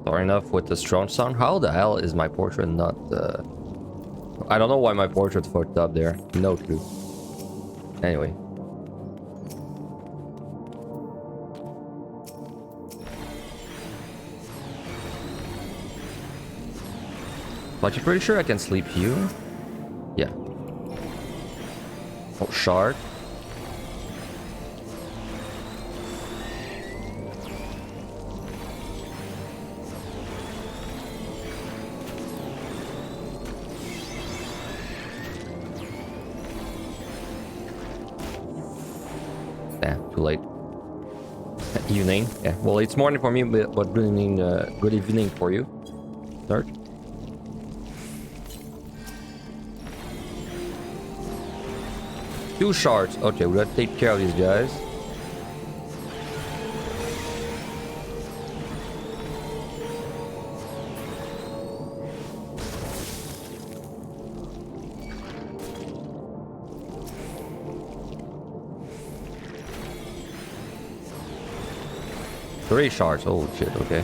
Sorry enough with the strong sound. How the hell is my portrait not... I don't know why my portrait fucked up there. No clue. Anyway. But you're pretty sure I can sleep here? Yeah. Oh, shard. Too late. Evening. Yeah. Well, it's morning for me, but good evening. Good evening for you. Start. Two shards. Okay, we gotta take care of these guys. Three shards. Oh shit. Okay.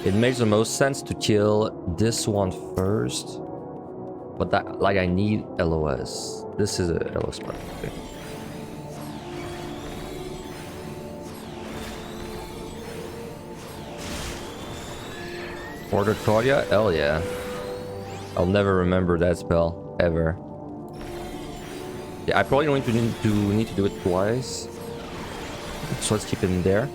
It makes the most sense to kill this one first. But that, like, I need LOS. This is a LOS spot. Okay. Proto-Kaliya? Hell yeah. I'll never remember that spell ever. Yeah, I probably need to do it twice. So let's keep it in there.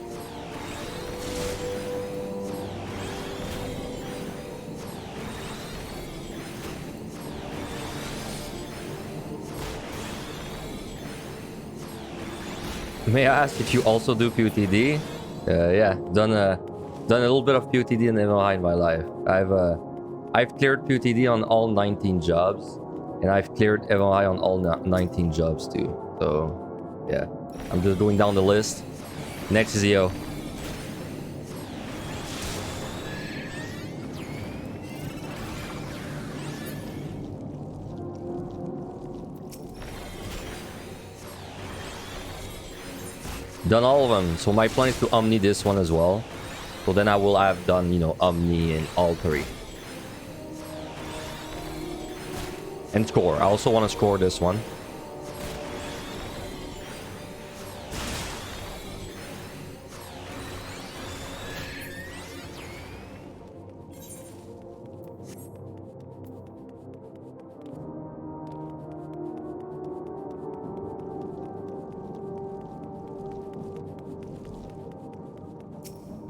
May I ask if you also do POTD? Yeah, done a little bit of POTD and MLI in my life. I've cleared POTD on all 19 jobs, and I've cleared MLI on all 19 jobs too. So yeah, I'm just going down the list. Next is EO. Done all of them. So my plan is to Omni this one as well. So then I will have done, you know, Omni and all three. And score. I also want to score this one.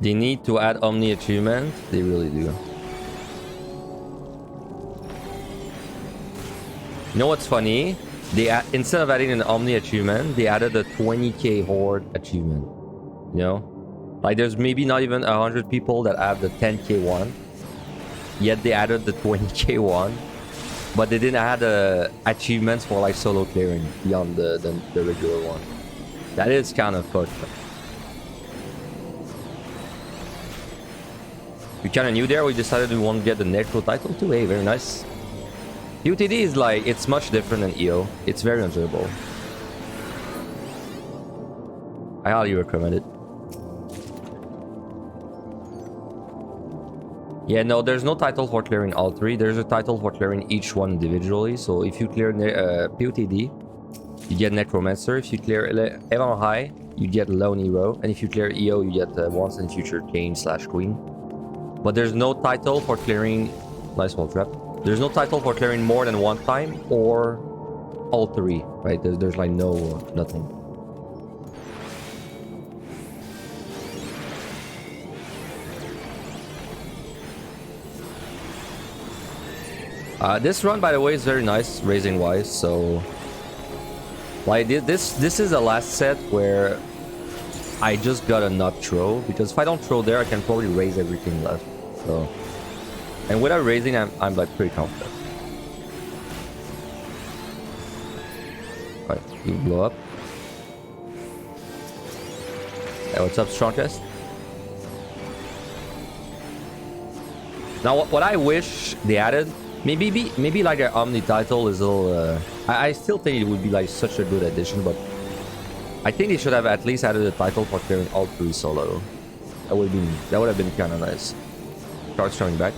They need to add Omni achievement. They really do. You know what's funny? Instead of adding an Omni achievement, they added a 20k Horde achievement. You know? Like there's maybe not even 100 people that have the 10k one. Yet they added the 20k one. But they didn't add achievements for like solo clearing beyond the regular one. That is kind of fucked up. We kind of knew there. We decided we want to get the Necro title too. Hey, very nice. UTD is like, it's much different than EO. It's very enjoyable. I highly recommend it. Yeah, no, there's no title for clearing all three. There's a title for clearing each one individually. So if you clear POTD, you get Necromancer. If you clear Evan High, you get Lone Hero. And if you clear EO, you get Once in Future King/Queen. But there's no title for clearing... Nice wall trap. There's no title for clearing more than one time or all three, right? There's like no... nothing. This run, by the way, is very nice, raising-wise, so... Like, this is the last set where I just gotta not throw, because if I don't throw there, I can probably raise everything left. So, and without raising, I'm like pretty confident. Alright, you blow up. Hey, what's up, Strongest? Now, what I wish they added, maybe like an Omni title is a little. I still think it would be like such a good addition, but I think they should have at least added a title for clearing all 3 solo. That would have been kind of nice. Sharks coming back.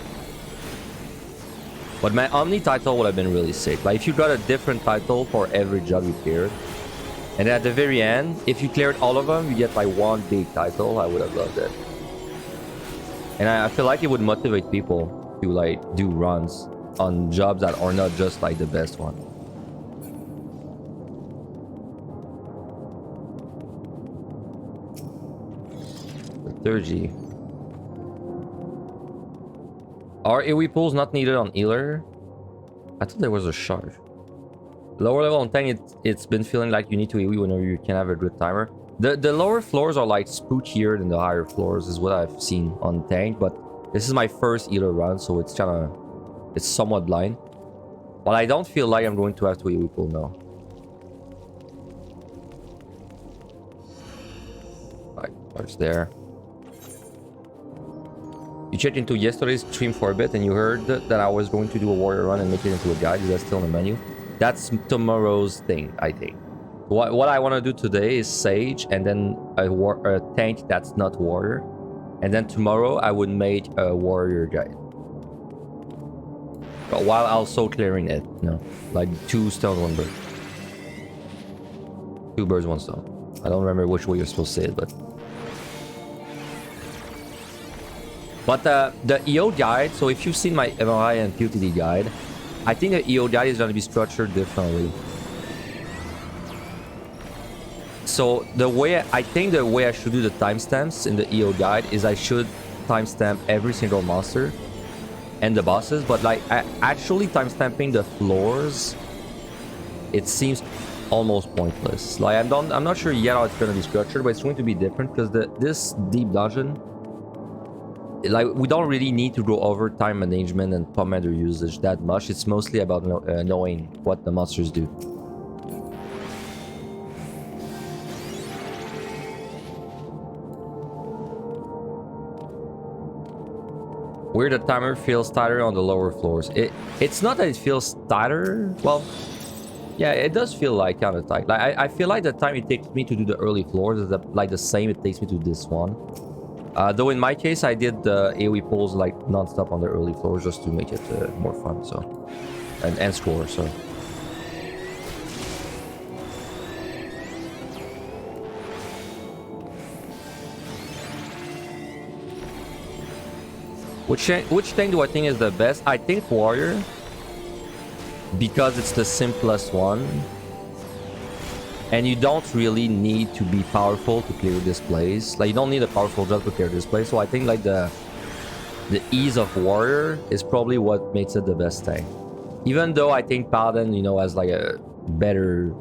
But my Omni title would have been really sick. Like if you got a different title for every job you cleared. And at the very end, if you cleared all of them, you get like one big title. I would have loved it. And I feel like it would motivate people to like do runs on jobs that are not just like the best one. Liturgy. Are AoE pools not needed on healer? I thought there was a shard. Lower level on tank, it's been feeling like you need to AoE whenever you can have a good timer. The lower floors are like spookier than the higher floors is what I've seen on tank, but this is my first healer run, so it's somewhat blind. But I don't feel like I'm going to have to AoE pool now. Right, what's there? You checked into yesterday's stream for a bit and you heard that I was going to do a warrior run and make it into a guide. Is that still in the menu? That's tomorrow's thing, I think. What I want to do today is Sage and then a tank that's not warrior. And then tomorrow I would make a warrior guide. But while also clearing it, you know, like 2 stone, 1 bird. 2 birds, 1 stone. I don't remember which way you're supposed to say it, but... But the EO guide, so if you've seen my MRI and POTD guide, I think the EO guide is going to be structured differently. So I think the way I should do the timestamps in the EO guide is I should timestamp every single monster and the bosses, but like actually timestamping the floors, it seems almost pointless. Like I'm not sure yet how it's going to be structured, but it's going to be different because this deep dungeon, like we don't really need to go over time management and commander usage that much. It's mostly about knowing what the monsters do. Where the timer feels tighter on the lower floors. It's not that it feels tighter. Well, yeah, it does feel like kind of tight. Like I feel like the time it takes me to do the early floors is like the same it takes me to this one. Though in my case, I did the AoE pulls like non-stop on the early floors just to make it more fun. So and score. So which thing do I think is the best? I think warrior, because it's the simplest one. And you don't really need to be powerful to clear this place. Like you don't need a powerful job to clear this place. So I think like the ease of warrior is probably what makes it the best thing. Even though I think paladin, you know, has like a better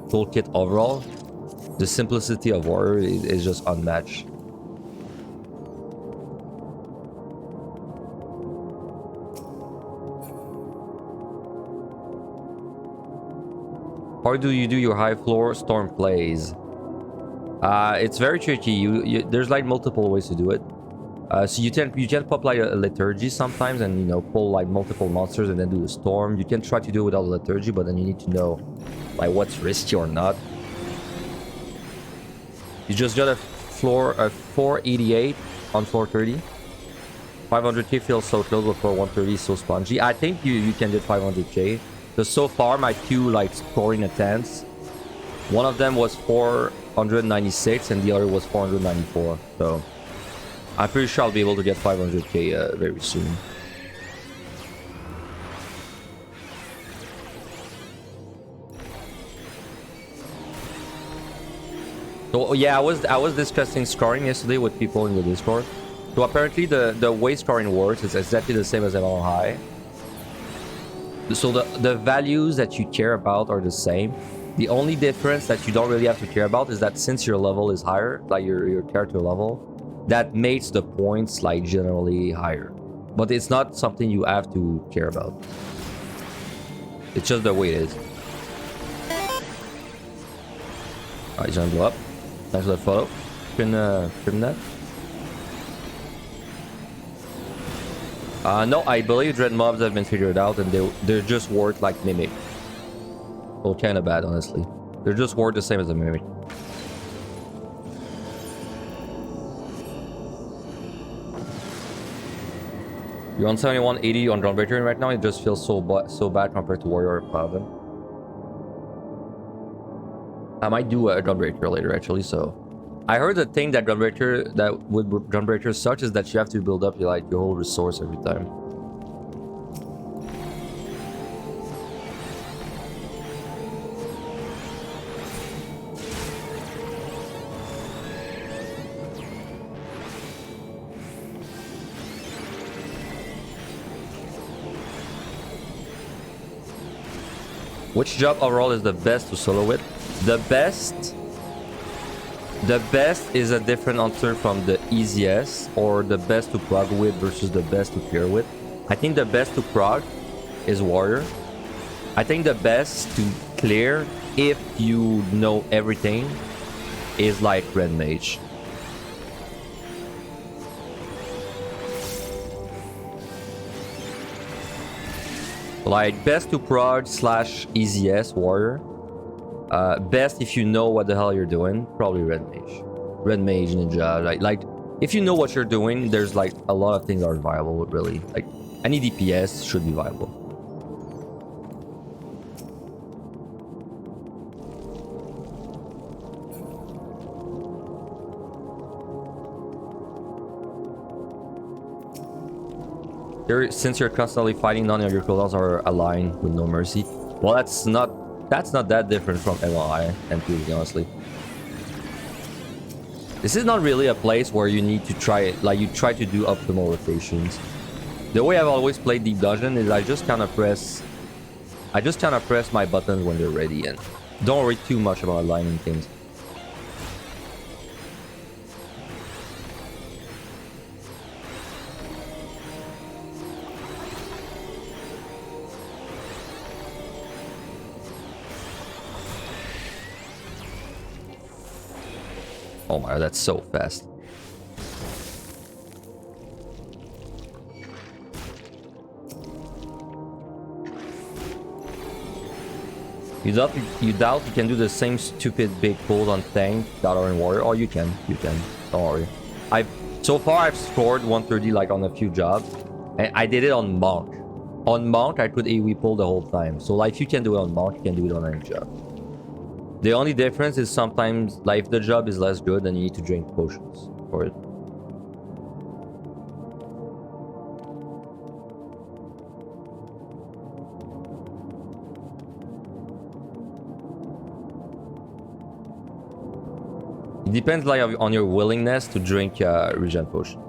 toolkit overall, the simplicity of warrior is just unmatched. How do you do your high floor storm plays? It's very tricky. There's like multiple ways to do it. So you can pop like a liturgy sometimes and, you know, pull like multiple monsters and then do the storm. You can try to do it without a liturgy, but then you need to know like what's risky or not. You just got a 488 on floor 30. 500k feels so close, but floor 130 is so spongy. I think you can get 500k. Because so far my 2 like scoring attempts, one of them was 496 and the other was 494. So I'm pretty sure I'll be able to get 500k very soon. So yeah, I was discussing scoring yesterday with people in the Discord. So apparently the way scoring works is exactly the same as MMO High. So the values that you care about are the same. The only difference that you don't really have to care about is that since your level is higher, like your character level, that makes the points like generally higher. But it's not something you have to care about. It's just the way it is. Alright, he's gonna blow up. Thanks for the photo. Trim that. No, I believe dread mobs have been figured out and they're just work like mimic. So kind of bad, honestly. They're just worth the same as a Mimic. You're on 7180 on Dawnbreaker right now. It just feels so bad compared to Warrior or Paladin. I might do a Dawnbreaker later, actually. So, I heard the thing that with Dawnbreaker sucks is that you have to build up your whole resource every time. Which job overall is the best to solo with? The best is a different answer from the easiest or the best to prog with versus the best to clear with. I think the best to prog is Warrior. I think the best to clear, if you know everything, is like Red Mage. Like best to prod / easiest Warrior. Best if you know what the hell you're doing, probably Red Mage. Red Mage, Ninja, like if you know what you're doing, there's like a lot of things that are viable, really. Like any DPS should be viable. Since you're constantly fighting, none of your cooldowns are aligned with no mercy. Well, that's not that different from MLI and PvP, honestly. This is not really a place where you need to try to do optimal rotations. The way I've always played Deep Dungeon is I just kind of press my buttons when they're ready and don't worry too much about aligning things. Oh my god, that's so fast. You doubt you can do the same stupid big pulls on tank that are in Warrior? Oh, you can. Don't worry. So far I've scored 130 like on a few jobs, and I did it on Monk. On Monk, I could AoE pull the whole time. So like, if you can do it on Monk, you can do it on any job. The only difference is sometimes, like, if the job is less good, then you need to drink potions for it. It depends, like, on your willingness to drink regen potion.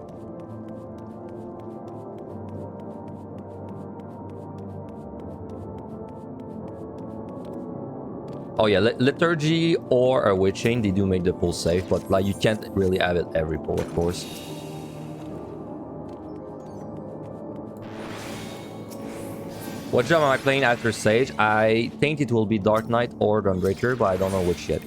Oh yeah, Liturgy or a Witching, they do make the pull safe, but like you can't really have it every pull, of course. What job am I playing after Sage? I think it will be Dark Knight or Dawnbreaker, but I don't know which yet.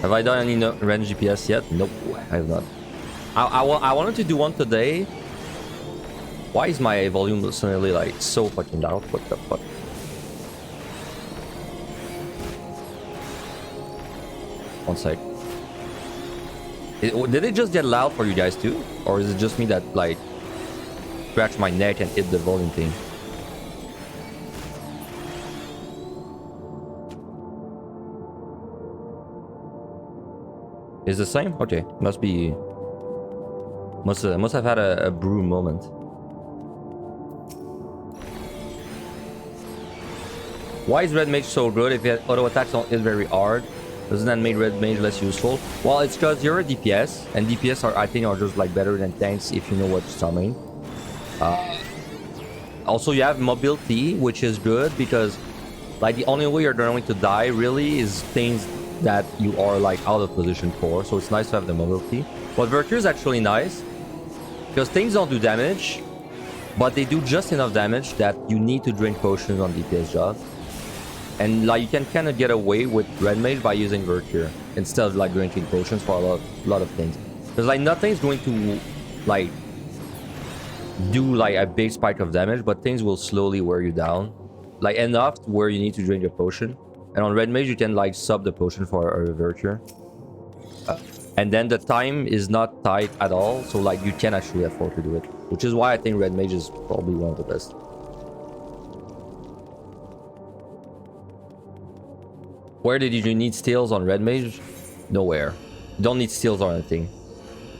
Have I done any range GPS yet? Nope, I have not. I wanted to do one today. Why is my volume suddenly like so fucking loud? What the fuck? One sec. Did it just get loud for you guys too? Or is it just me that like scratched my neck and hit the volume thing? Is the same? Okay, must have had a brew moment. Why is Red Mage so good if it auto attacks is very hard? Doesn't that make Red Mage less useful? Well, it's because you're a DPS, and DPS I think are just like better than tanks if you know what to summon. Also, you have mobility, which is good because like the only way you're going to die really is things that you are like out of position for, so it's nice to have the mobility. But Virtue is actually nice because things don't do damage, but they do just enough damage that you need to drink potions on DPS jobs. And like you can kind of get away with Red Mage by using Virtue instead of like drinking potions for a lot of things. Because like nothing's going to like do like a big spike of damage, but things will slowly wear you down, like enough where you need to drink a potion. And on red mage you can like sub the potion for a reverter, and then the time is not tight at all, so like you can actually afford to do it, which is why I think red mage is probably one of the best. Where did you need steals on red mage? Nowhere. You don't need steals or anything.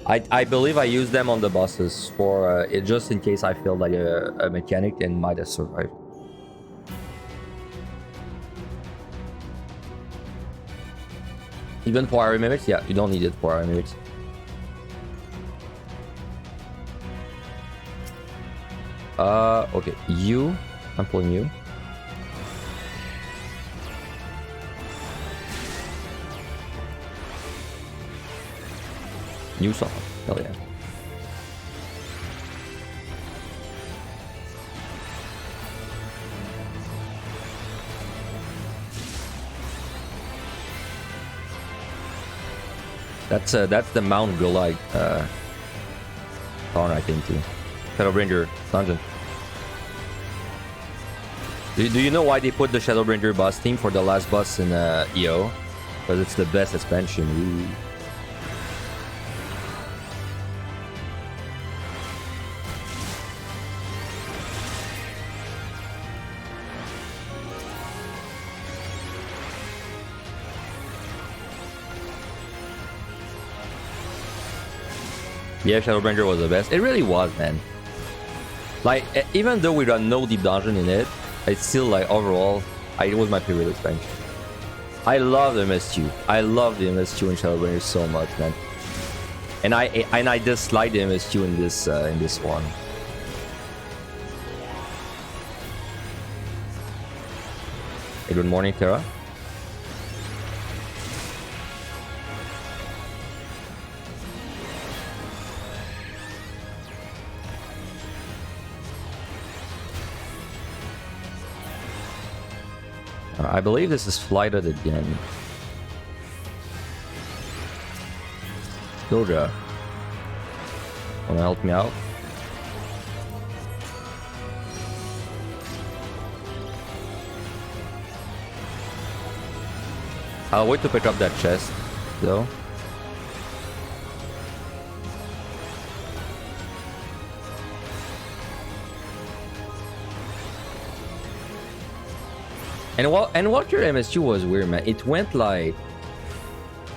I believe I used them on the bosses for just in case I feel like a mechanic and might have survived. Even for iron mimics? Yeah, you don't need it for iron mimics. Okay, you. I'm pulling you. New song. Hell yeah. That's the Mount Goliath Aeturna, I think, too. Shadowbringer dungeon. Do you know why they put the Shadowbringer boss team for the last boss in EO? Because it's the best expansion. Ooh. Yeah, Shadowbringer was the best. It really was, man. Like, even though we got no deep dungeon in it, it's still, like, overall, it was my favorite expansion. I love the MS2. I love the MS2 in Shadowbringer so much, man. And I dislike the MS2 in this one. Hey, good morning, Terra. I believe this is flighted again. Doja, wanna help me out? I'll wait to pick up that chest, though. And Walker MS2 was weird, man. It went like,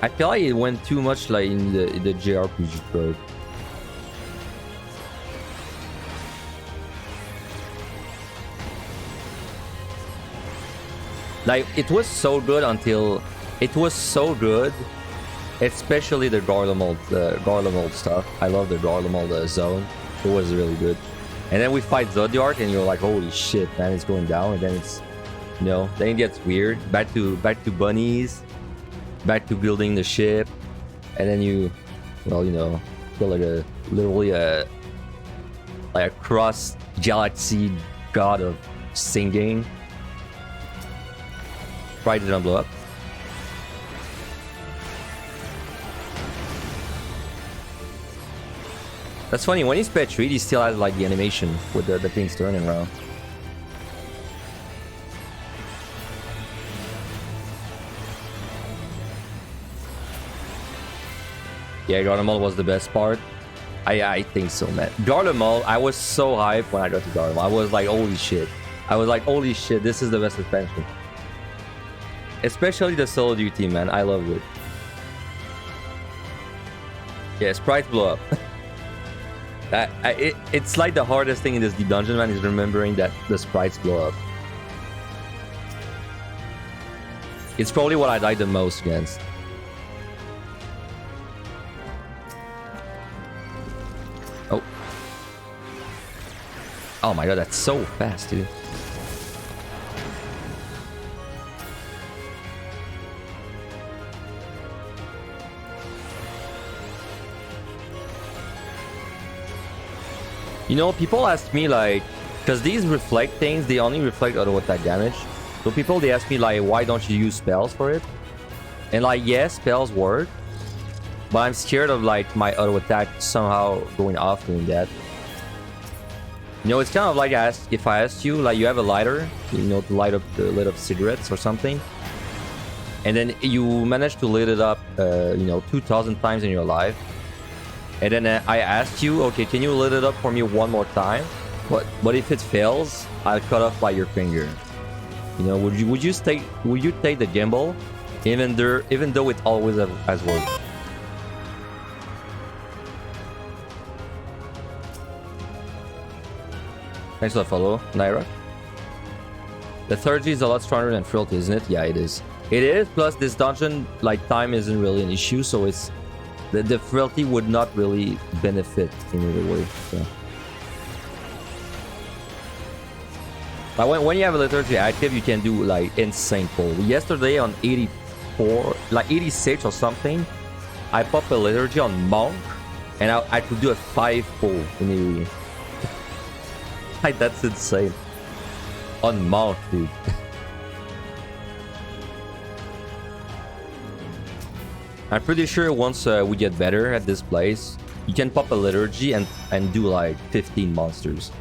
I feel like it went too much like in the JRPG trope. Like, it was so good until it was so good, especially the Garlemald stuff. I love the Garlemald zone. It was really good. And then we fight Zodiac, and you're like, holy shit, man, it's going down. And then it's, you know, then it gets weird. Back to bunnies, back to building the ship, and then you, well, you know, feel like literally a cross galaxy god of singing. Pride didn't blow up. That's funny, when he's Petri, he still has like the animation with the things turning around. Yeah, Garlemald was the best part. I think so, man. Garlemald, I was so hyped when I got to Garlemald. I was like, holy shit. I was like, holy shit, this is the best expansion. Especially the solo duty, man. I love it. Yeah, sprites blow up. It's like the hardest thing in this deep dungeon, man, is remembering that the sprites blow up. It's probably what I died the most against. Oh. Oh my god, that's so fast, dude. You know, people ask me like, because these reflect things, they only reflect auto attack damage. So people, they ask me like, why don't you use spells for it? And like, yes, spells work, but I'm scared of like my auto attack somehow going off doing that. You know, it's kind of like if I asked you, like, you have a lighter, you know, to light up cigarettes or something, and then you manage to lit it up, you know, 2,000 times in your life, and then I asked you, okay, can you lit it up for me one more time? But if it fails, I'll cut off by your finger. You know, would you take the gamble, even though it always has worked? Thanks for the follow, Naira. The 3rd G is a lot stronger than Frailty, isn't it? Yeah, it is. It is, plus this dungeon, like, time isn't really an issue, so it's... The Frailty would not really benefit in either way, so... But when you have a Liturgy active, you can do, like, insane pull. Yesterday on 84, like 86 or something, I popped a Liturgy on Monk, and I could do a 5 pull in a... Like, that's insane. On Mount, dude. I'm pretty sure once we get better at this place, you can pop a liturgy and do like 15 monsters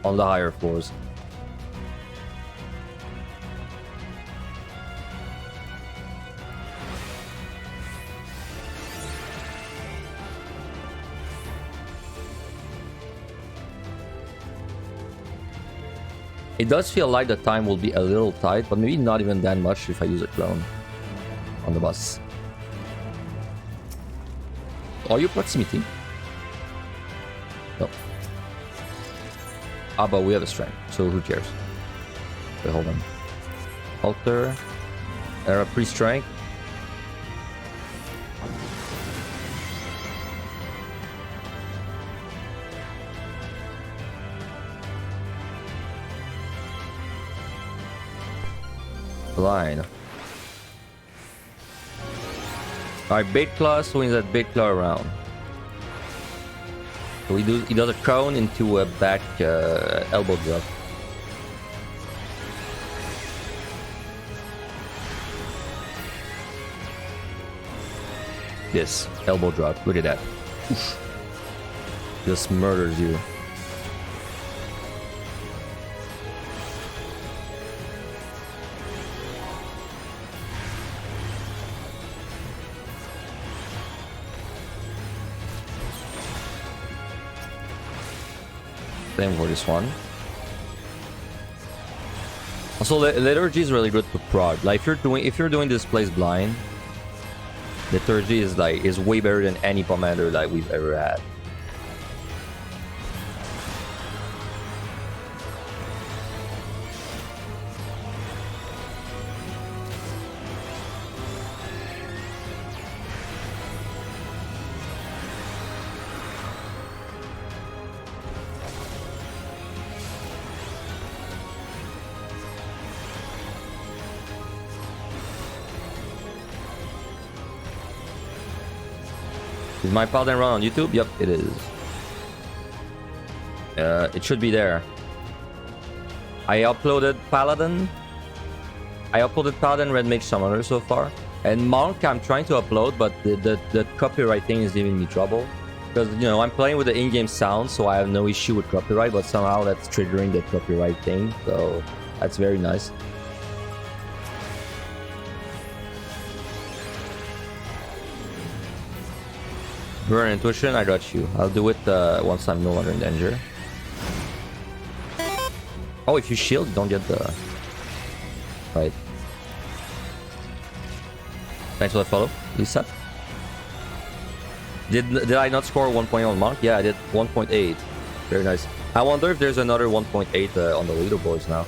on the higher floors. It does feel like the time will be a little tight, but maybe not even that much if I use a clone on the bus. Are you proximity? No. Ah, but we have a strength, so who cares? Wait, hold on. Alter. Era pre-strength. Line. Alright, bait claw swings that bait claw around. So he does a cone into a back elbow drop. This elbow drop, look at that. Oof. Just murders you. Same for this one. Also, liturgy is really good to prod. Like if you're doing this place blind, liturgy is way better than any commander that we've ever had. Is my Paladin run on YouTube? Yep, it is. It should be there. I uploaded Paladin, Red Mage Summoner so far. And Monk I'm trying to upload, but the copyright thing is giving me trouble. Because, you know, I'm playing with the in-game sound, so I have no issue with copyright, but somehow that's triggering the copyright thing. So that's very nice. Burn Intuition, I got you. I'll do it once I'm no longer in danger. Oh, if you shield, you don't get the... Right. Thanks for the follow, Lisa. Did I not score 1.0 on Monk? Yeah, I did 1.8. Very nice. I wonder if there's another 1.8 on the leaderboards now.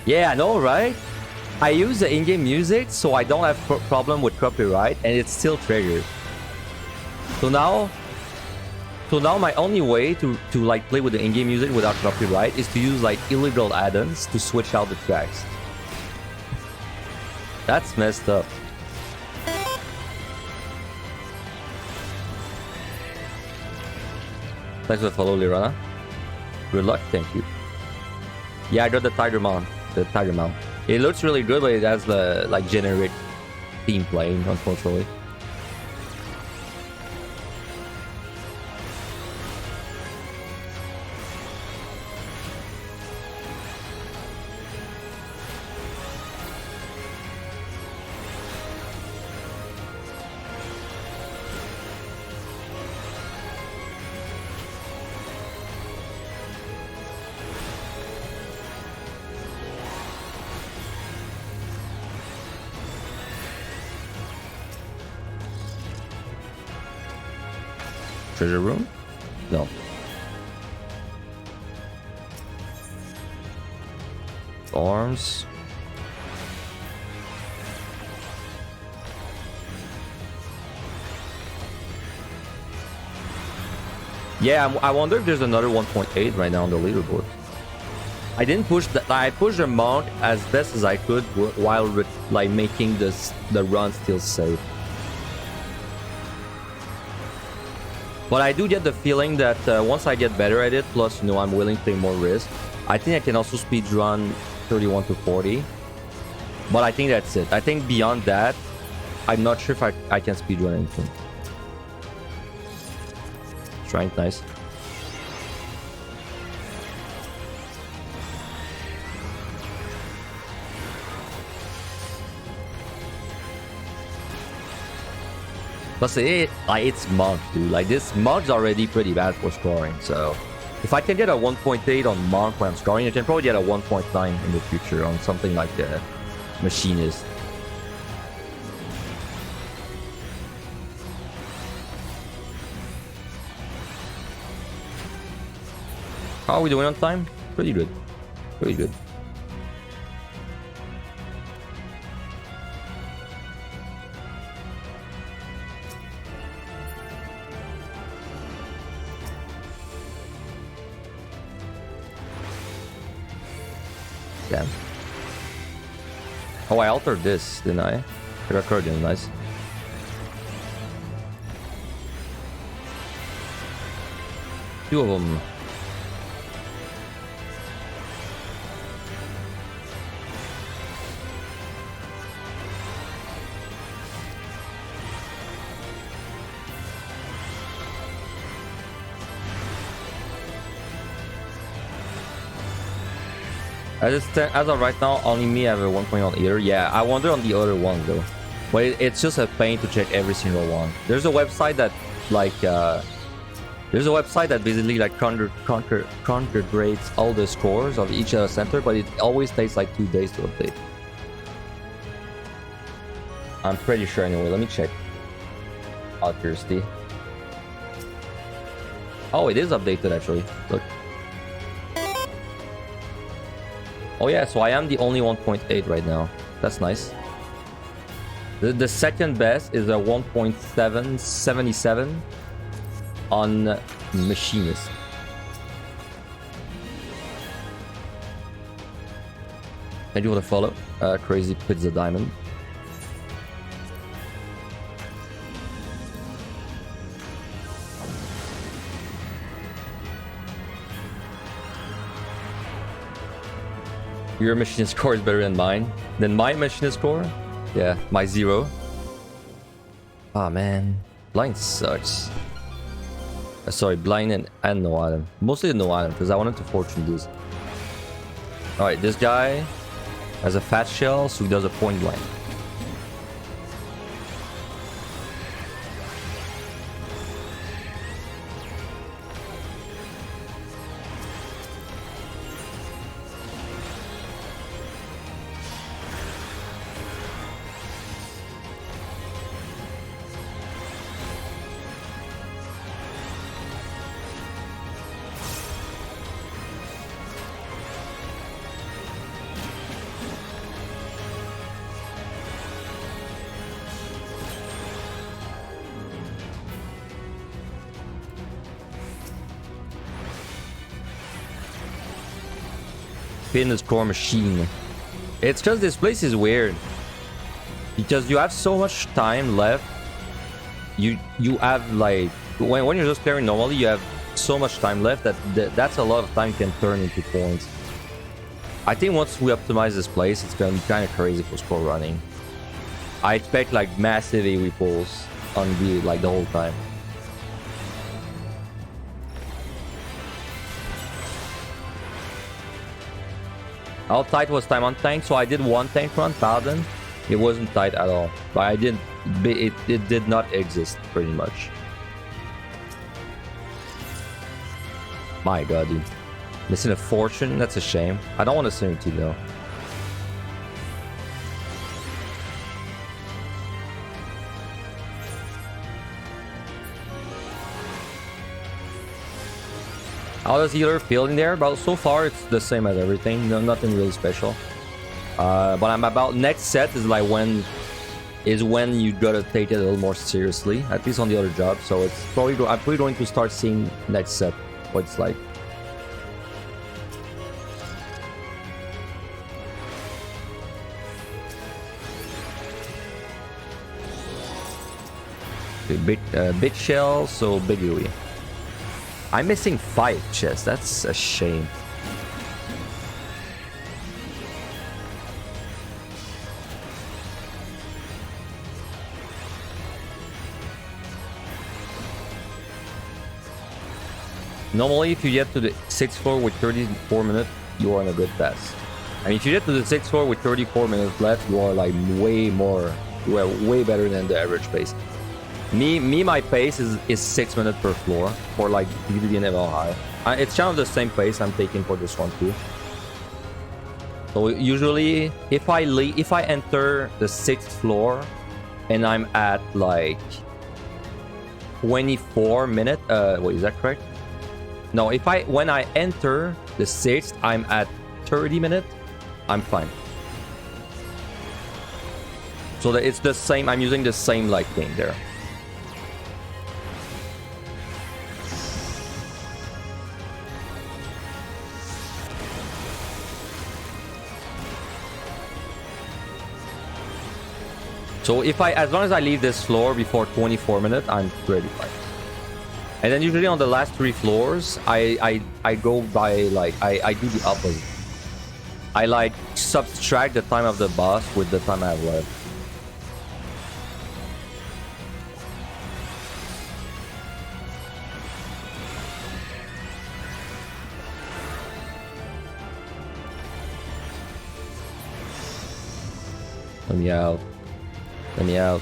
Yeah, I know, right? I use the in-game music, so I don't have problem with copyright, and it's still triggered. So now my only way to like play with the in-game music without copyright is to use like illegal add-ons to switch out the tracks. That's messed up. Thanks for the follow, Lirana. Good luck, thank you. Yeah, I got the Tiger Mount. The Tiger Mount. It looks really good, but it has the like generic theme playing, unfortunately. Treasure room? No. Arms. Yeah, I wonder if there's another 1.8 right now on the leaderboard. I didn't push that. I pushed the mount as best as I could while like making the run still safe. But I do get the feeling that once I get better at it, plus, you know, I'm willing to take more risk, I think I can also speedrun 31 to 40. But I think that's it. I think beyond that, I'm not sure if I can speedrun anything. Strength, nice. Plus, it's monk, dude. Like, this monk's already pretty bad for scoring. So, if I can get a 1.8 on monk when I'm scoring, I can probably get a 1.9 in the future on something like the machinist. How are we doing on time? Pretty good. Pretty good. Damn. Oh, I altered this, didn't I? I got Kurgan, nice. Two of them. As of right now, only me have a 1 point on either. Yeah, I wonder on the other one though. But it's just a pain to check every single one. There's a website that like basically like congregates all the scores of each center, but it always takes like 2 days to update. I'm pretty sure anyway. Let me check. Out of curiosity. Oh, it is updated actually. Look. Oh yeah, so I am the only 1.8 right now. That's nice. The second best is a 1.777 on machinist. Thank you for the follow. Crazy Pizza Diamond. Your machinist score is better than mine. Than my machinist score? Yeah, my 0. Ah, man. Blind sucks. Sorry, blind and no item. Mostly no item, because I wanted to fortune this. Alright, this guy has a fat shell, so he does a point blind. Fitness core machine. It's just this place is weird because you have so much time left. You have like when you're just playing normally, you have so much time left that that's a lot of time can turn into points. I think once we optimize this place, it's gonna be kind of crazy for scroll running. I expect like massive AoE pulls on the like the whole time. How tight was time on tank? So I did one tank run, Paladin. It wasn't tight at all. But I didn't. It did not exist pretty much. My god, dude. Missing a fortune? That's a shame. I don't want to send it to you though. How does healer feel in there? Well, so far it's the same as everything. No, nothing really special. But I'm about next set is like when you gotta take it a little more seriously. At least on the other job. So it's probably I'm probably going to start seeing next set what it's like. Big shell, so big AoE. I'm missing 5 chests. That's a shame. Normally, if you get to the 6th floor with 34 minutes, you are on a good pass. And if you get to the 6th floor with 34 minutes left, you are like way better than the average pace. My pace is 6 minutes per floor for like DVD and level high. It's kind of the same pace I'm taking for this one too. So usually, if I enter the 6th floor and I'm at like 24 minutes, wait, is that correct? No, when I enter the 6th, I'm at 30 minutes, I'm fine. So that it's the same. I'm using the same like thing there. So as long as I leave this floor before 24 minutes, I'm ready. And then usually on the last 3 floors, I go by like I do the opposite. I like subtract the time of the boss with the time I have left. Let me out. Let me out.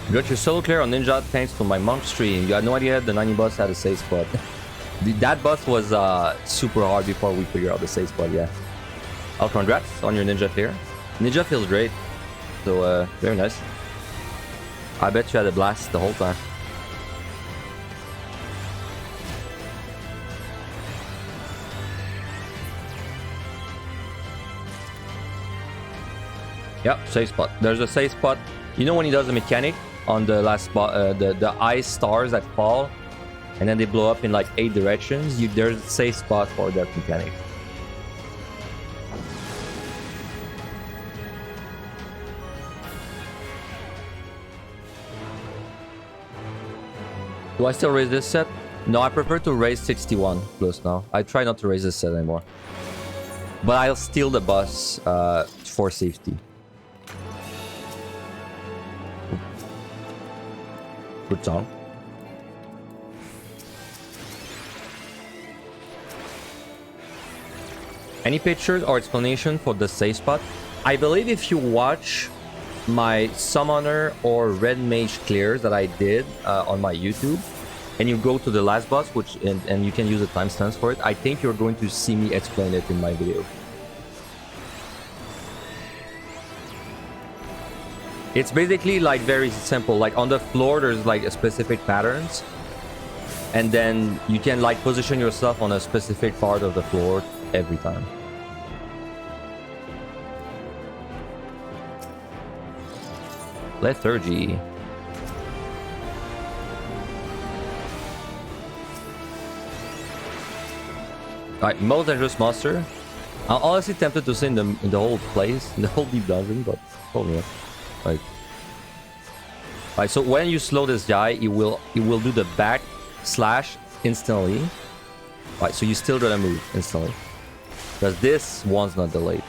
You got your solo clear on Ninja thanks to my monk stream. You had no idea the 90 boss had a safe spot. That boss was super hard before we figured out the safe spot, yeah. Oh, congrats on your Ninja clear. Ninja feels great. So, very nice. I bet you had a blast the whole time. Yep, safe spot. There's a safe spot. You know when he does the mechanic on the last spot, the ice stars that fall, and then they blow up in like 8 directions. There's a safe spot for that mechanic. Do I still raise this set? No, I prefer to raise 61 plus now. I try not to raise this set anymore. But I'll steal the boss for safety. Good song. Any pictures or explanation for the safe spot? I believe if you watch my summoner or red mage clears that I did on my YouTube, and you go to the last boss, and you can use the timestamps for it, I think you're going to see me explain it in my video. It's basically like very simple. Like on the floor, there's like a specific patterns, and then you can like position yourself on a specific part of the floor every time. Lethargy. Alright, most dangerous monster. I'm honestly tempted to say in the whole place, in the whole deep dungeon, but probably not. Like, so when you slow this guy, he will do the back slash instantly. Right, so you still gonna move instantly. Because this one's not delayed.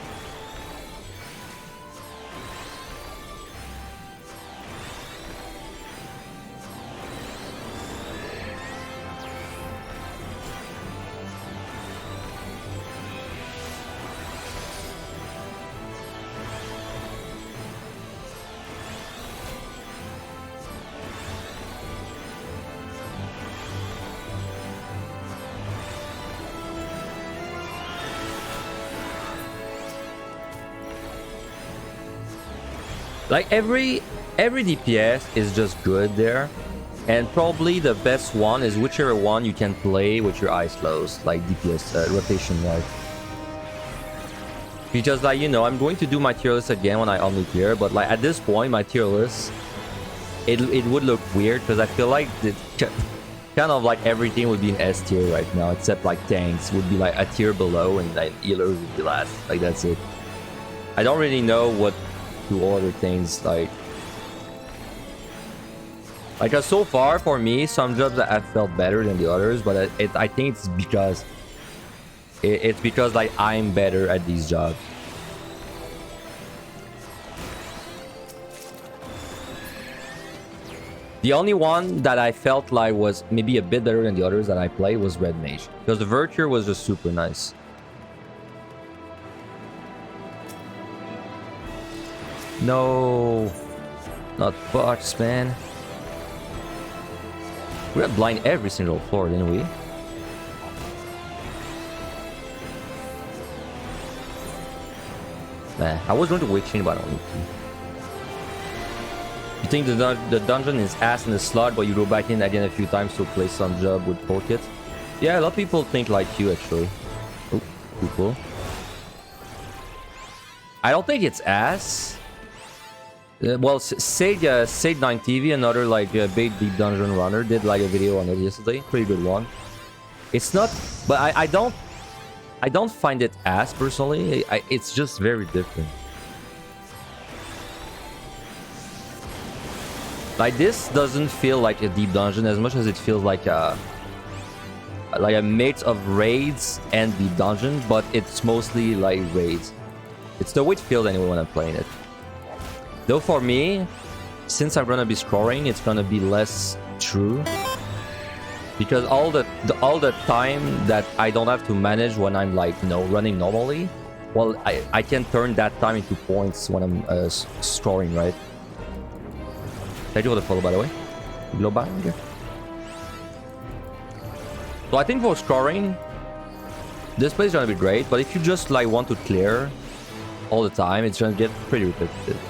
Like every DPS is just good there, and probably the best one is whichever one you can play with your eyes closed, like DPS rotation, right? Because like, you know, I'm going to do my tier list again when I unnuclear, but like at this point my tier list, it would look weird because I feel like kind of like everything would be in S tier right now, except like tanks would be like a tier below, and like healers would be last. Like that's it. I don't really know what to order things like so far for me, some jobs that have felt better than the others, but I think it's because like I'm better at these jobs. The only one that I felt like was maybe a bit better than the others that I played was Red Mage, because the Virtue was just super nice. No, not box, man. We had blind every single floor, didn't we? Man, I was going to wait chain, but I don't need to. You think the dungeon is ass in the slot, but you go back in again a few times to play some job with pocket? Yeah, a lot of people think like you, actually. Oh, cool. I don't think it's ass. Well, Sage 9 TV, another like big deep dungeon runner, did like a video on it yesterday. Pretty good one. It's not, but I don't find it ass personally. It's just very different. Like this doesn't feel like a deep dungeon as much as it feels like a mix of raids and deep dungeon, but it's mostly like raids. It's the way it feels anyway when I'm playing it. Though for me, since I'm gonna be scoring, it's gonna be less true, because all the time that I don't have to manage when I'm like, you know, running normally, well, I can turn that time into points when I'm scoring, right? Thank you for the follow, by the way. Global here. So I think for scoring, this place is gonna be great, but if you just like want to clear all the time, it's gonna get pretty repetitive.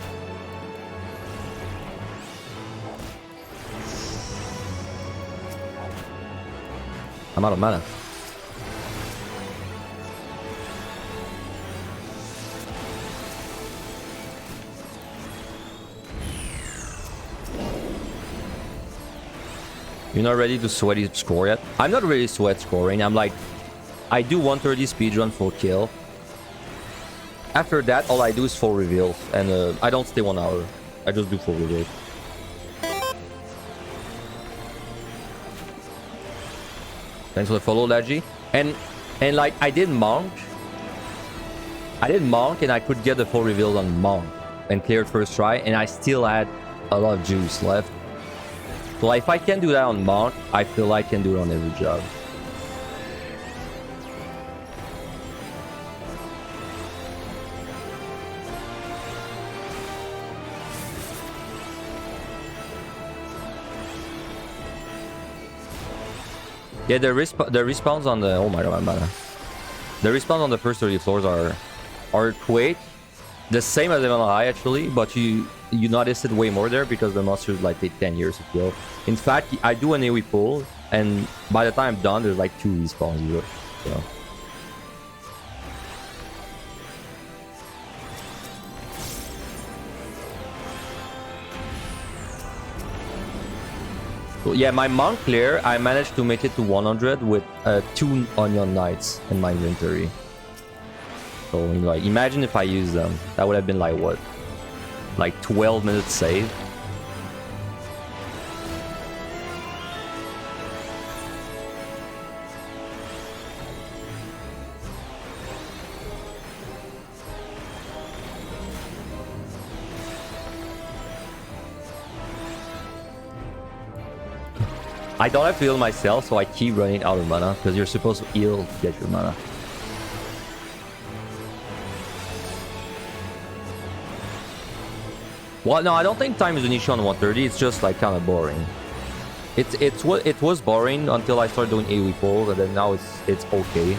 I'm out of mana. You're not ready to sweaty score yet? I'm not really sweat scoring. I'm like, I do 130 speedrun for kill. After that, all I do is full reveals, and I don't stay 1 hour. I just do full reveals. Thanks for the follow, Laji. And like I did monk and I could get the full reveal on monk and cleared first try, and I still had a lot of juice left. So if I can do that on monk, I feel I can do it on every job. Yeah, the respawns on the... Oh my god, man. The respawns on the first 30 floors are quick. The same as Level High, actually, but you notice it way more there because the monsters like take 10 years to kill. In fact, I do an AoE pull, and by the time I'm done, there's like 2 respawns here. So. So yeah, my monk clear, I managed to make it to 100 with 2 Onion Knights in my inventory. So, you know, like, imagine if I used them. That would have been like, what? Like 12 minutes save. I don't have to heal myself, so I keep running out of mana, because you're supposed to heal to get your mana. Well, no, I don't think time is an issue on 130. It's just like kind of boring. It was boring until I started doing AoE pulls, and then now it's okay.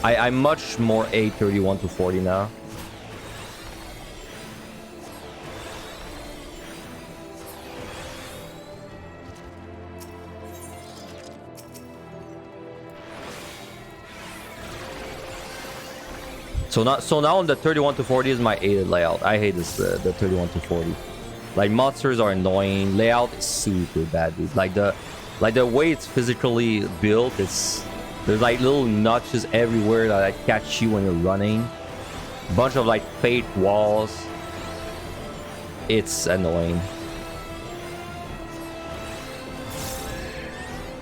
I'm much more 831 to 40 now. So now on the 31 to 40 is my hated layout. I hate this the 31 to 40. Like monsters are annoying. Layout is super bad, dude. Like the way it's physically built, there's like little notches everywhere that like, catch you when you're running. Bunch of like fake walls. It's annoying.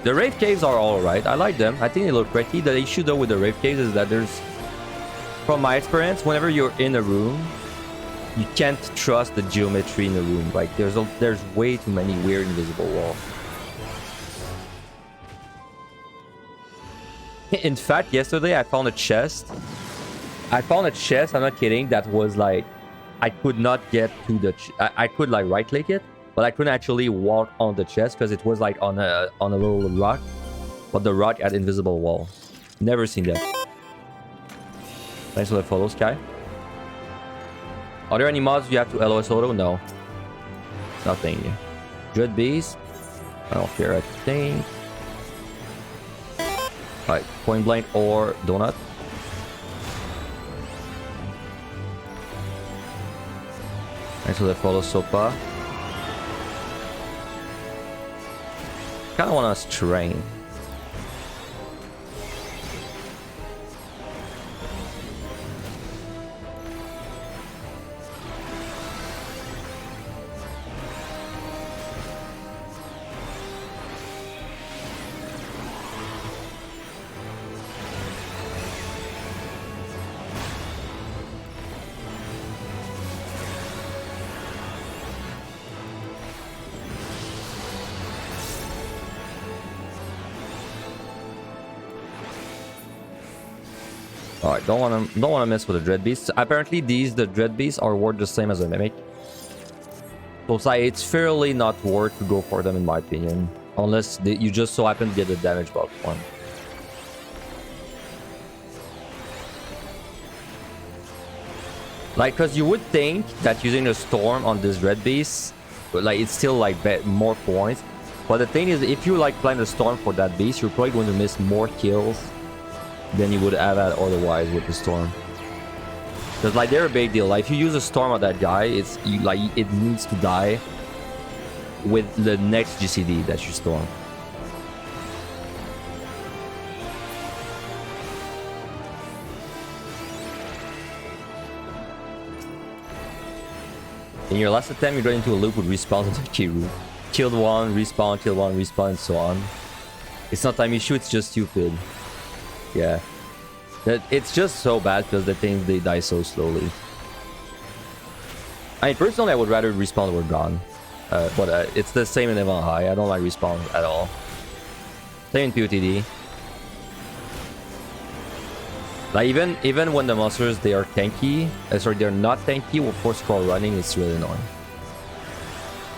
The rave caves are alright. I like them. I think they look pretty. The issue though with the rave caves is that from my experience, whenever you're in a room, you can't trust the geometry in the room. Like there's way too many weird invisible walls. In fact, yesterday I found a chest. I'm not kidding, that was like I could not get to the I could like right click it, but I couldn't actually walk on the chest because it was like on a little rock, but the rock had invisible wall. Never seen that. Thanks for the follow, Sky. Are there any mods you have to LOS auto? No. Nothing. Dread Beast. I don't care, I think. Alright, point blank or donut. Thanks for the follow, Sopa. Kinda wanna strain. Alright, don't wanna mess with the Dread Beasts. Apparently the Dread Beasts are worth the same as a Mimic. So it's fairly not worth to go for them in my opinion. Unless you just so happen to get the damage buff one. Like, cause you would think that using a Storm on this Dread Beast, like it's still like more points. But the thing is, if you like plan the Storm for that beast, you're probably going to miss more kills than you would have had otherwise with the Storm. Because like they're a big deal. Like if you use a Storm on that guy, it needs to die with the next GCD that you Storm. In your last attempt, you got into a loop with respawns into the key room. Killed one, respawn, kill one, respawn, and so on. It's not time issue, it's just stupid. Yeah. It's just so bad because the things, they die so slowly. I mean, personally, I would rather respawn were gone. But it's the same in Evan High. I don't like respawn at all. Same in POTD. Like, even when the monsters, they are tanky, sorry, they're not tanky, with 4 scroll running, it's really annoying.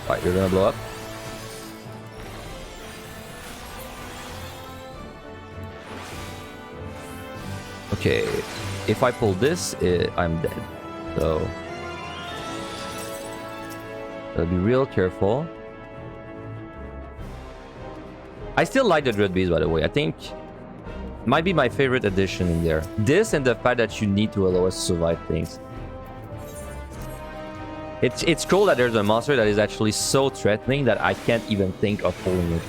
Alright, you're gonna blow up. Okay, if I pull this, I'm dead. So, gotta be real careful. I still like the Dread Beast, by the way. I think might be my favorite addition in there. This and the fact that you need to allow us to survive things. It's cool that there's a monster that is actually so threatening that I can't even think of pulling it.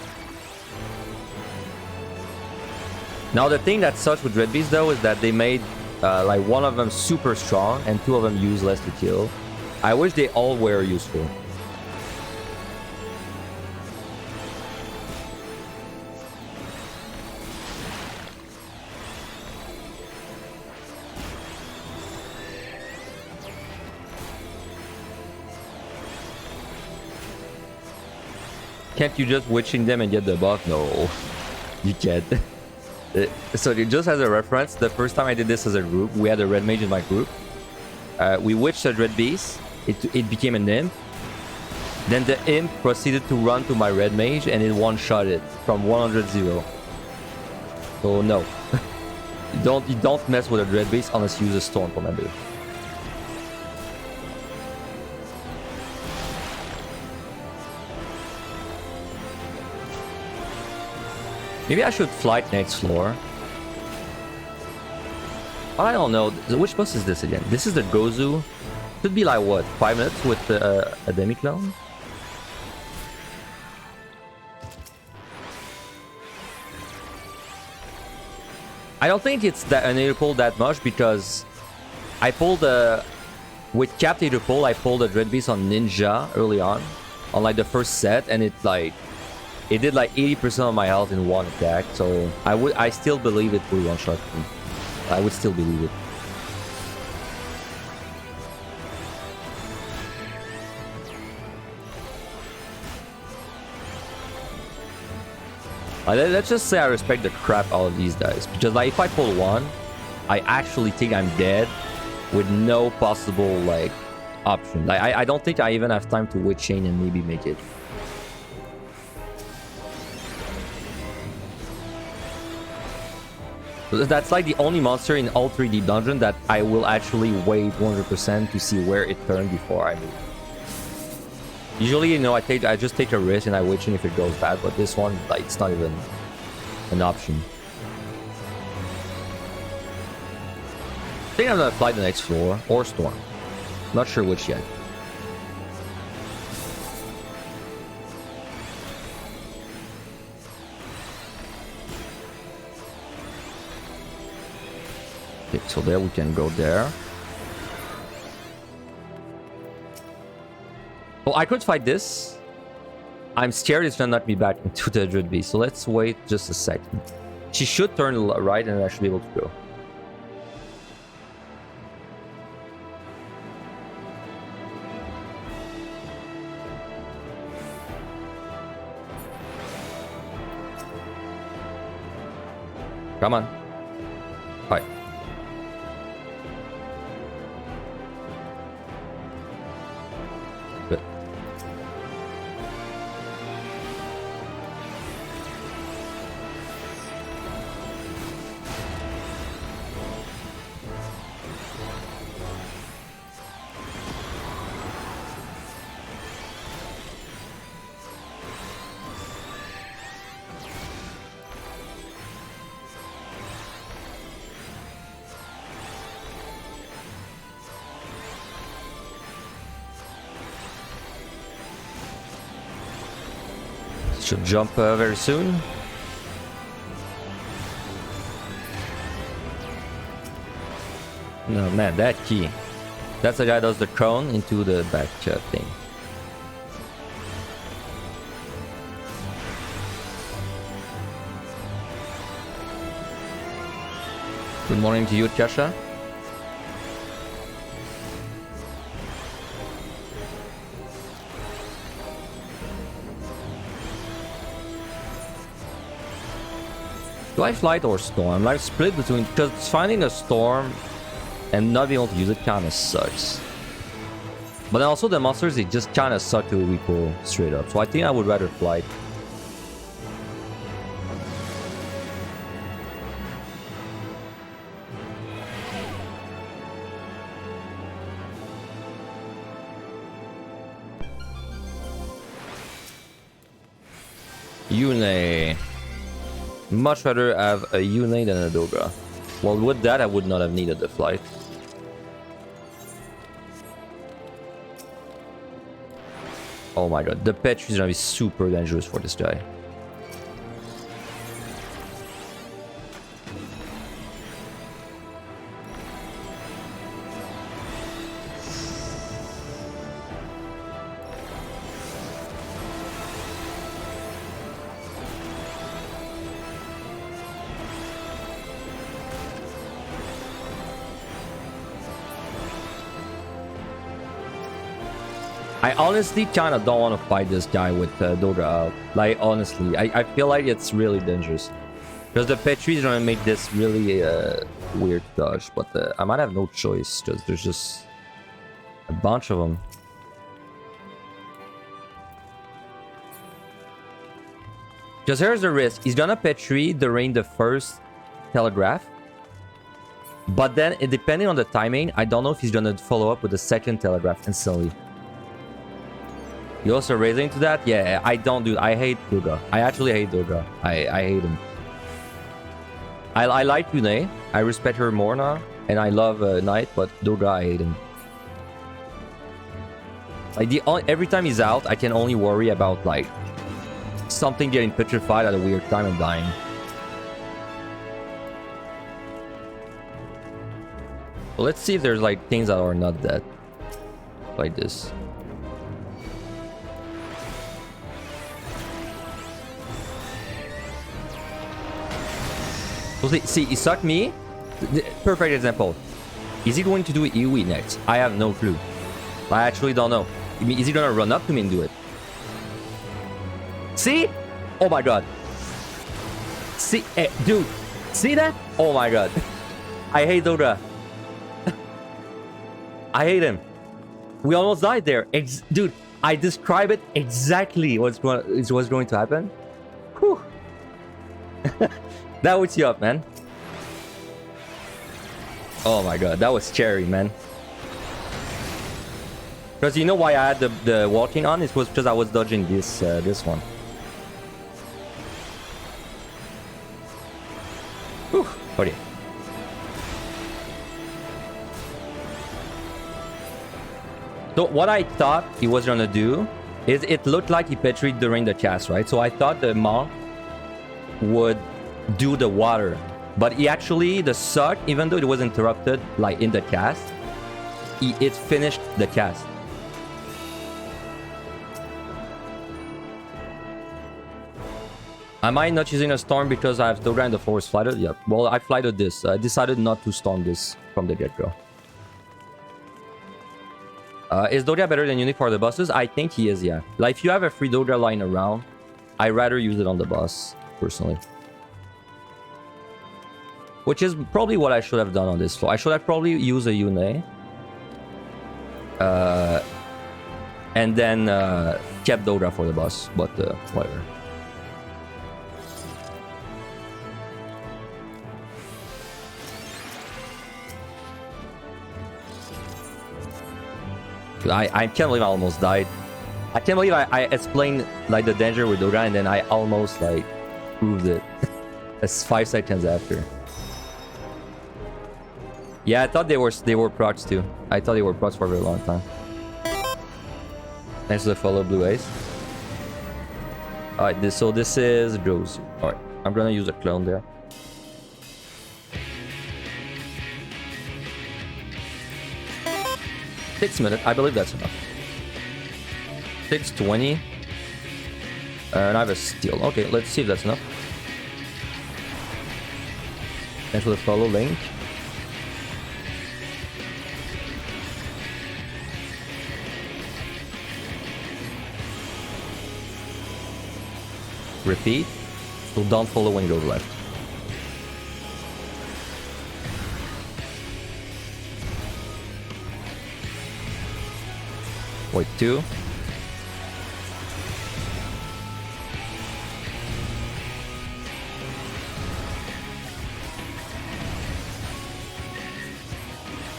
Now the thing that sucks with Dread Beast though is that they made like one of them super strong and 2 of them useless to kill. I wish they all were useful. Can't you just witching them and get the buff? No, you can't. So just as a reference, the first time I did this as a group, we had a red mage in my group. We witched a red beast. It became an imp. Then the imp proceeded to run to my red mage and it one-shot it from 100-0. So no. you don't mess with a red beast unless you use a storm commander. Maybe I should flight next floor. I don't know. Which boss is this again? This is the Gozu. Should be like what? 5 minutes with a demi-clone? I don't think it's that an Aeturna that much because I pulled with capped Aeturna, I pulled a Dread Beast on Ninja early on like the first set, and it did like 80% of my health in one attack. So I still believe it will one-shot me. I would still believe it. Let's just say I respect the crap out of these guys. Because like, if I pull one, I actually think I'm dead with no possible like option. Like, I don't think I even have time to witch chain and maybe make it. That's like the only monster in all 3D dungeon that I will actually wait 100% to see where it turned before I move. Usually, you know, I just take a risk and I witch in if it goes bad, but this one, like, it's not even an option. I think I'm gonna fly the next floor or storm. Not sure which yet. Okay, so there we can go there. Well, I could fight this. I'm scared it's gonna knock me back into the Dread Beast, so let's wait just a second. She should turn right and I should be able to go. Come on. Hi. Good. Should jump very soon. No, man, that key. That's the guy that does the cone into the back thing. Good morning to you, Kasha. Do I flight or storm? Like split between, because finding a storm and not being able to use it kind of sucks. But then also the monsters, they just kind of suck to repo straight up. So I think I would rather flight. Yune. Much rather have a Yune than a Doga. Well, with that, I would not have needed the flight. Oh my god, the Petri is gonna be super dangerous for this guy. I honestly kind of don't want to fight this guy with Dodra out. Like, honestly, I feel like it's really dangerous. Because the Petri is going to make this really weird dodge. But I might have no choice, because there's just a bunch of them. Because here's the risk. He's going to Petri during the first Telegraph. But then, depending on the timing, I don't know if he's going to follow up with the second Telegraph instantly. You also raising to that? Yeah, I don't do. I hate Dodra. I actually hate Dodra. I hate him. I like Yune. I respect her more now. And I love Knight, but Dodra, I hate him. Like, every time he's out, I can only worry about, like, something getting petrified at a weird time and dying. So let's see if there's, like, things that are not dead. Like this. So see, he sucked me. Perfect example. Is he going to do EOE next? I have no clue. I actually don't know. Is he gonna run up to me and do it? See? Oh my god. See, dude. See that? Oh my god. I hate Dodra. I hate him. We almost died there. Dude, I describe it exactly what's going to happen. Whew. That wakes you up, man. Oh my god, that was scary, man. Because you know why I had the walking on? It was because I was dodging this one. Whew, okay. So what I thought he was gonna do is it looked like he petried during the cast, right? So I thought the monk would do the water, but he actually, the suck, even though it was interrupted like in the cast, it finished the cast. Am I not using a storm because I have Dodra and the forest flighted? Yep. Well, I flighted this. I decided not to storm this from the get-go. Is Dodra better than Unique for the bosses? I think he is, yeah. Like, if you have a free Dodra lying around, I'd rather use it on the boss, personally. Which is probably what I should have done on this floor. I should have probably used a Yune. And then kept Dodra for the boss. But whatever. I can't believe I almost died. I can't believe I explained like the danger with Dodra and then I almost like proved it. That's 5 seconds after. Yeah, I thought they were procs too. I thought they were procs for a very long time. Thanks to the follow, Blue Ace. Alright, so this is Joe's. Alright, I'm gonna use a clone there. Six minutes, I believe that's enough. 6:20. And I have a steal. Okay, let's see if that's enough. Thanks for the follow, Link. Repeat. So don't follow when you go left. Wait, 2.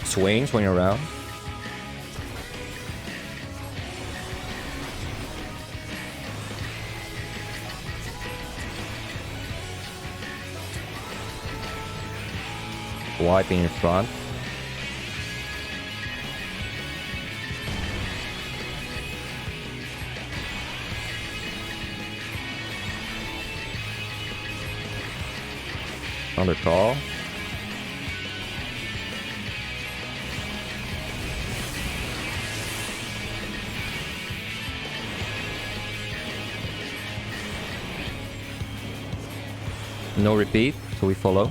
Swing around. Wiping in front. Under call. No repeat, so we follow.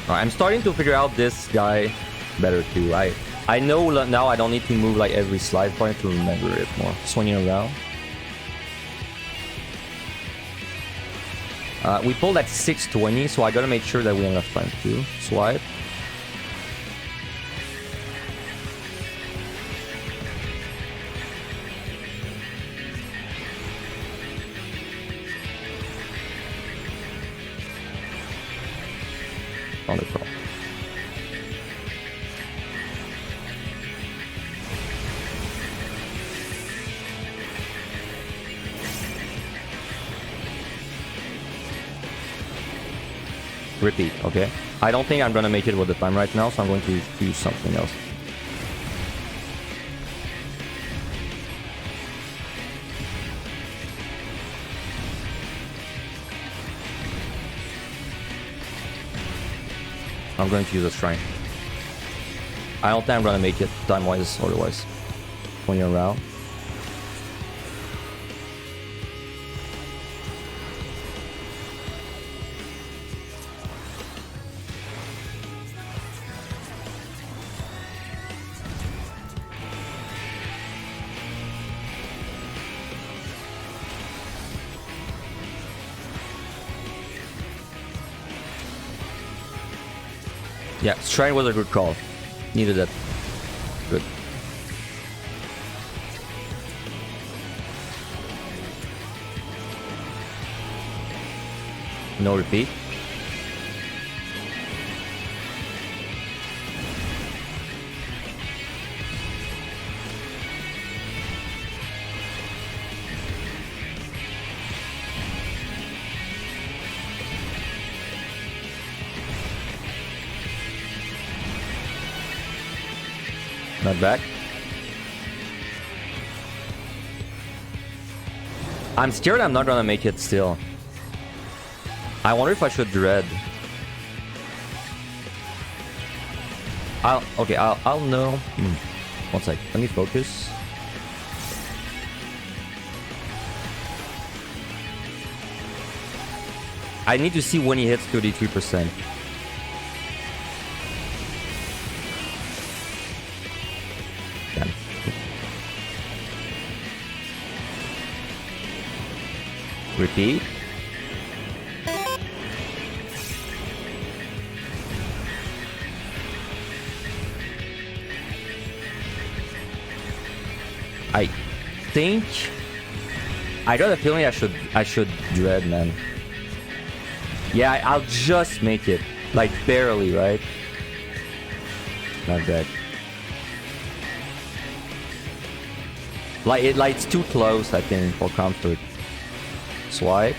I'm starting to figure out this guy better too. I know now I don't need to move like every slide. I'm trying to remember it more. Swinging around. We pulled at 620, so I gotta make sure that we have enough time to swipe. On the top. Repeat, okay. I don't think I'm gonna make it with the time right now, so I'm going to choose something else. I'm going to use a shrine. I don't think I'm gonna make it time-wise otherwise. When you're around. Yeah, shrine was a good call. Needed that. Good. No repeat. Not back. I'm scared I'm not gonna make it still. I wonder if I should dread. I'll know. One sec. Let me focus. I need to see when he hits 33%. Repeat. I think I got a feeling I should dread, man. Yeah, I'll just make it, like barely, right? Not bad. Like it's too close, I think, for comfort. Swipe.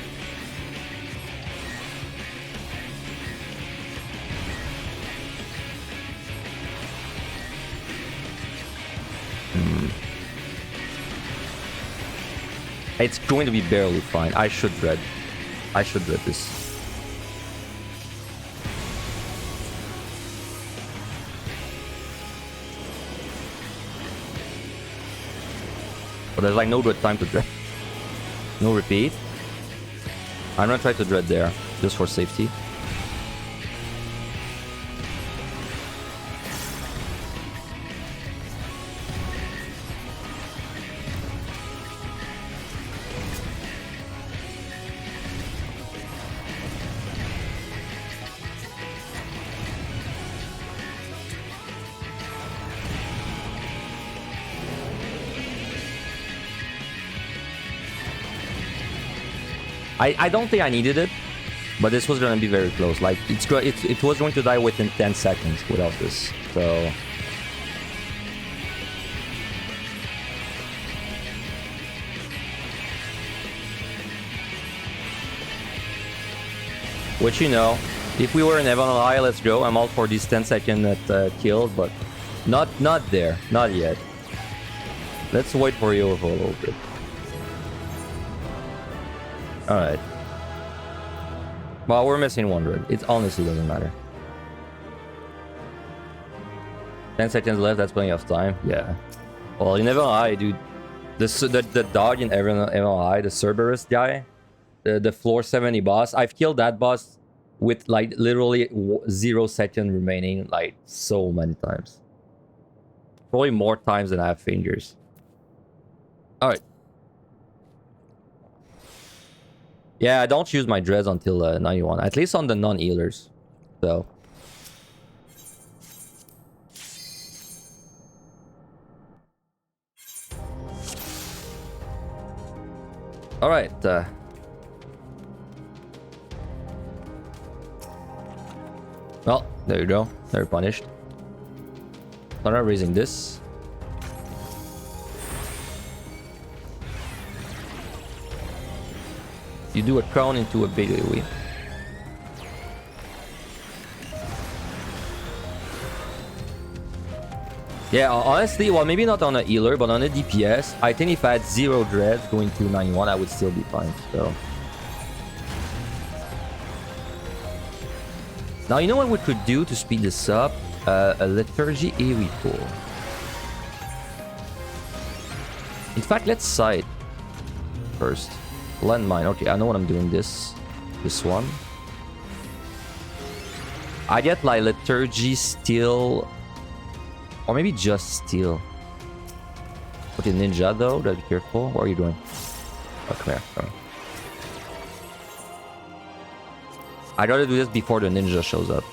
It's going to be barely fine. I should dread this. But there's like no good time to dread. No repeat. I'm gonna try to dread there, just for safety. I don't think I needed it, but this was gonna be very close. Like it was going to die within 10 seconds without this. So which, you know, if we were in Heaven High, let's go. I'm all for these 10-second kills, but not there, not yet. Let's wait for you for a little bit. Alright. Well, we're missing 100. It honestly doesn't matter. 10 seconds left, that's plenty of time. Yeah. Well, you never lie, dude. The dog in Heaven High, the Cerberus guy, the floor 70 boss. I've killed that boss with like literally 0 second remaining, like so many times. Probably more times than I have fingers. All right. Yeah, I don't use my dreads until 91, at least on the non-healers. So. All right. Well, there you go. They're punished. I'm not raising this. You do a crown into a big AoE. Yeah, honestly, well, maybe not on a healer, but on a DPS, I think if I had 0 dreads going to 91, I would still be fine. So. Now, you know what we could do to speed this up? A Liturgy AoE pool. In fact, let's sight first. Landmine. Okay, I know what I'm doing. This one. I get like Liturgy, Steel, or maybe just Steel. Okay, Ninja though. Gotta be careful. What are you doing? Oh, come here. Come here. I gotta do this before the Ninja shows up.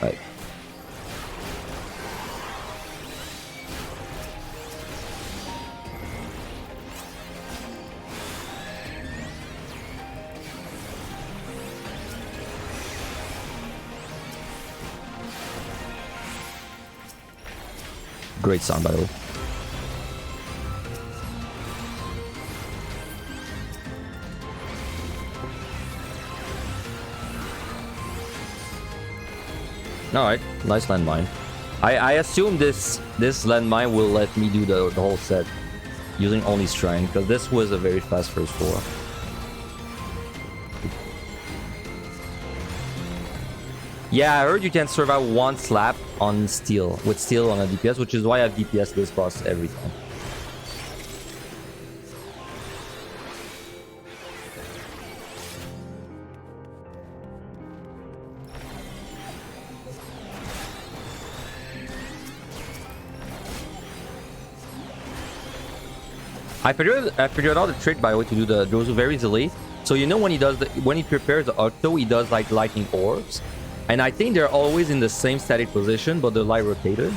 Right. Great sound, by the way. Alright, nice landmine. I assume this landmine will let me do the whole set using only strength, because this was a very fast first floor. Yeah, I heard you can survive 1 slap on steel, with steel on a DPS, which is why I have DPS this boss every time. I figured out the trick, by the way, to do the Jozu very easily. So you know when he prepares the Octo, he does like lightning orbs. And I think they're always in the same static position, but they're light rotated.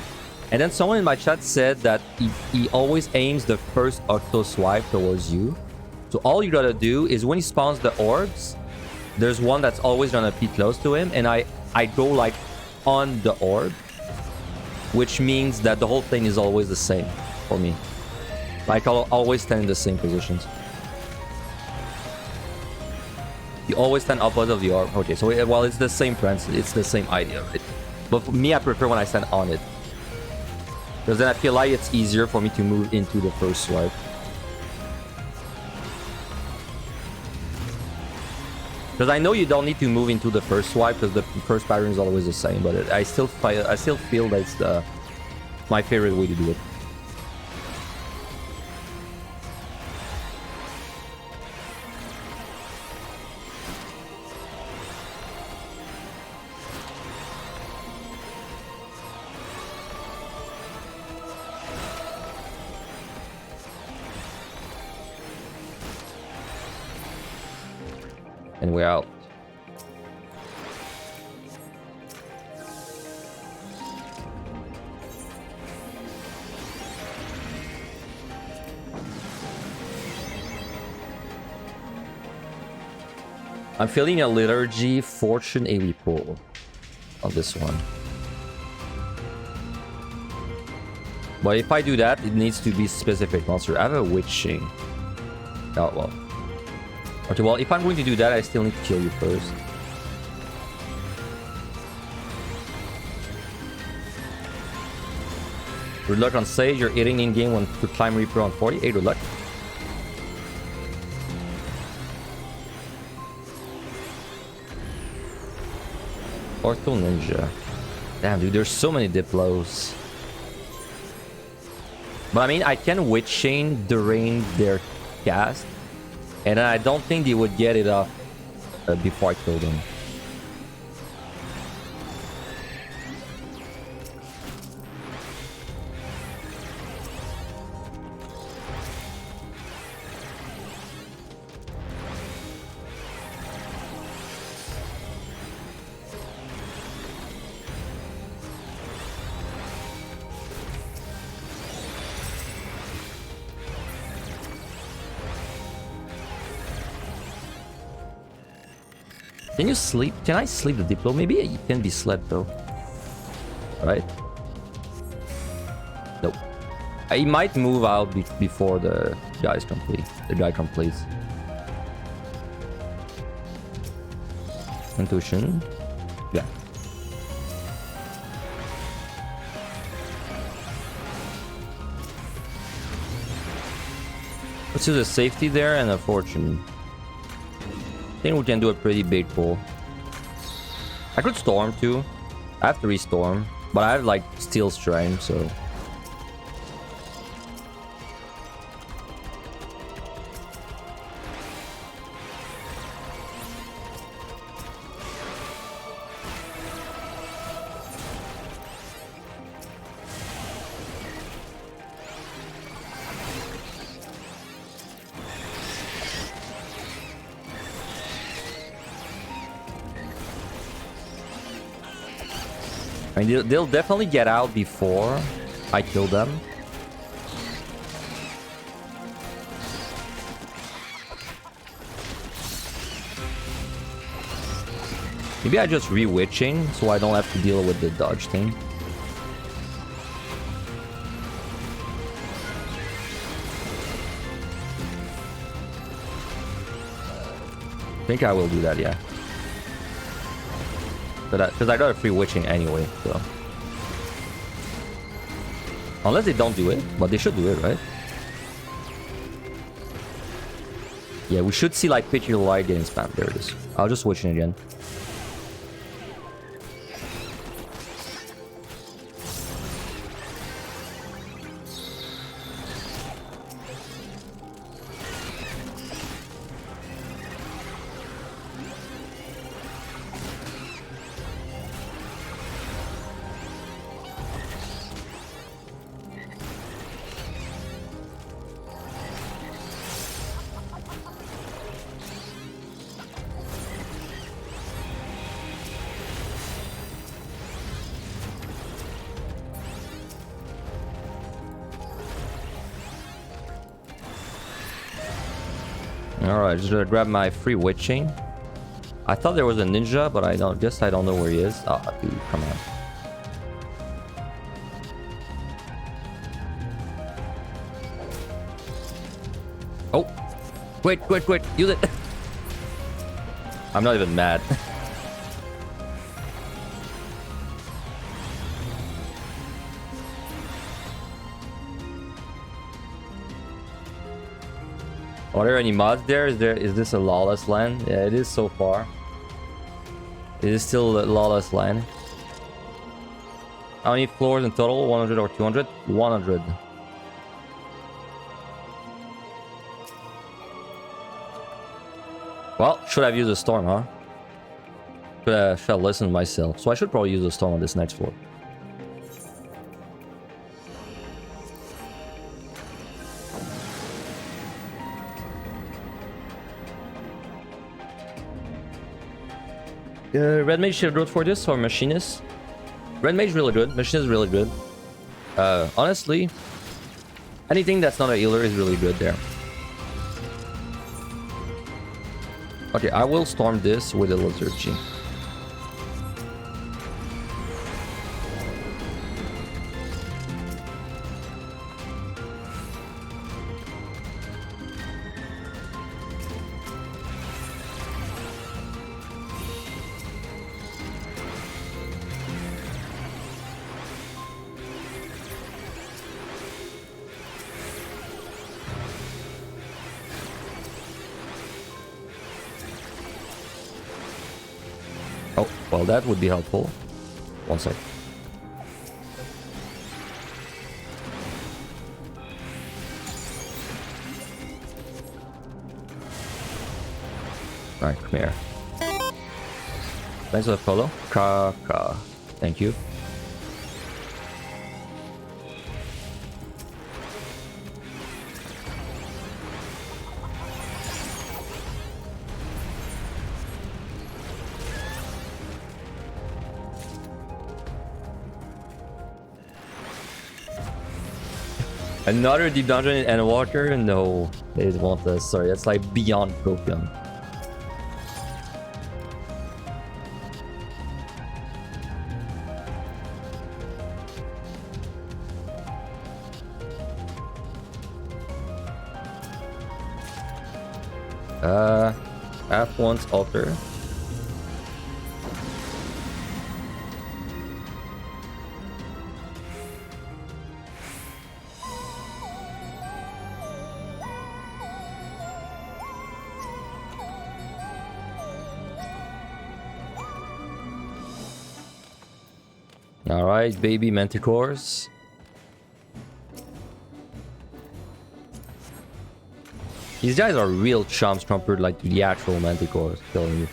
And then someone in my chat said that he always aims the first Octo swipe towards you. So all you gotta do is when he spawns the orbs, there's one that's always gonna be close to him, and I go like on the orb, which means that the whole thing is always the same for me. Like I'll always stand in the same positions. You always stand opposite of the orb. Okay, so well, it's the same principle, it's the same idea, right? But for me, I prefer when I stand on it, because then I feel like it's easier for me to move into the first swipe. Because I know you don't need to move into the first swipe, because the first pattern is always the same. But I still feel that it's my favorite way to do it. And we're out. I'm feeling a Liturgy Fortune AoE pool on this one. But if I do that, it needs to be specific monster. I have a Witching. Oh, well. Okay, well, if I'm going to do that, I still need to kill you first. Good luck on Sage. You're hitting in-game when to climb Reaper on 40. Hey, good luck. Ortho Ninja. Damn, dude, there's so many Diplos. But I mean, I can Witch Chain during their cast. And I don't think they would get it off before I kill them. Can you sleep? Can I sleep the Diplo? Maybe it can be slept though. Right? Nope. He might move out before the guy's complete. The guy completes. Intuition. Yeah. Let's use a safety there and a fortune. I think we can do a pretty big pull. I could storm too. I have 3 storm, but I have like steel strength, so. I mean, they'll definitely get out before I kill them. Maybe I just re-witching so I don't have to deal with the dodge thing. I think I will do that, yeah. Because I got a free witching anyway, so. Unless they don't do it, but they should do it, right? Yeah, we should see like Pitcher Light getting spammed. There it is. I'll just witch it again. Alright, just gonna grab my free witching. I thought there was a ninja, but I don't know where he is. Oh, dude, come on. Oh! Wait, use it! I'm not even mad. Are there any mods there? Is this a lawless land? Yeah, it is so far. It is still a lawless land. How many floors in total? 100 or 200? 100. Well, should have used a storm, huh? Should have listened to myself. So I should probably use a storm on this next floor. Red Mage should root for this or Machinist? Red Mage really good. Machinist is really good. Honestly, anything that's not a healer is really good there. Okay, I will storm this with a Liturgy. Oh, well, that would be helpful. One sec. Alright, come here. Thanks for the follow. Kaka. Thank you. Another deep dungeon in Endwalker? No, they want this. Sorry, that's like beyond broken. F1's altar. Alright, baby manticores. These guys are real chumps compared like to the actual manticores, telling you.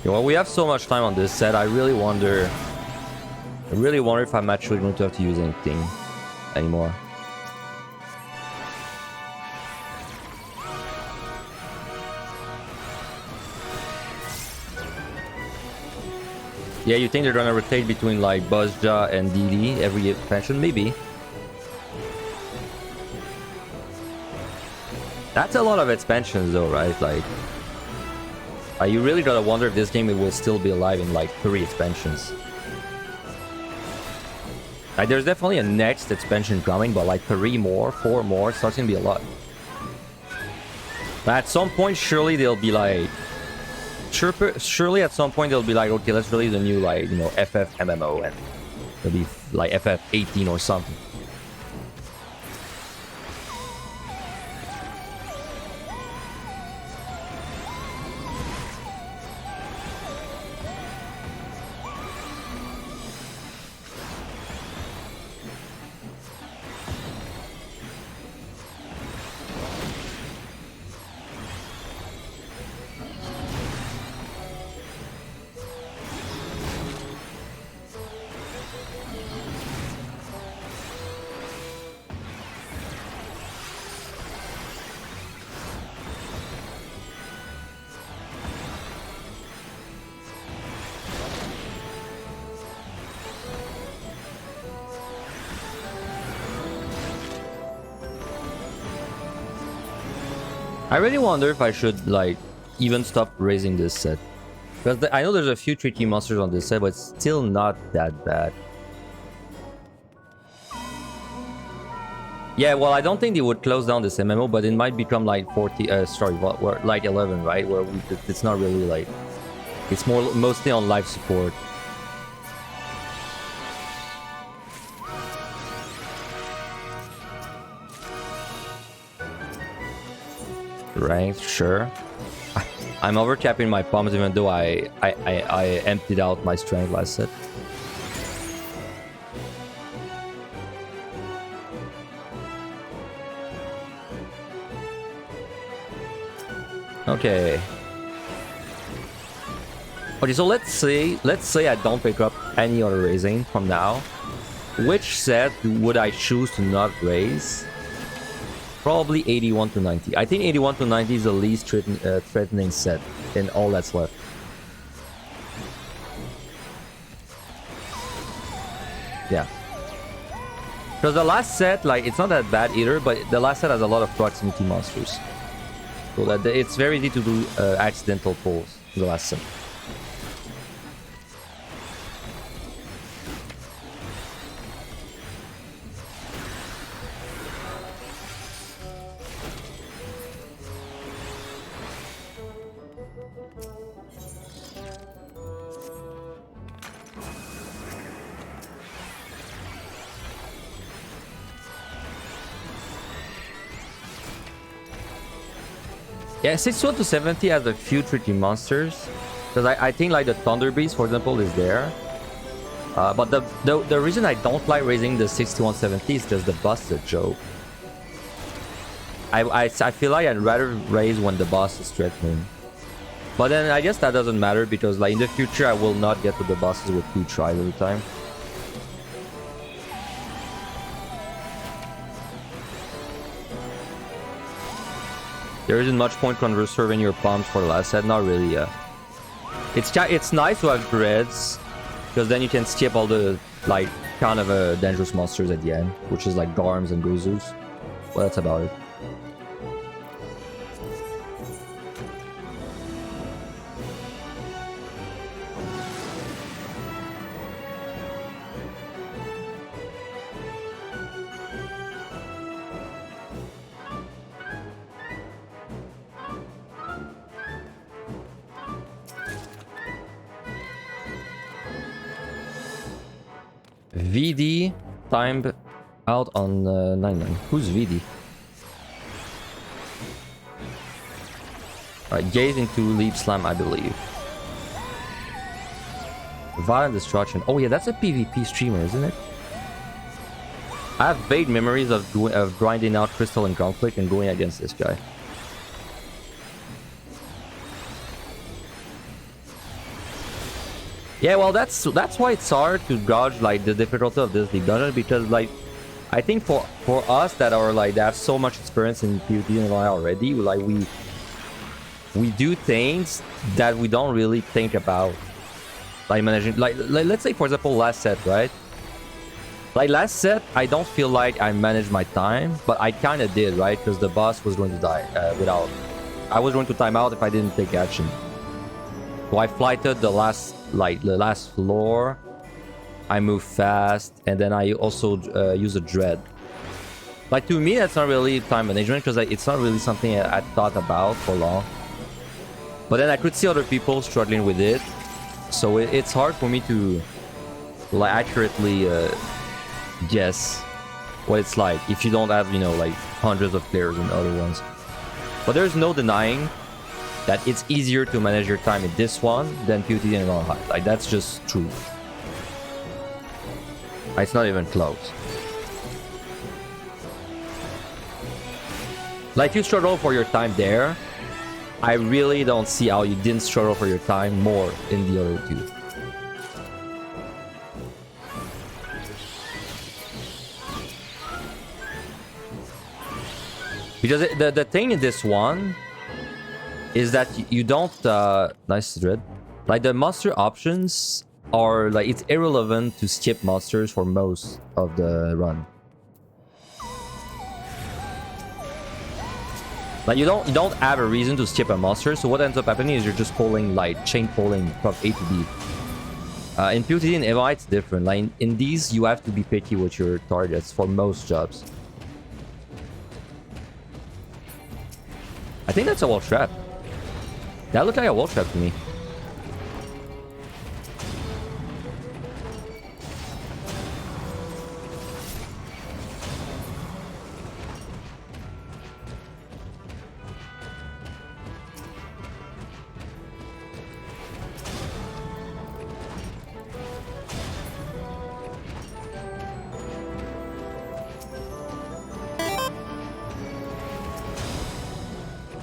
Well, we have so much time on this set. I really wonder if I'm actually going to have to use anything anymore. Yeah, you think they're gonna rotate between like Buzzjaw and DD every expansion? Maybe. That's a lot of expansions though, right? Like, you really gotta wonder if this game will still be alive in like 3 expansions. Like, there's definitely a next expansion coming, but like 3 more, 4 more, starts gonna be a lot. But at some point, surely they'll be like, surely at some point they'll be like, okay, let's release a new like, you know, FF MMO, and it'll be like FF 18 or something. I really wonder if I should like even stop raising this set, because I know there's a few tricky monsters on this set, but it's still not that bad. Yeah, well, I don't think they would close down this MMO, but it might become like 40. Sorry, what, like 11, right? Where it's not really like, it's mostly on life support. Ranked, sure. I'm overcapping my palms, even though I emptied out my strength last set. Okay. Okay, so let's say I don't pick up any other raising from now. Which set would I choose to not raise? Probably 81 to 90. I think 81 to 90 is the least threatening set in all that's left. Yeah. Because the last set, like, it's not that bad either, but the last set has a lot of proximity monsters. So that it's very easy to do accidental pulls in the last set. Yeah, 61 to 70 has a few tricky monsters. Because I think like the Thunder Beast, for example, is there. But the reason I don't like raising the 6170 is because the boss is a joke. I feel like I'd rather raise when the boss is threatening. But then I guess that doesn't matter because like in the future I will not get to the bosses with 2 tries every time. There isn't much point conserving your palms for the last set, not really, yeah. It's nice to have dreads, because then you can skip all the like kind of dangerous monsters at the end, which is like Garms and Gozus. Well, that's about it. VD timed out on 9-9. Who's VD? Gaze into Leap Slam, I believe. Violent Destruction. Oh yeah, that's a PvP streamer, isn't it? I have vague memories of grinding out Crystal and Conflict and going against this guy. Yeah, well, that's why it's hard to gauge like the difficulty of this league dungeon, because like I think for us that are like that have so much experience in PvP and already, like we do things that we don't really think about, like managing. Like let's say for example last set, right? Like last set, I don't feel like I managed my time, but I kind of did, right? Because the boss was going to die without. I was going to time out if I didn't take action. So I flighted the last floor. I move fast, and then I also use a dread. Like to me, that's not really time management because it's not really something I thought about for long. But then I could see other people struggling with it, so it's hard for me to like accurately guess what it's like if you don't have, you know, like hundreds of players in other ones. But there's no denying that it's easier to manage your time in this one than PvP and on high. Like that's just true. It's not even close. Like you struggle for your time there, I really don't see how you didn't struggle for your time more in the other two. Because the thing in this one is that you don't nice dread. Like the monster options are like it's irrelevant to skip monsters for most of the run. Like you don't have a reason to skip a monster, so what ends up happening is you're just pulling like chain pulling from A to B. In PvP and Eva it's different. Like in these you have to be picky with your targets for most jobs. I think that's a wall trap. That looked like a wall trap to me.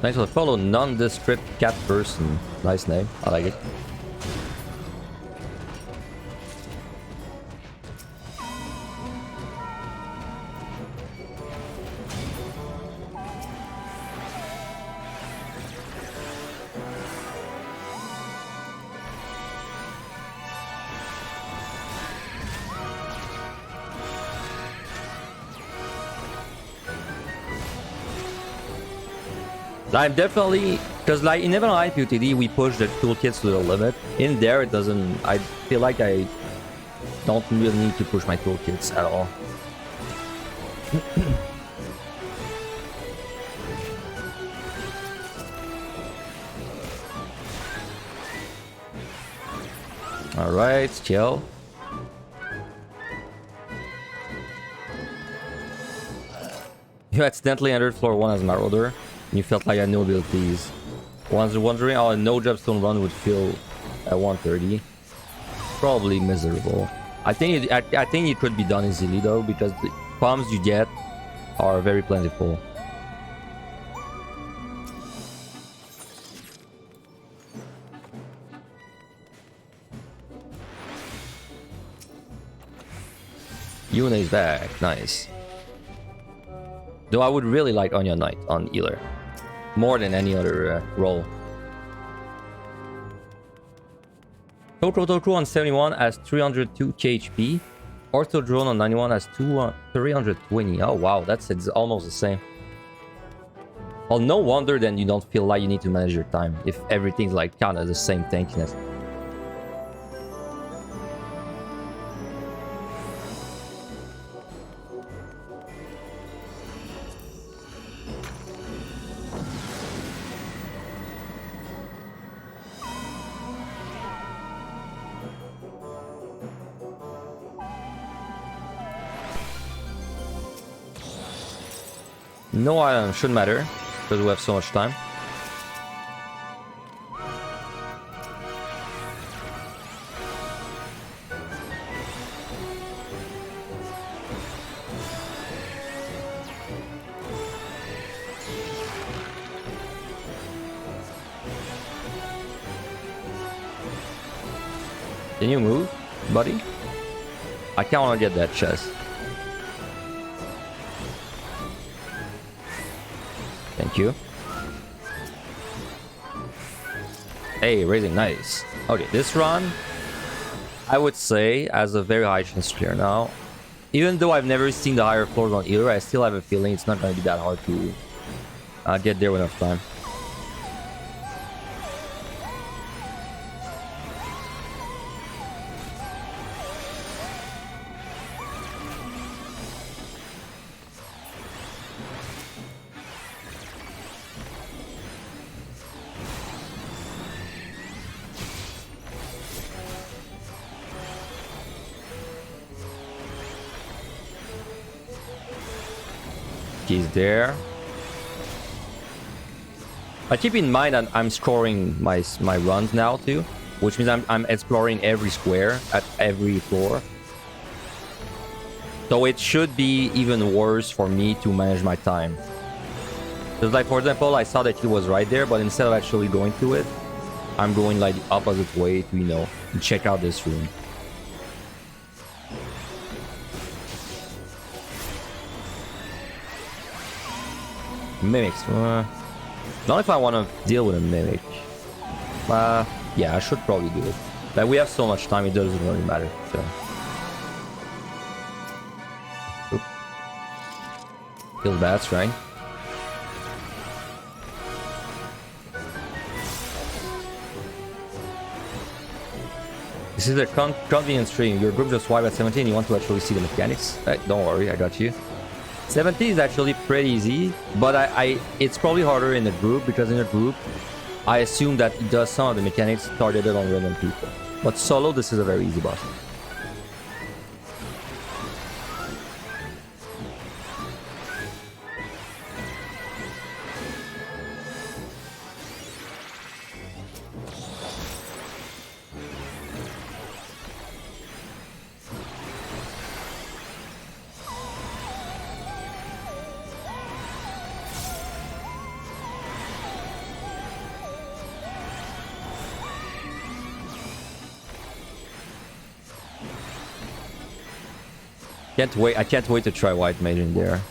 Thanks for the follow, nondescript cat person. Nice name, I like it. I'm definitely, because like in Never Mind PUTD we push the toolkits to the limit. In there it doesn't, I feel like I don't really need to push my toolkits at all. Alright, kill. You accidentally entered floor 1 as Marauder. You felt like a no abilities. One's wondering how a no Dropstone run would feel at 130. Probably miserable. I think it could be done easily though, because the bombs you get are very plentiful. Yuna is back, nice. Though I would really like Onion Knight on healer. More than any other role. Proto-Kaliya on 71 has 302 KHP. Ortho Drone on 91 has 320. Oh wow, it's almost the same. Well, no wonder then you don't feel like you need to manage your time if everything's like kind of the same tankiness. No item shouldn't matter, because we have so much time. Can you move, buddy? I can't want to get that chest. Thank you. Hey, raising, nice. Okay, this run, I would say, has a very high chance to clear now. Even though I've never seen the higher floors on either, I still have a feeling it's not going to be that hard to get there with enough time. He's there. But keep in mind that I'm scoring my runs now too, which means I'm exploring every square at every floor. So it should be even worse for me to manage my time. Because like for example, I saw that he was right there, but instead of actually going to it, I'm going like the opposite way to, you know, check out this room. Mimics. Not if I want to deal with a mimic. Yeah, I should probably do it. Like, we have so much time, it doesn't really matter. So. Oop. Kill bats, right? This is a convenient stream. Your group just wiped at 17. You want to actually see the mechanics? Don't worry, I got you. 70 is actually pretty easy, but it's probably harder in a group, because in a group, I assume that it does some of the mechanics targeted on random people. But solo, this is a very easy boss. I can't wait to try white mage in there.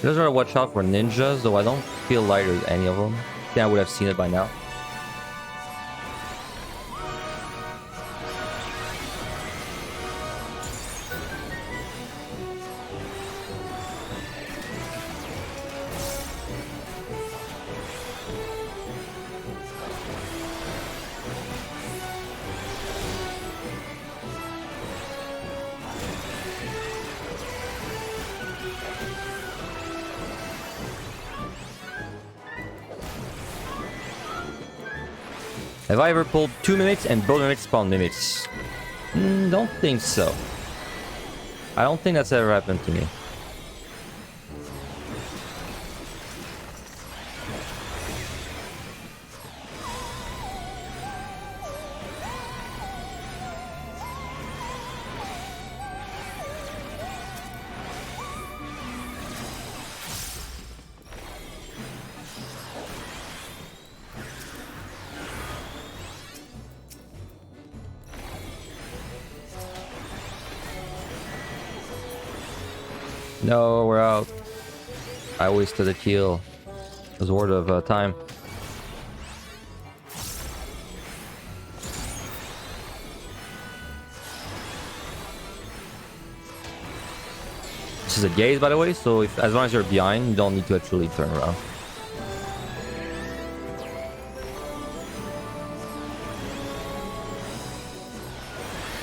Just gotta watch out for ninjas, though I don't feel like there's any of them. Yeah, I would have seen it by now. Have I ever pulled 2 mimics and both mimics spawn mimics? Don't think so. I don't think that's ever happened to me. No, we're out. I wasted a kill. It was worth of time. This is a gaze, by the way, so if as long as you're behind, you don't need to actually turn around.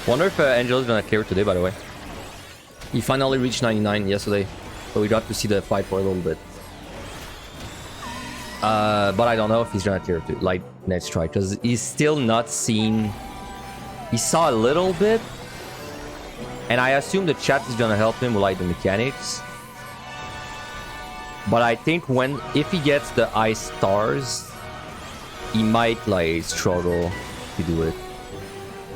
Wonder if Angela's gonna clear today, by the way. He finally reached 99 yesterday, so we got to see the fight for a little bit. But I don't know if he's gonna clear to like next try, because he's still not seen. He saw a little bit, and I assume the chat is gonna help him with like the mechanics. But I think if he gets the ice stars, he might like struggle to do it.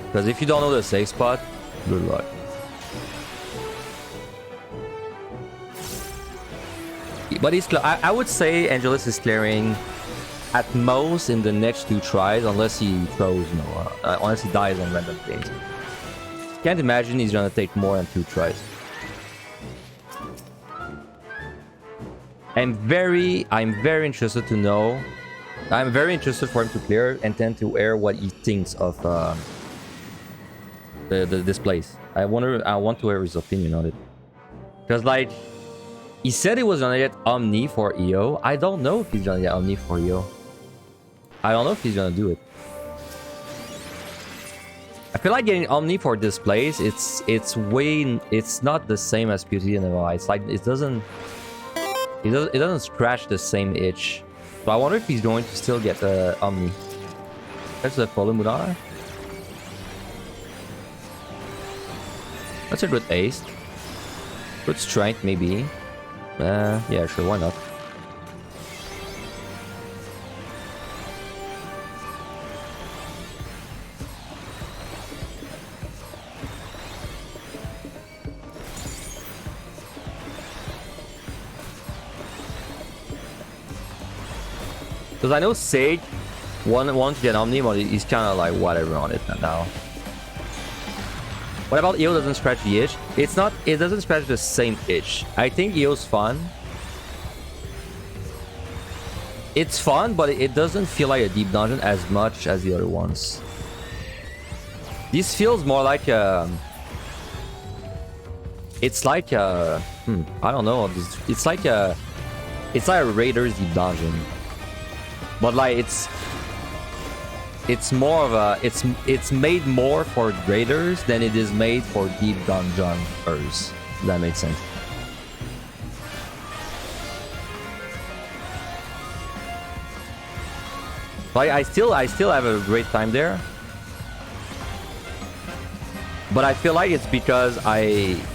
Because if you don't know the safe spot, good luck. But he's I would say Angelus is clearing at most in the next 2 tries, unless he throws, unless he dies on random things. Can't imagine he's gonna take more than 2 tries. I'm very interested to know. I'm very interested for him to clear and then to air what he thinks of this place. I want to hear his opinion on it, because like. He said he was gonna get Omni for EO. I don't know if he's gonna get Omni for EO. I don't know if he's gonna do it. I feel like getting Omni for this place, it's not the same as PUT and MLI. It's like it doesn't scratch the same itch. So I wonder if he's going to still get Omni. That's the follow Mudara. That's a good ace. Good strength maybe. Yeah, sure, why not? Because I know Sage wants to get Omni, but he's kind of like whatever on it now. What about EO doesn't scratch the itch? It doesn't scratch the same itch. I think EO's fun. It's fun, but it doesn't feel like a deep dungeon as much as the other ones. This feels more like it's like I don't know. It's like a Raiders deep dungeon. But like it's more of a it's made more for raiders than it is made for deep dungeoners. That makes sense. Like I still have a great time there, but I feel like it's because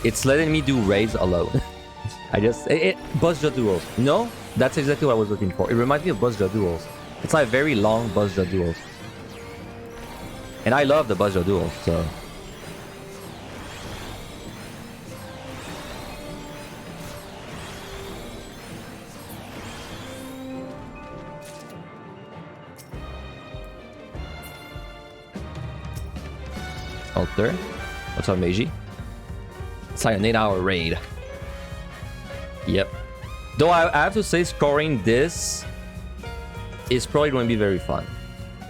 it's letting me do raids alone. Buzzja duels. No, that's exactly what I was looking for. It reminds me of Buzzja duels. It's like very long Buzzja duels. And I love the Buzzja duels, so. Alter. What's up, Meiji? It's like an 8-hour raid. Yep. Though I have to say, scoring this is probably going to be very fun.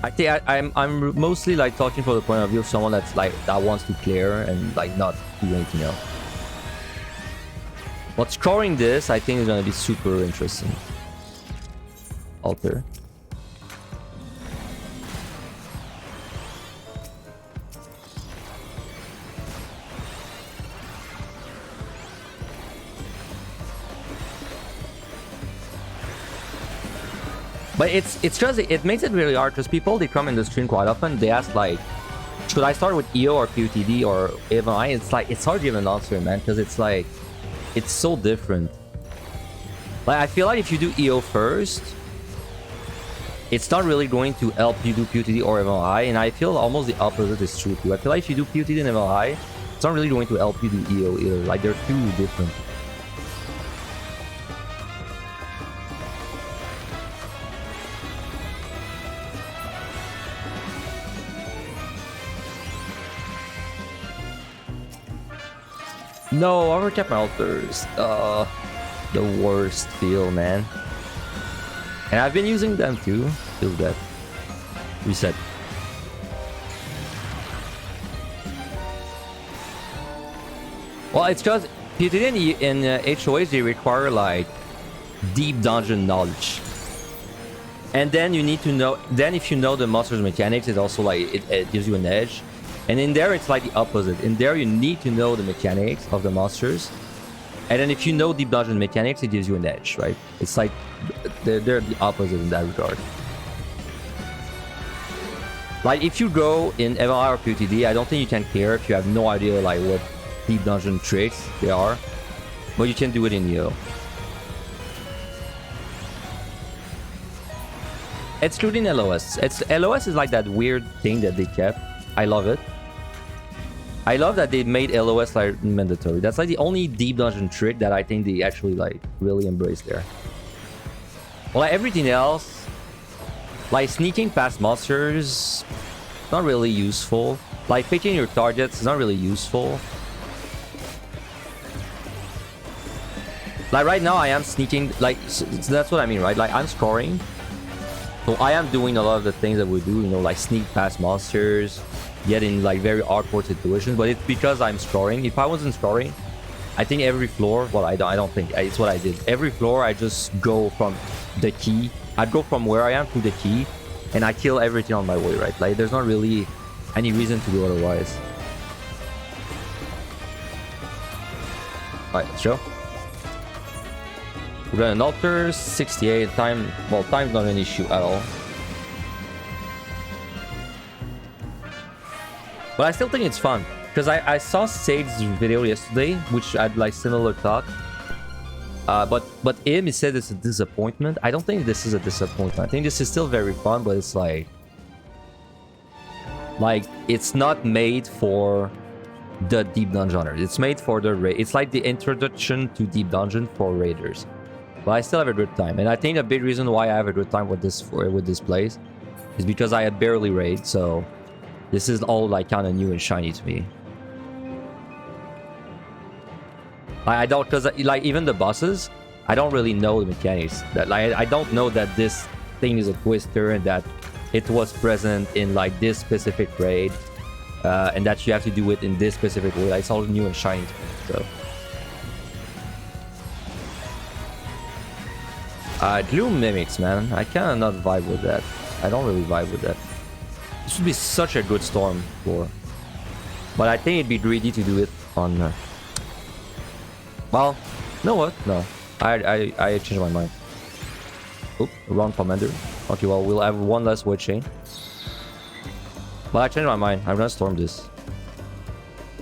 I think I'm mostly like talking from the point of view of someone that's like that wants to clear and like not do anything else. But scoring this, I think, is going to be super interesting. Alter. But it's just, it makes it really hard because people, they come in the stream quite often, they ask like, should I start with EO or PUTD or AVI? It's like, it's hard to give an answer, man, because it's like, it's so different. Like, I feel like if you do EO first, it's not really going to help you do PUTD or AVI, and I feel almost the opposite is true too. I feel like if you do PUTD and AVI, it's not really going to help you do EO either. Like, they're too different. No, overcap my altars. The worst feel, man. And I've been using them too. Feel that. Reset. Well, it's just in HOH they require like deep dungeon knowledge. And then you need to know. Then if you know the monster's mechanics, it also like it gives you an edge. And in there, it's like the opposite. In there, you need to know the mechanics of the monsters. And then if you know deep dungeon mechanics, it gives you an edge, right? It's like, they're the opposite in that regard. Like, if you go in MLI or PUTD, I don't think you can clear if you have no idea, like, what deep dungeon tricks they are. But you can do it in EO. Excluding LOS. LOS is like that weird thing that they kept. I love it. I love that they made LOS like mandatory. That's like the only deep dungeon trick that I think they actually like really embrace there. Well, like everything else, like sneaking past monsters, not really useful. Like picking your targets is not really useful. Like right now I am sneaking, like so that's what I mean, right? Like I'm scoring. So I am doing a lot of the things that we do, you know, like sneak past monsters, get in like very awkward situations, but it's because I'm scoring. If I wasn't scoring, I think every floor, well, I don't think, it's what I did. Every floor, I just go from the key. I'd go from where I am to the key, and I kill everything on my way, right? Like, there's not really any reason to do otherwise. Alright, let's show. We got an altar, 68, time, well, time's not an issue at all. But I still think it's fun, because I saw Sage's video yesterday, which had like similar talk. But he said it's a disappointment. I don't think this is a disappointment. I think this is still very fun, but it's like it's not made for the deep dungeoners. It's made for the raid. It's like the introduction to deep dungeon for raiders. But I still have a good time, and I think a big reason why I have a good time with this place is because I had barely raid, so this is all like kind of new and shiny to me. I don't, because like even the bosses, I don't really know the mechanics. That like I don't know that this thing is a twister and that it was present in like this specific raid, and that you have to do it in this specific way. Like, it's all new and shiny to me. So. Gloom Mimics, man. I kind of not vibe with that. I don't really vibe with that. This would be such a good storm floor. But I think it'd be greedy to do it on... Well, you know what? No. I changed my mind. Oop, wrong commander. Okay, well, we'll have one less void chain. But I changed my mind. I'm gonna storm this.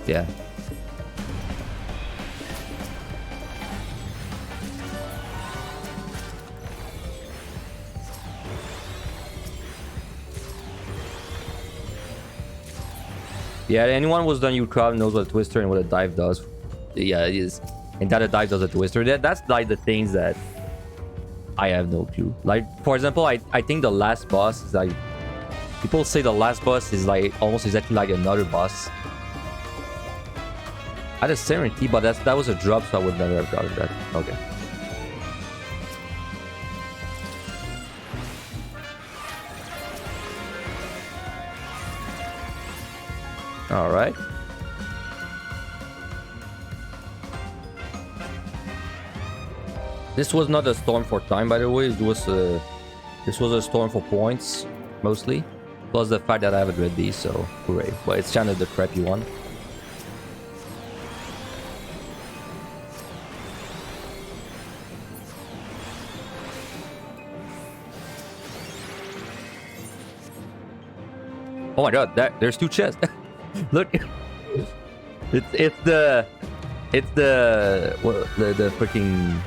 Yeah. Yeah, anyone who's done Eureka knows what a twister and what a dive does. Yeah, it is. And that a dive does a twister. That's like the things that I have no clue. Like, for example, I think the last boss is like... People say the last boss is like almost exactly like another boss. I had a Serenity, but that was a drop, so I would never have gotten that. Okay. All right. This was not a storm for time, by the way. This was a storm for points, mostly. Plus the fact that I have a Dread Beast, so hooray. But it's kind of the crappy one. Oh my god, there's 2 chests. Look. It's the freaking,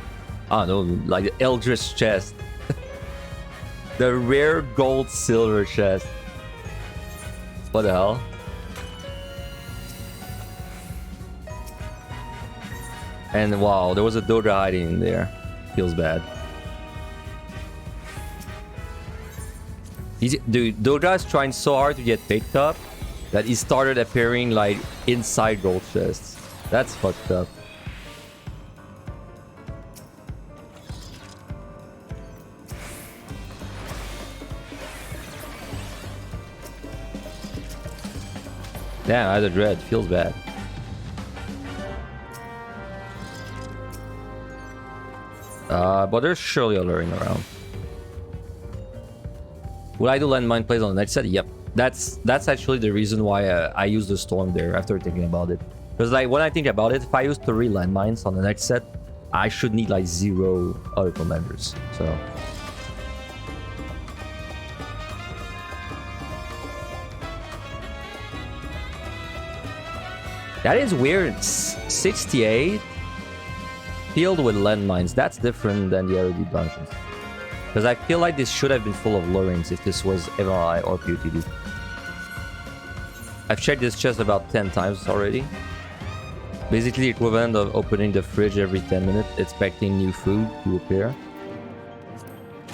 I don't know, like the Eldritch chest. The rare gold silver chest. What the hell? And wow, there was a Doja hiding in there. Feels bad. Dude, Doja is trying so hard to get picked up that he started appearing like inside gold chests. That's fucked up. Damn, I had a dread. Feels bad. But there's surely a luring around. Would I do landmine plays on the next set? Yep. That's actually the reason why I use the storm there after thinking about it. Because like when I think about it, if I use 3 landmines on the next set, I should need like 0 auto commanders. So that is weird. 68 filled with landmines. That's different than the other deep dungeons. Because I feel like this should have been full of lurings if this was MRI or POTD. I've checked this chest about 10 times already. Basically equivalent of opening the fridge every 10 minutes, expecting new food to appear.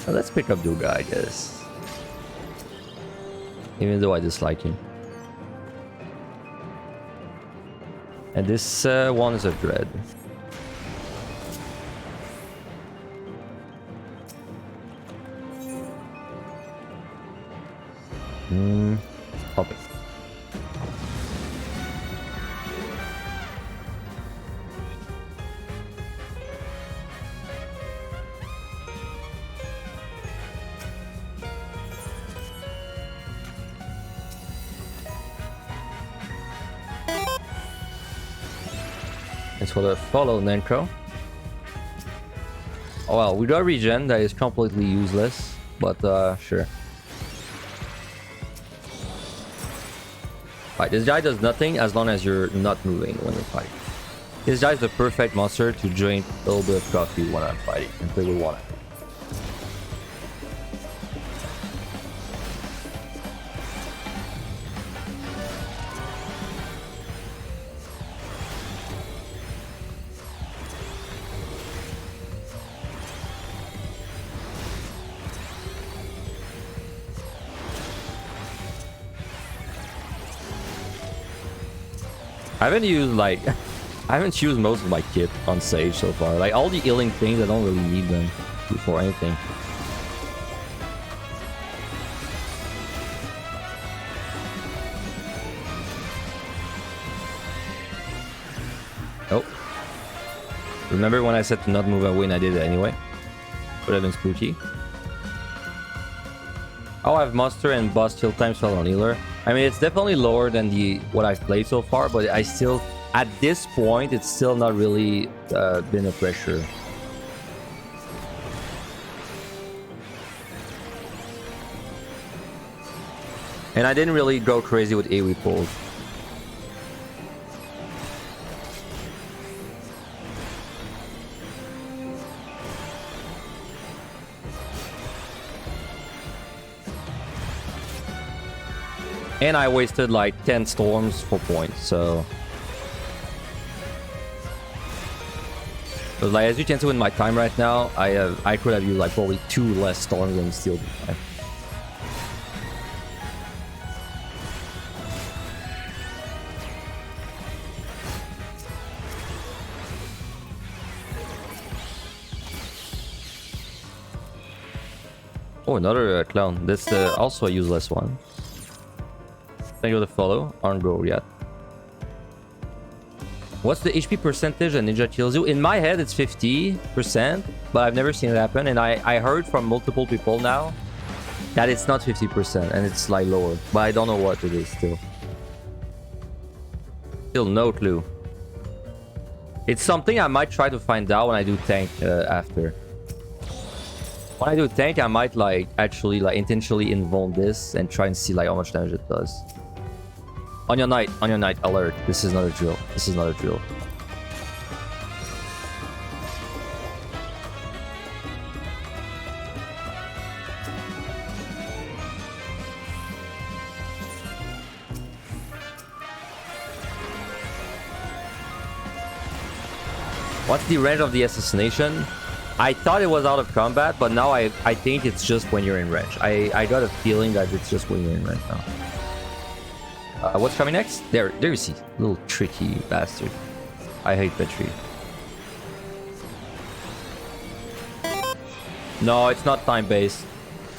So let's pick up Doga, I guess. Even though I dislike him. And this one is a dread. Pop it. It's for the follow Necro. Oh well, we got regen that is completely useless, but sure. Right, this guy does nothing as long as you're not moving when you're fighting. This guy is the perfect monster to drink a little bit of coffee when I'm fighting and play with water. I haven't used like I haven't used most of my kit on Sage so far. Like all the healing things, I don't really need them for anything. Oh. Remember when I said to not move away and I did it anyway? Would have been spooky. Oh, I have monster and boss kill times fell on healer. I mean, it's definitely lower than what I've played so far, but I still, at this point, it's still not really been a pressure. And I didn't really go crazy with AoE pulls. And I wasted like 10 storms for points, so... But like, as you can see with my time right now, I could have used like probably 2 less storms and still be fine. Oh, another clown. That's also a useless one. Thank you for the follow. Aren't go yet. What's the HP percentage a ninja kills you? In my head, it's 50%, but I've never seen it happen. And I heard from multiple people now that it's not 50% and it's like lower. But I don't know what it is still. Still no clue. It's something I might try to find out when I do tank after. When I do tank, I might like actually like intentionally invuln this and try and see like how much damage it does. On your knight, alert. This is not a drill. This is not a drill. What's the range of the assassination? I thought it was out of combat, but now I think it's just when you're in range. I got a feeling that it's just when you're in range now. What's coming next? There you see. Little tricky bastard. I hate Petri. No, it's not time-based.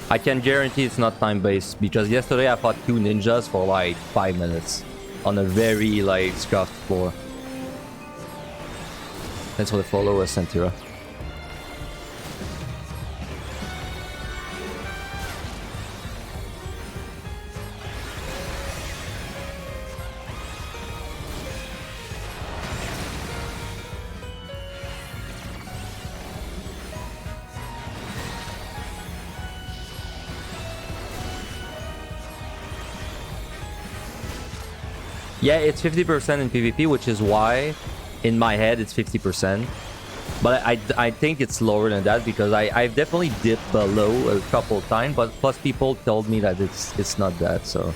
I can guarantee it's not time-based because yesterday I fought 2 ninjas for like 5 minutes on a very like scuffed floor. Thanks for the follow, Centura. Yeah, it's 50% in PvP, which is why in my head it's 50%. But I think it's lower than that because I've definitely dipped below a couple times, but plus people told me that it's not that, so.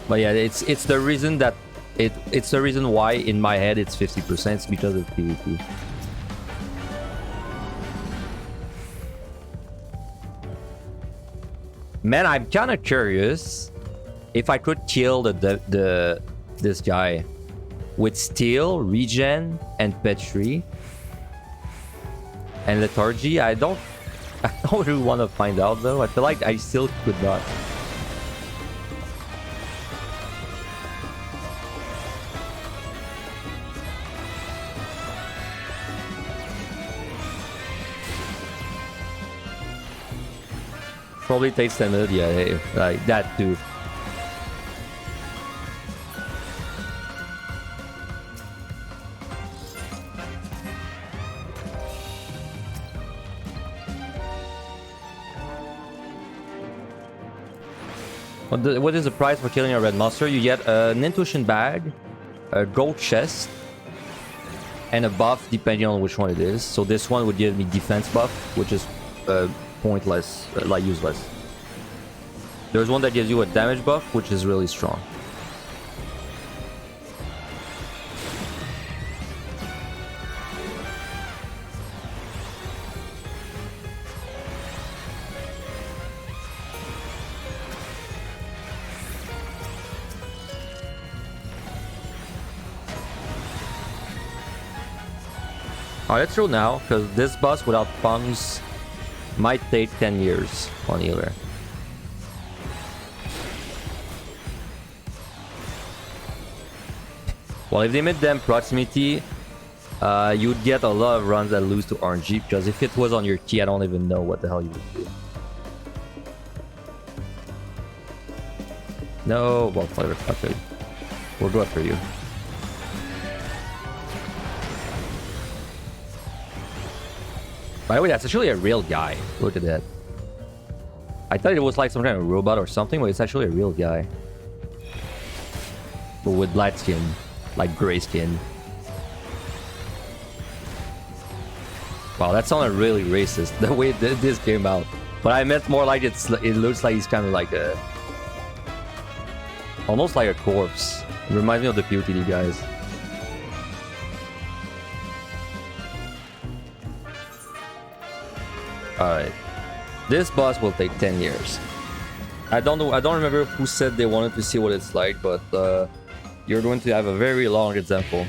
But yeah, it's the reason that it's the reason why in my head it's 50%. It's because of PvP. Man, I'm kind of curious if I could kill this guy with steel, regen, and Petri and lethargy. I don't really want to find out though. I feel like I still could not. Probably takes 10 minutes, yeah, like that too. What is the price for killing a red monster? You get an intuition bag, a gold chest, and a buff depending on which one it is. So this one would give me defense buff, which is pointless, like useless. There's one that gives you a damage buff, which is really strong. Alright, let's roll now, because this boss without funds might take 10 years on healer. Well, if they made them proximity, you'd get a lot of runs that lose to RNG, because if it was on your key, I don't even know what the hell you would do. No, well, whatever, okay. We'll go after you. By the way, that's actually a real guy. Look at that. I thought it was like some kind of robot or something, but it's actually a real guy. But with black skin. Like gray skin. Wow, that sounded really racist, the way this came out. But I meant more like it looks like he's kind of like a... almost like a corpse. It reminds me of the POTD guys. Alright. This boss will take 10 years. I don't know, I don't remember who said they wanted to see what it's like, but you're going to have a very long example.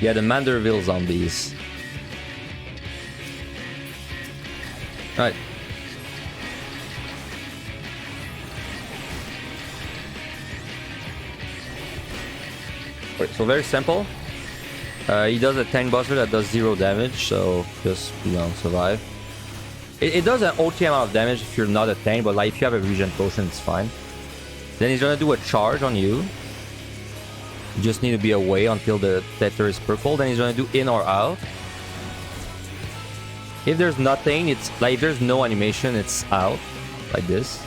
Yeah, the Manderville zombies. Alright. So very simple. He does a tank buster that does 0 damage, so just, you know, survive. It does an okay amount of damage if you're not a tank, but like if you have a regen potion, it's fine. Then he's gonna do a charge on you. You just need to be away until the tether is purple. Then he's gonna do in or out. If there's nothing, it's like if there's no animation, it's out like this.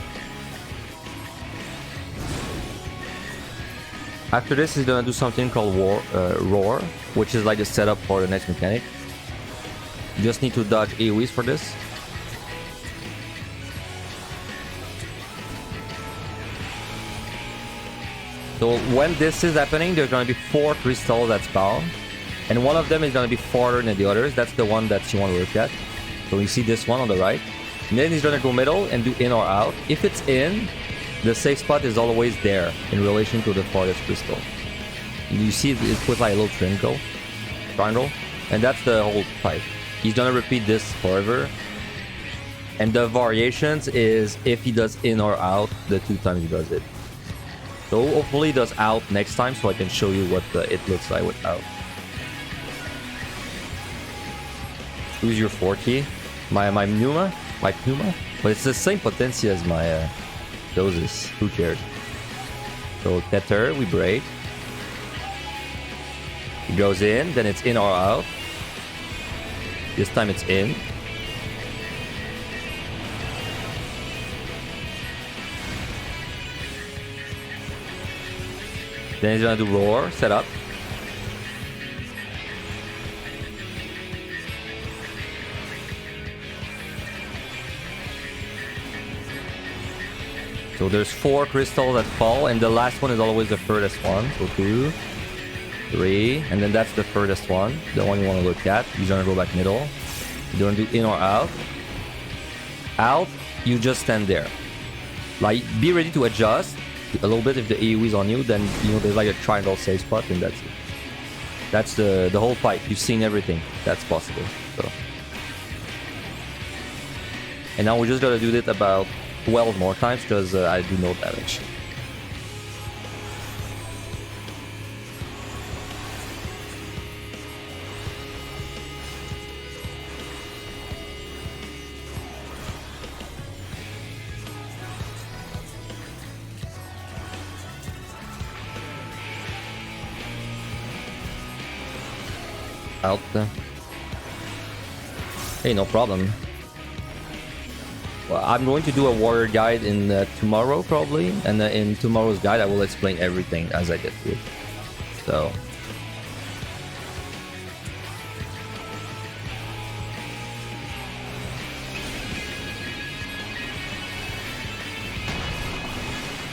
After this, he's gonna do something called roar, which is like the setup for the next mechanic. You just need to dodge AoEs for this. So when this is happening, there's gonna be 4 crystals that spawn, and one of them is gonna be farther than the others. That's the one that you want to look at. So you see this one on the right, and then he's gonna go middle and do in or out. If it's in, the safe spot is always there in relation to the farthest crystal. You see it puts like a little triangle, and that's the whole fight. He's gonna repeat this forever, and the variations is if he does in or out the 2 times he does it. So hopefully he does out next time, so I can show you what it looks like without. Who's your 4K? My Pneuma? My Pneuma? But it's the same potency as my doses. Who cares? So Tether, we break. It goes in, then it's in or out. This time it's in. Then he's gonna do roar, set up. So there's 4 crystals that fall, and the last one is always the furthest one. So 2, 3, and then that's the furthest one, the one you want to look at. You're gonna go back middle. You're gonna do in or out. Out, you just stand there. Like, be ready to adjust a little bit if the AoE is on you, then, you know, there's like a triangle safe spot, and that's it. That's the whole fight. You've seen everything that's possible. So. And now we just gotta do it about 12 more times, because I do no damage. Out there. Hey, no problem. Well, I'm going to do a warrior guide in tomorrow probably, and in tomorrow's guide I will explain everything as I get to it. So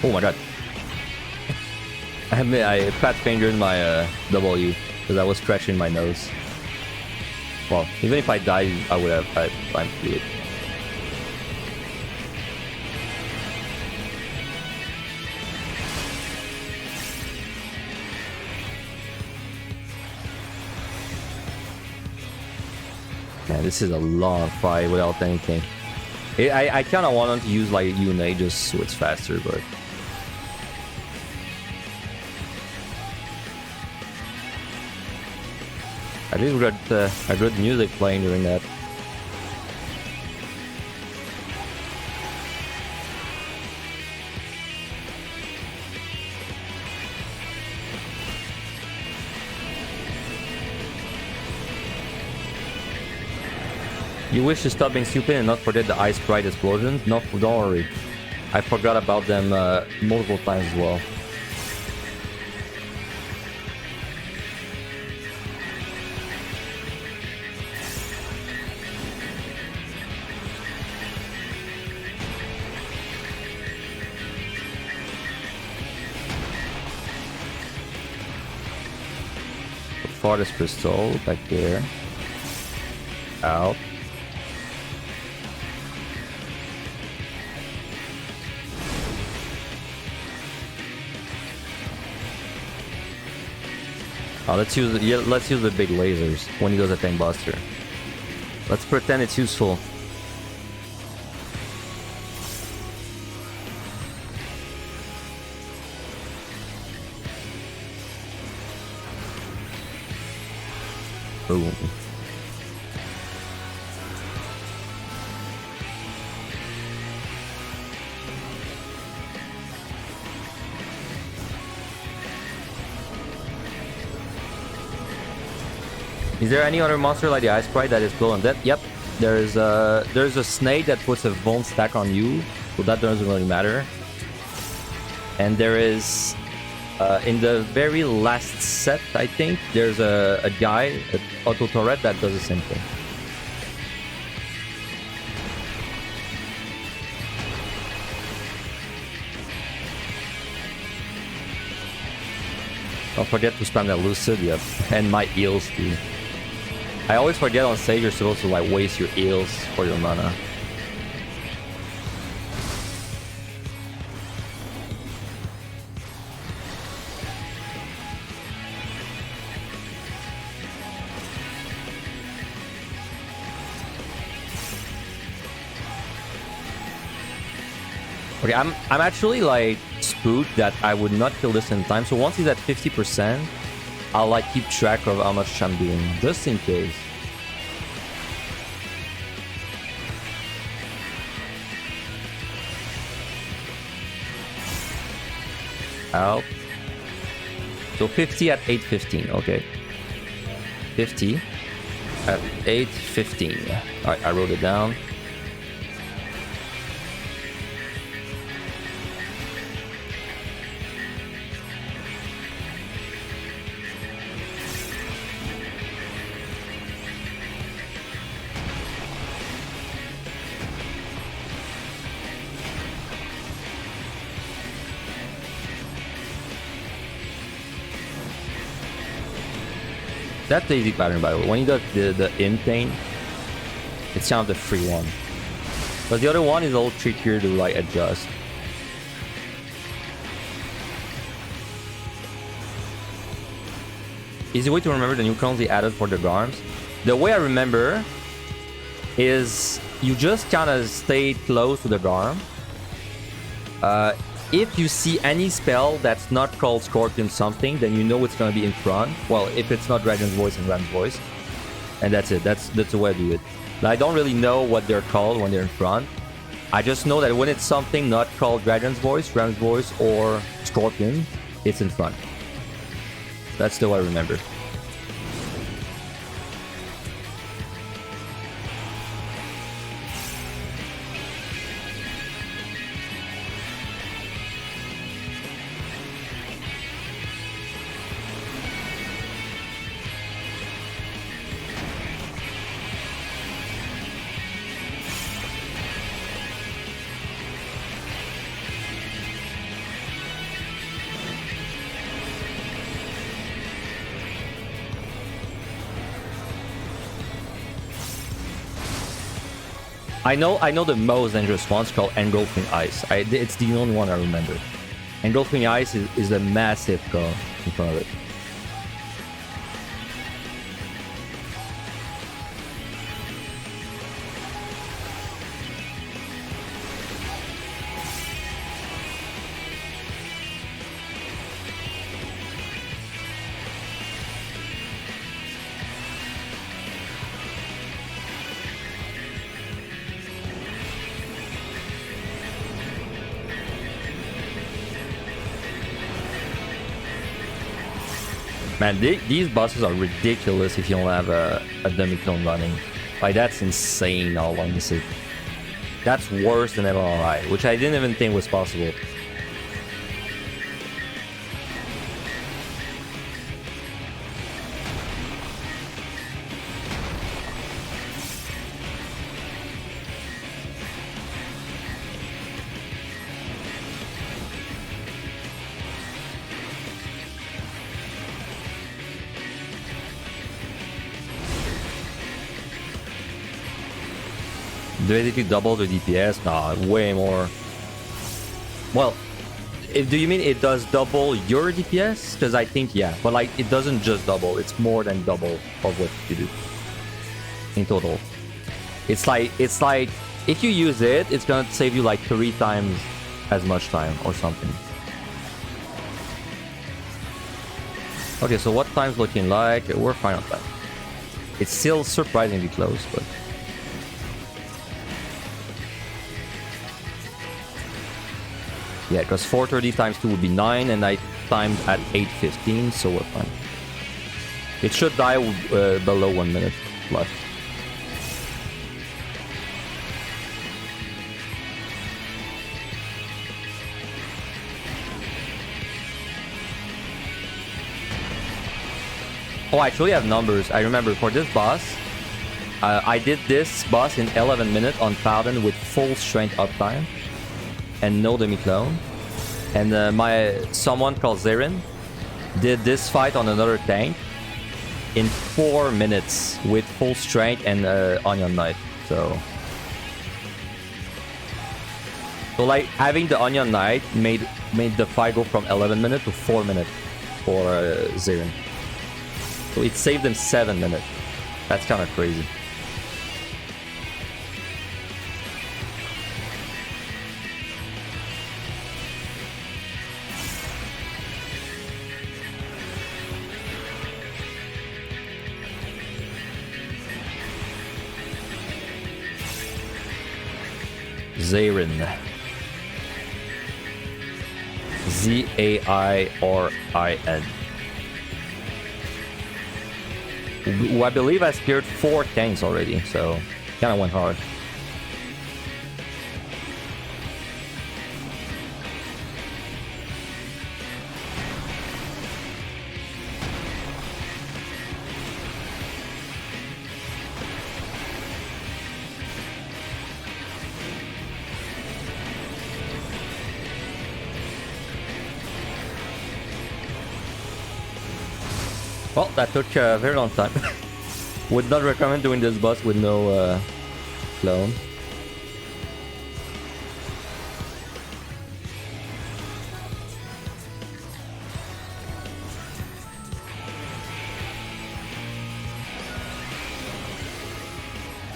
oh my god. I fat fingered my W because I was stretching my nose. Well, even if I died, I would have had time to do it. Man, this is a long fight without anything. I kind of wanted to use like Una just so it's faster, but at least we got a good music playing during that. You wish to stop being stupid and not forget the ice sprite explosions? No, don't worry. I forgot about them multiple times as well. Farthest crystal back there. Out. Let's use the big lasers when he does a tank buster. Let's pretend it's useful. Boom. Is there any other monster like the Ice Sprite that is cool on that? Yep. There's a snake that puts a Von stack on you, so that doesn't really matter. And there is in the very last set, I think, there's a guy, an auto turret that does the same thing. Don't forget to spam that Lucid, yep. And my heals too. I always forget on stage you're supposed to like waste your heals for your mana. Okay, I'm actually like spooked that I would not kill this in time. So once he's at 50%, I'll like keep track of how much I'm doing, just in case. Out. So 50 at 8:15, okay. 50 at 8:15. Alright, I wrote it down. That's the easy pattern, by the way. When you do the in-pain, it's kind of the free one. But the other one is a little trickier to like adjust. Easy way to remember the new clones they added for the Garms. The way I remember is you just kind of stay close to the Garm. If you see any spell that's not called Scorpion something, then you know it's going to be in front. Well, if it's not Dragon's Voice and Ram's Voice. And that's it. That's the way I do it. But I don't really know what they're called when they're in front. I just know that when it's something not called Dragon's Voice, Ram's Voice, or Scorpion, it's in front. That's the way I remember. I know the most dangerous one's called Engulfing Ice. It's the only one I remember. Engulfing Ice is a massive call in front of it. Man, these bosses are ridiculous if you don't have a Demiclone running. Like, that's insane how long this is. That's worse than MRI, which I didn't even think was possible. Basically double the DPS? Nah, way more. Well, do you mean it does double your DPS? Because I think yeah, but like it doesn't just double, it's more than double of what you do in total. It's like if you use it, it's gonna save you like 3 times as much time or something. Okay, so what time's looking like? We're fine on time. It's still surprisingly close, but... Yeah, because 430 times 2 would be 9, and I timed at 8:15, so we're fine. It should die below 1 minute left. Oh, I actually have numbers. I remember for this boss, I did this boss in 11 minutes on Paladin with full strength uptime and no demi-clone. And someone called Zarin did this fight on another tank in 4 minutes with full strength and Onion Knight. So like having the Onion Knight made the fight go from 11 minutes to 4 minutes for Zarin. So it saved them 7 minutes. That's kind of crazy. Zarin. Z-A-I-R-I-N. Who I believe I cleared 4 tanks already, so kind of went hard. Well, that took a very long time. Would not recommend doing this boss with no clone.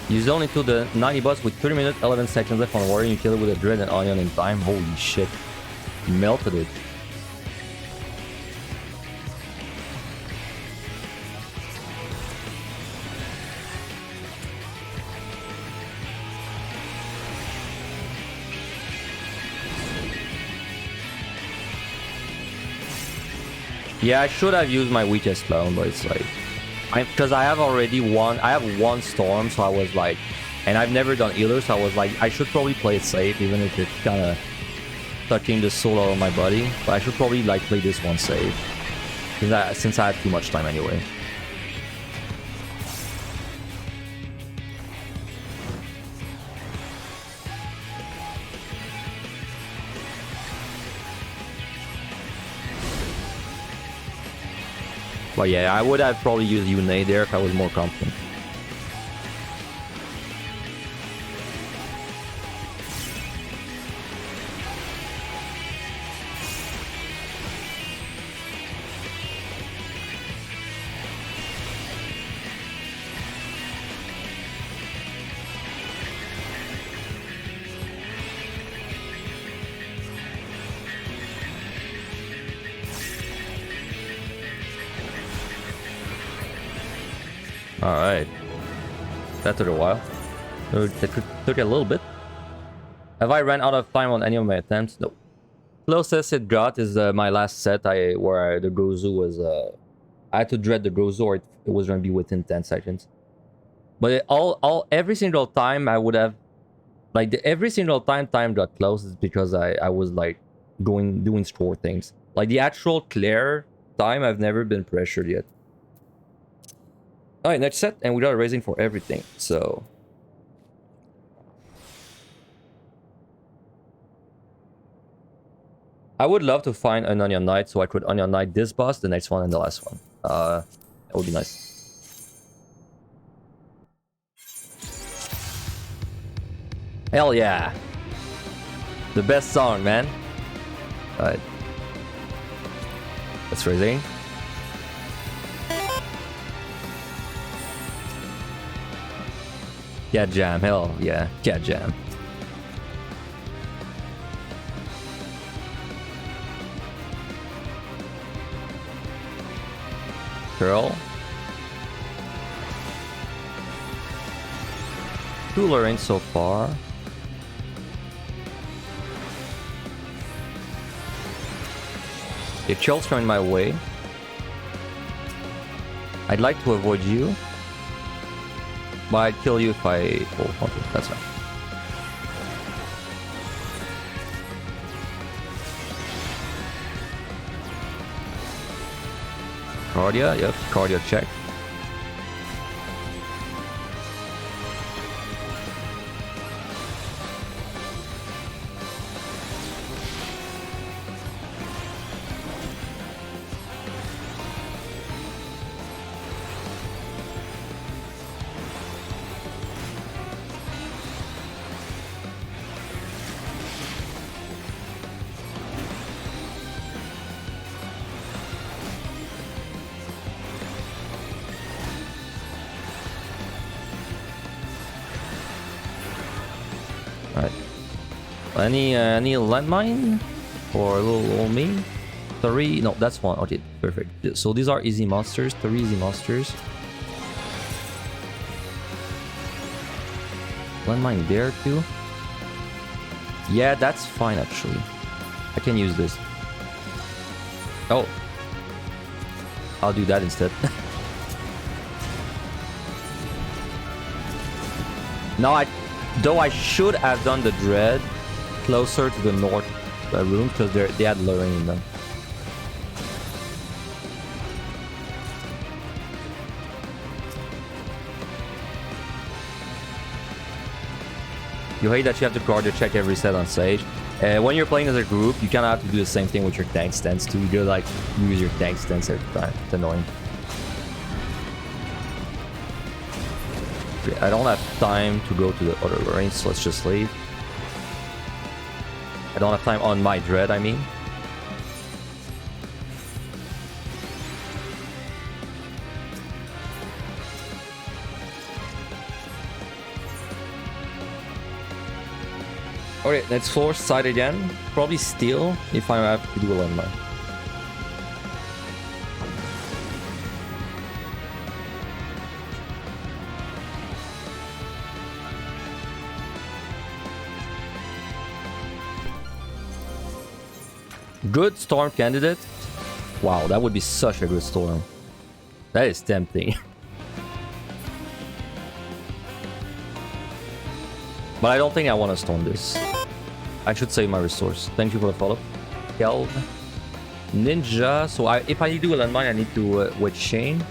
Use only to the 90 boss with 30 minutes, 11 seconds left on warrior. You kill it with a dread and onion in time. Holy shit. Melted it. Yeah, I should have used my weakest clone, but it's like... Because I have already one... I have one storm, so I was like... And I've never done either, so I was like, I should probably play it safe, even if it's kind of sucking the soul out of my body. But I should probably like play this one safe. Since I had too much time anyway. But yeah, I would have probably used Unade there if I was more confident. Alright. That took a while. That took a little bit. Have I ran out of time on any of my attempts? No. Closest it got is my last set where the Gozu was... I had to dread the Gozu or it was going to be within 10 seconds. But every single time I would have... Like, every single time got close is because I was like doing score things. Like the actual clear time, I've never been pressured yet. Alright, next set, and we got a raising for everything, so... I would love to find an Onion Knight so I could Onion Knight this boss, the next one, and the last one. That would be nice. Hell yeah! The best song, man. Alright. That's raising. Cat Jam, hell yeah, Cat Jam. Curl. 2 Lorraine so far. If Chell's coming my way, I'd like to avoid you, but I'd kill you if I... Oh, okay, that's fine. Cardia, yep, cardia check. Alright. Any landmine? Or a little old me? 3? No, that's 1. Okay, perfect. So these are easy monsters. 3 easy monsters. Landmine there too. Yeah, that's fine actually. I can use this. Oh. I'll do that instead. No, though I should have done the dread closer to the north room because they had Lorraine in them. You hate that you have to cardio check every set on stage. When you're playing as a group, you kind of have to do the same thing with your tank stance too. You gotta like use your tank stance every time. It's annoying. Okay, I don't have time to go to the other range, so let's just leave. I don't have time on my dread, I mean. Okay, let's force side again. Probably steal if I have to do a landmine. Good storm candidate. Wow, that would be such a good storm. That is tempting. But I don't think I want to storm this. I should save my resource. Thank you for the follow. Kelv. Ninja. So if I do a landmine, I need to wedge chain.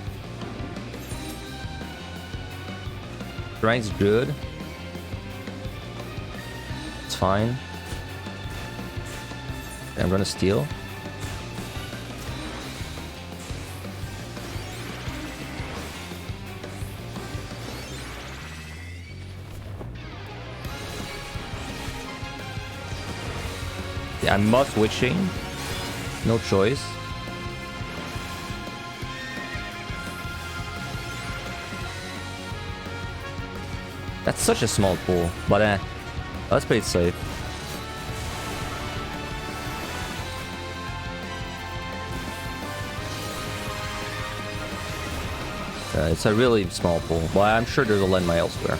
Strength's good. It's fine. I'm gonna steal. Yeah, I must witching. No choice. That's such a small pool, but let's play it safe. It's a really small pool, but I'm sure there's a landmine elsewhere.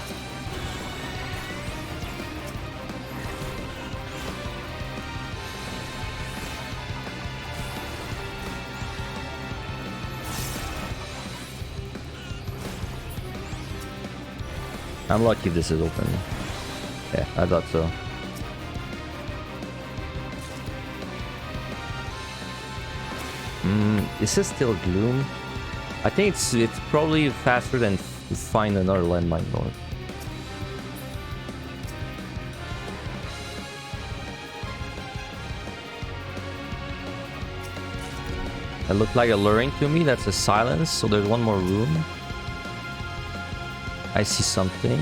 I'm lucky if this is open. Yeah, I thought so. Is this still gloom? I think it's probably faster than to find another landmine north. That looked like a luring to me. That's a silence, so there's one more room. I see something.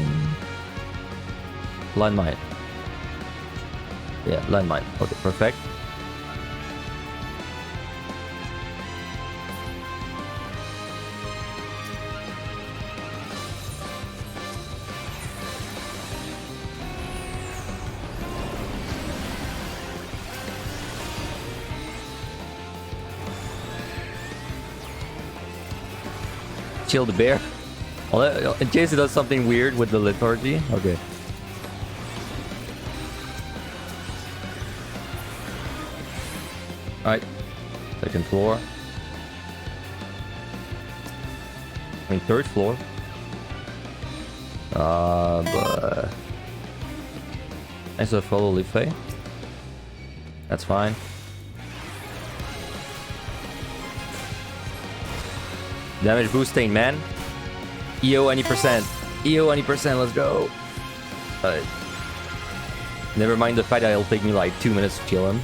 Landmine. Yeah, landmine. Okay, perfect. Kill the bear. Well, in case it does something weird with the liturgy. Okay. Alright. Second floor. I mean, third floor. But... Nice to follow Life. That's fine. Damage boosting, man. EO any percent. EO any percent, let's go. Never mind the fact that it'll take me like 2 minutes to kill him.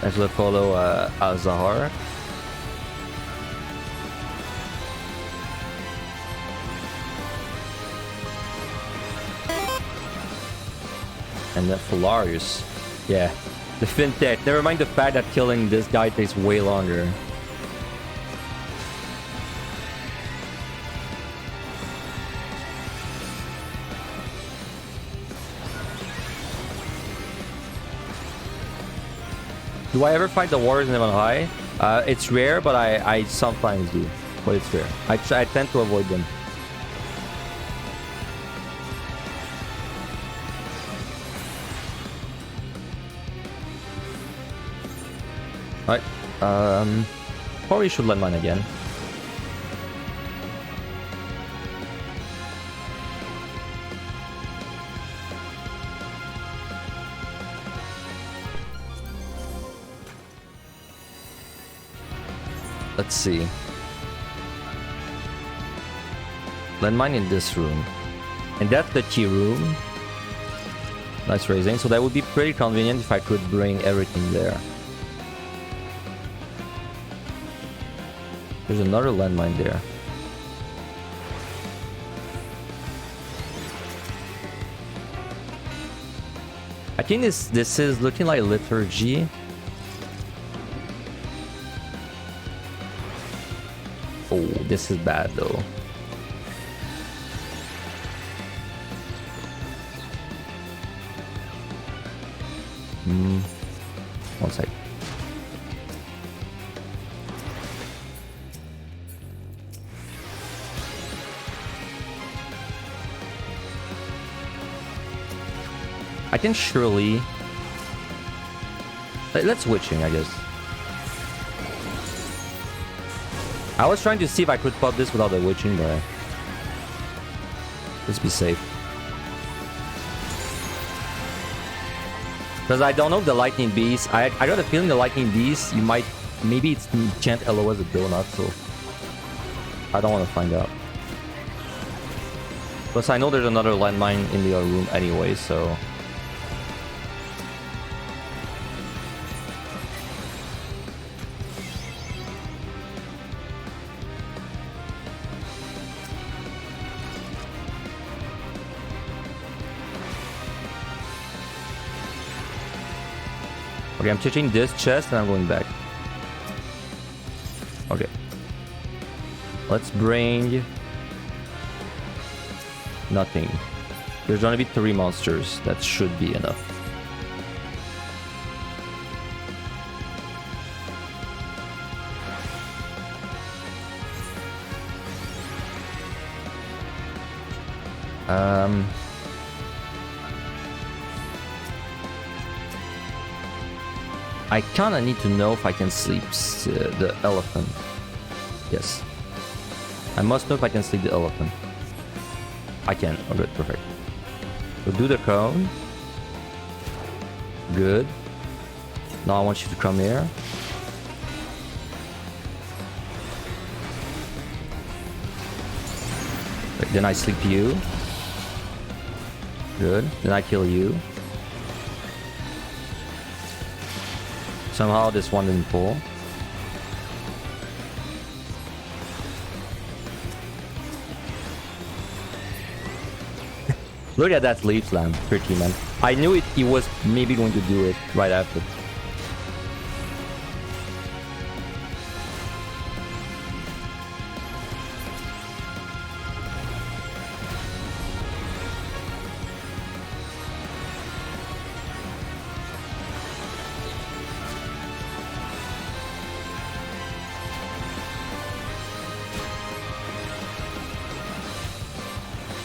Nice to follow Al-Zahar. And then Folarius. Yeah. The fintech. Never mind the fact that killing this guy takes way longer. Do I ever fight the warriors in Heaven High? It's rare, but I sometimes do. But it's rare. I tend to avoid them. Alright. Probably should land mine again. Let's see. Landmine in this room. And that's the key room. Nice raising. So that would be pretty convenient if I could bring everything there. There's another landmine there. I think this is looking like liturgy. Oh, this is bad though. One sec. I can surely... Let's witching, I guess. I was trying to see if I could pop this without the witching, but... Let's be safe. Because I don't know if the lightning beast... I got a feeling the lightning beast, you might... Maybe it's enchant LO as a donut, so... I don't want to find out. Plus I know there's another landmine in the other room anyway, so... Okay, I'm touching this chest and I'm going back. Okay. Let's bring... Nothing. There's gonna be 3 monsters. That should be enough. I kinda need to know if I can sleep the elephant. Yes. I must know if I can sleep the elephant. I can. Oh, good. Perfect. So do the cone. Good. Now I want you to come here. Then I sleep you. Good. Then I kill you. Somehow this one didn't pull. Look at that leaf slam, tricky man. I knew he was maybe going to do it right after.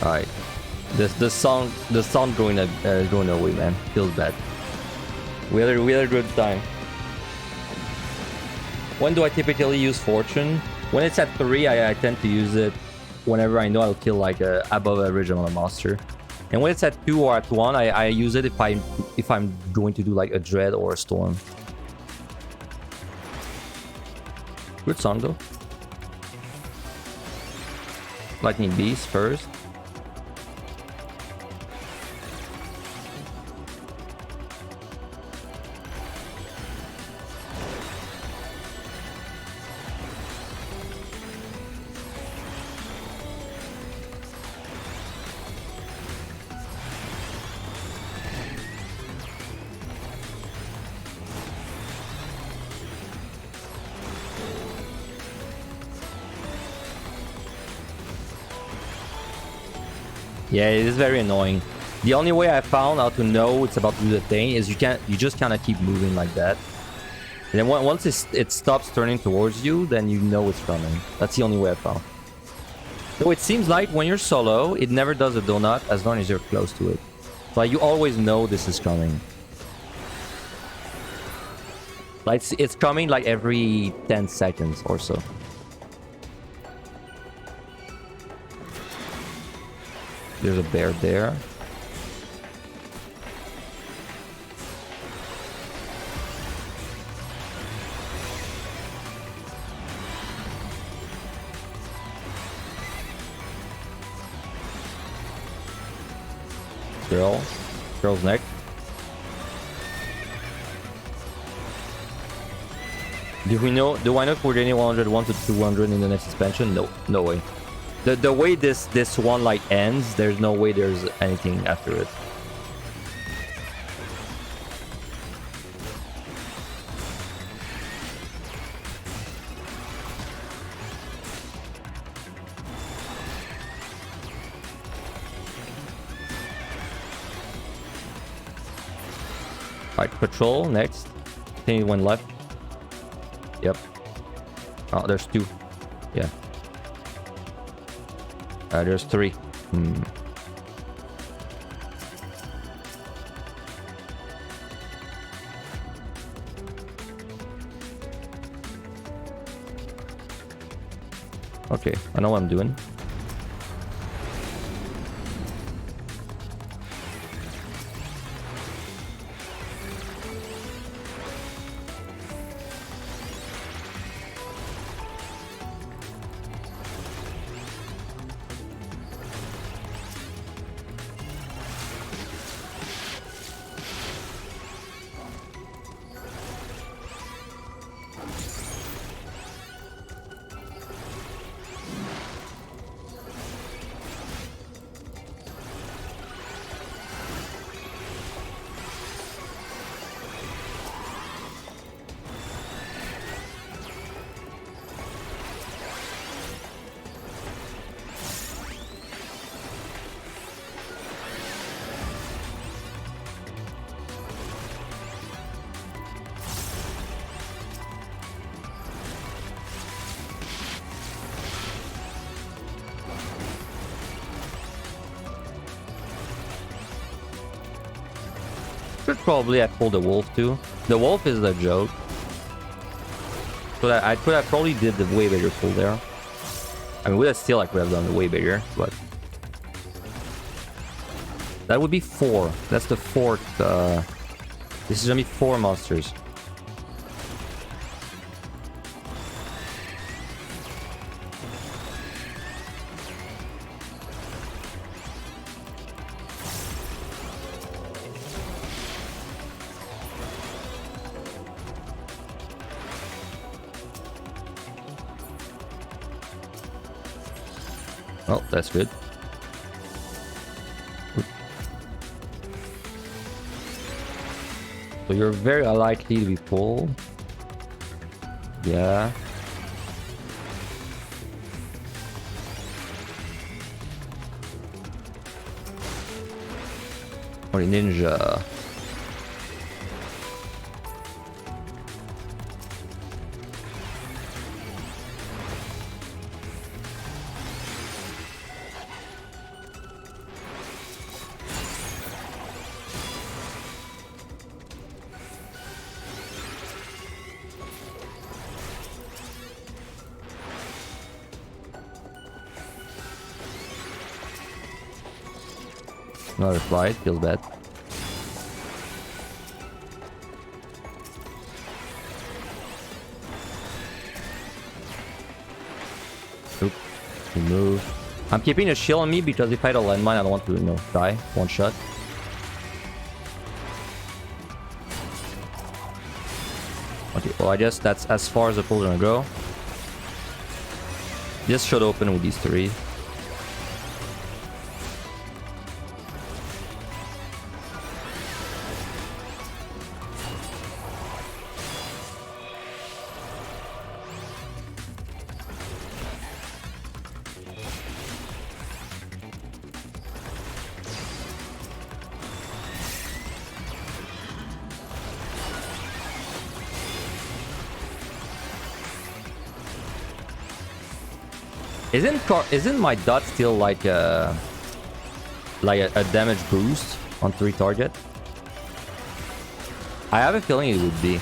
Alright. The sound going away, man. Feels bad. We had a good time. When do I typically use Fortune? When it's at 3, I tend to use it whenever I know I'll kill like a above average amount of monster. And when it's at 2 or at 1, I use it if I'm going to do like a Dread or a Storm. Good song though. Lightning Beast first. Yeah, it is very annoying. The only way I found how to know it's about to do the thing is you just kind of keep moving like that. And then once it stops turning towards you, then you know it's coming. That's the only way I found. So it seems like when you're solo, it never does a donut as long as you're close to it. Like you always know this is coming. Like it's coming like every 10 seconds or so. There's a bear there. Girl's neck. Do I know if we're getting 101 to 200 in the next expansion? No, no way. The way this one like ends, there's no way there's anything after it. Alright, patrol next. I think it went left. Yep. Oh, there's 2. Yeah. There's 3. Okay, I know what I'm doing. Should probably have pulled the wolf too. The wolf is a joke. So that I could have probably did the way bigger pull there. I mean, I still could have done the way bigger, but that would be 4. That's the 4th. This is gonna be 4 monsters. Oh, that's good. So you're very unlikely to be pulled. Yeah. Or a ninja. Another flight, feels bad. Oop, he moved. I'm keeping a shield on me because if I had a landmine, I don't want to, you know, die. One shot. Okay, well, I guess that's as far as the pool's gonna go. This should open with these three. Isn't my dot still like a damage boost on 3 target? I have a feeling it would be.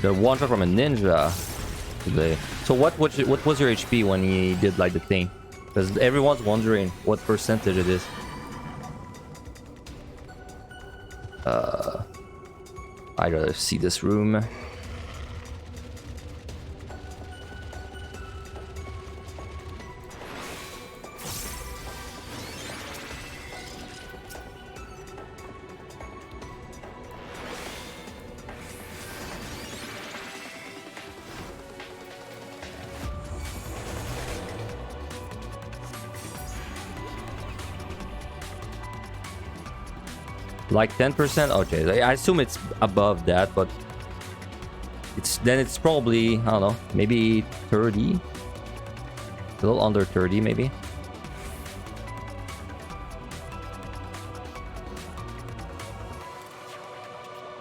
The one shot from a ninja today. So what was your HP when he did like the thing? Because everyone's wondering what percentage it is. I gotta see this room. Like 10%? Okay, I assume it's above that, but it's probably, I don't know, maybe 30? A little under 30 maybe?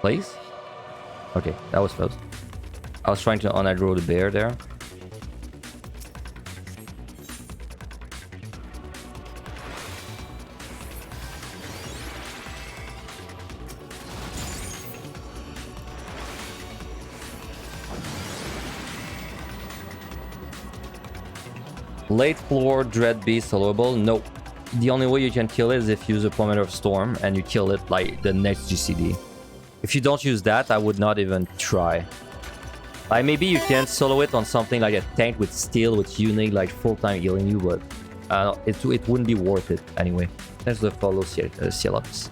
Please? Okay, that was close. I was trying to unaggro the bear there. Late floor dread beast soloable. Nope. The only way you can kill it is if you use a Plummeter of Storm and you kill it like the next GCD. If you don't use that, I would not even try. Like maybe you can solo it on something like a tank with steel with healing, like full-time healing you, but it wouldn't be worth it anyway. There's the follow Cielops.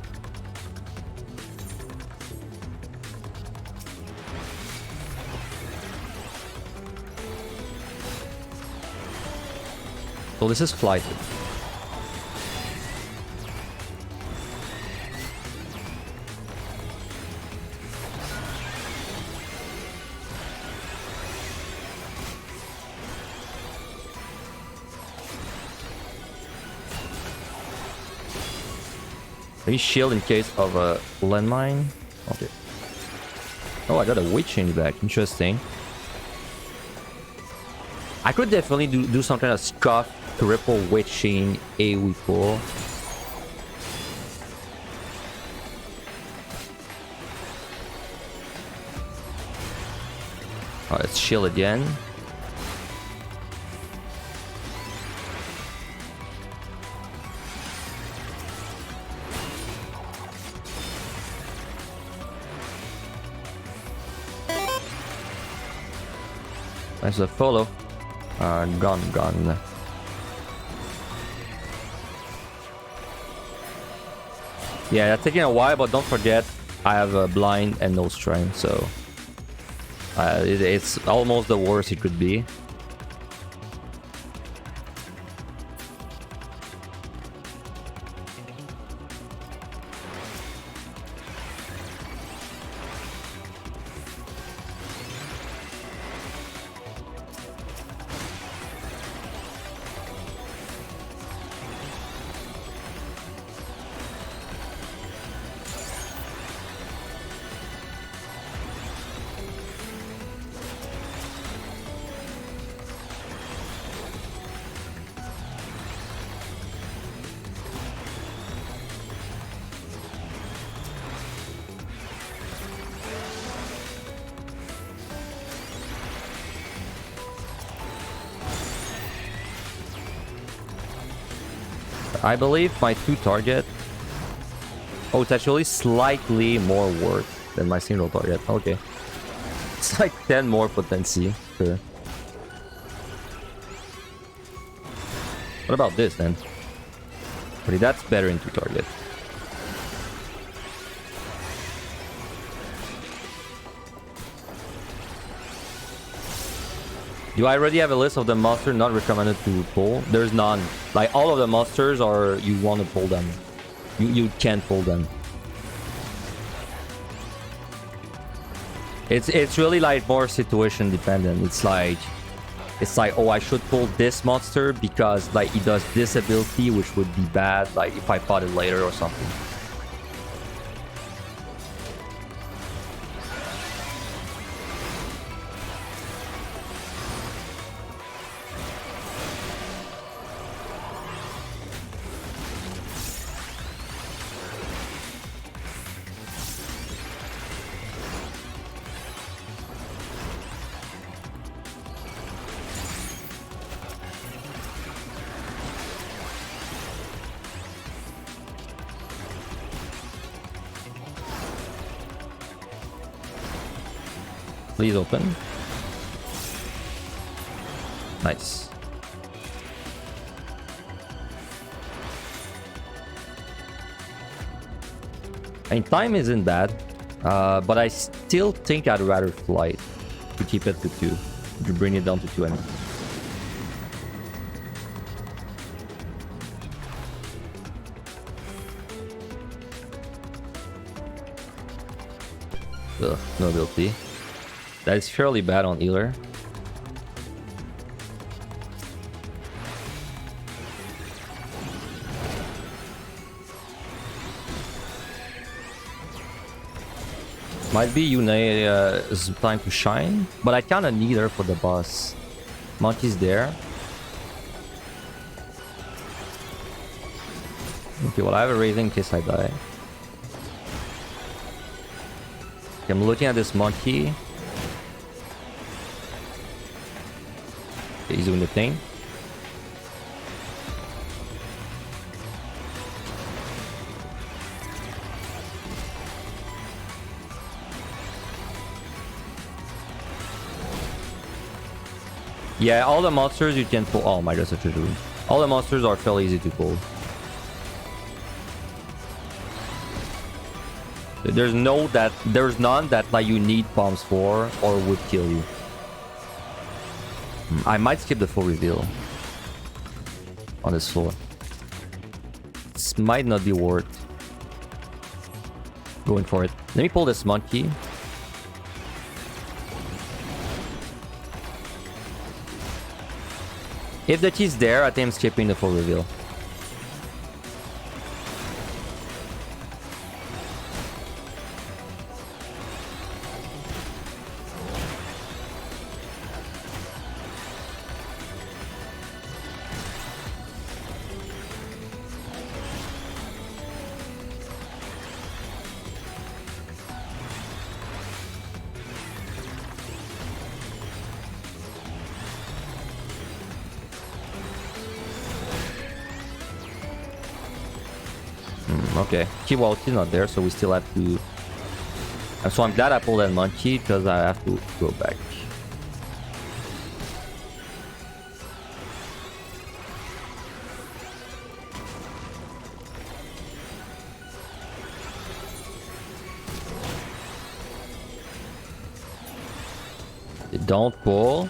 So this is flighted. Maybe shield in case of a landmine. Okay. Oh, I got a weight change back. Interesting. I could definitely do some kind of scuff, triple weight chain AoE pull. Oh, let's shield again. There's a follow. Gone. Yeah, that's taking a while, but don't forget, I have a blind and no strength, so it's almost the worst it could be. I believe my 2 target... Oh, it's actually slightly more worth than my single target. Okay. It's like 10 more potency. Sure. What about this then? Okay, that's better in 2 target. Do I already have a list of the monsters not recommended to pull? There's none. Like, all of the monsters are... You want to pull them. You can't pull them. It's really like more situation dependent. It's like, oh, I should pull this monster because like it does this ability, which would be bad, like if I fought it later or something. Please open. Nice. I mean, time isn't bad, but I still think I'd rather flight to keep it to 2, to bring it down to 2 enemies. Ugh, no ability. That is fairly bad on healer. Might be Yune's time to shine, but I kinda need her for the boss. Monkey's there. Okay, well I have a raising in case I die. Okay, I'm looking at this monkey. Okay, he's doing the thing. Yeah, all the monsters you can pull. Oh my god, such a dude. All the monsters are fairly easy to pull. There's none that like you need bombs for or would kill you. I might skip the full reveal on this floor. This might not be worth going for it. Let me pull this monkey. If the key's there, I think I'm skipping the full reveal. Okay, well, he's not there, so we still have to... So I'm glad I pulled that monkey, because I have to go back. Don't pull,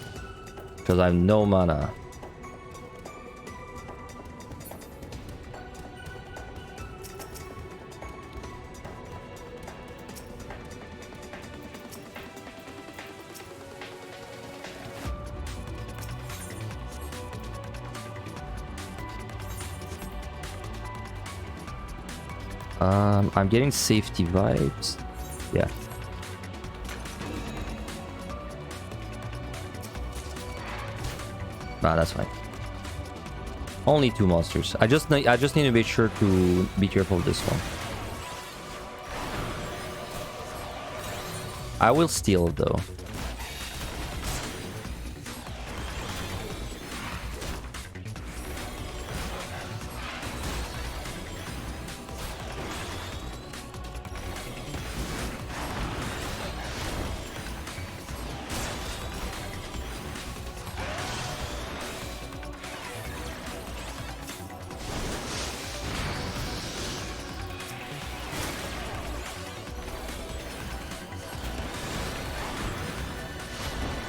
because I have no mana. I'm getting safety vibes. Yeah. Nah, that's fine. Only 2 monsters. I just need to be sure to be careful of this one. I will steal though.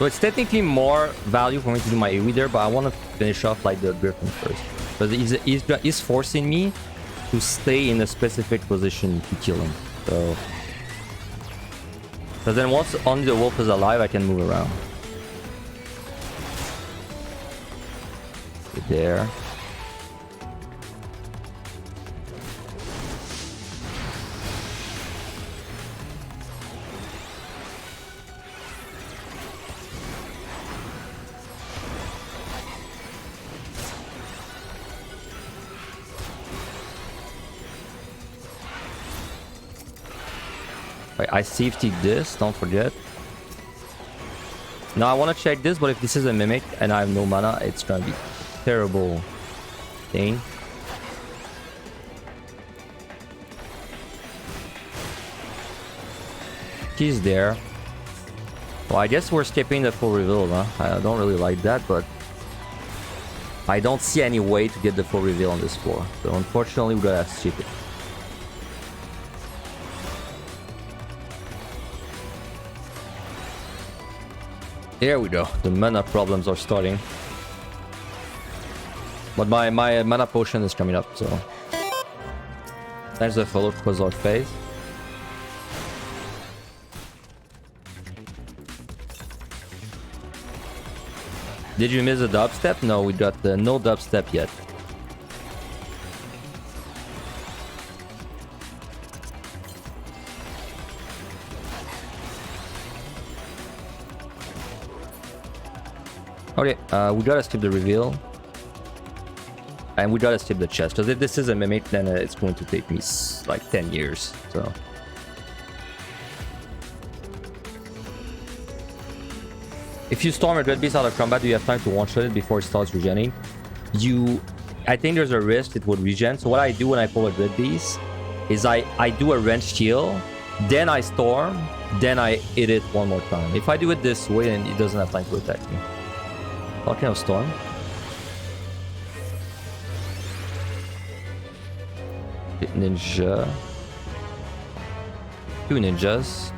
So it's technically more value for me to do my AoE there, but I want to finish off like the Griffin first. Because he's forcing me to stay in a specific position to kill him. So... Because then once only the wolf is alive, I can move around. There. I safety this, don't forget. Now I want to check this, but if this is a mimic and I have no mana, it's gonna be terrible thing. He's there. Well, I guess we're skipping the full reveal, huh? I don't really like that, but I don't see any way to get the full reveal on this floor. So unfortunately, we gotta skip it. Here we go. The mana problems are starting. But my mana potion is coming up, so... There's the follow Quasar phase. Did you miss a dubstep? No, we got no dubstep yet. Okay, we gotta skip the reveal. And we gotta skip the chest. Because if this is a mimic, then it's going to take me like 10 years. So... If you storm a Dread Beast out of combat, do you have time to one-shot it before it starts regening? I think there's a risk it would regen. So what I do when I pull a Dread Beast is I do a wrench heal, then I storm, then I hit it one more time. If I do it this way, then it doesn't have time to attack me. Talking of storm. Ninja. 2 ninjas.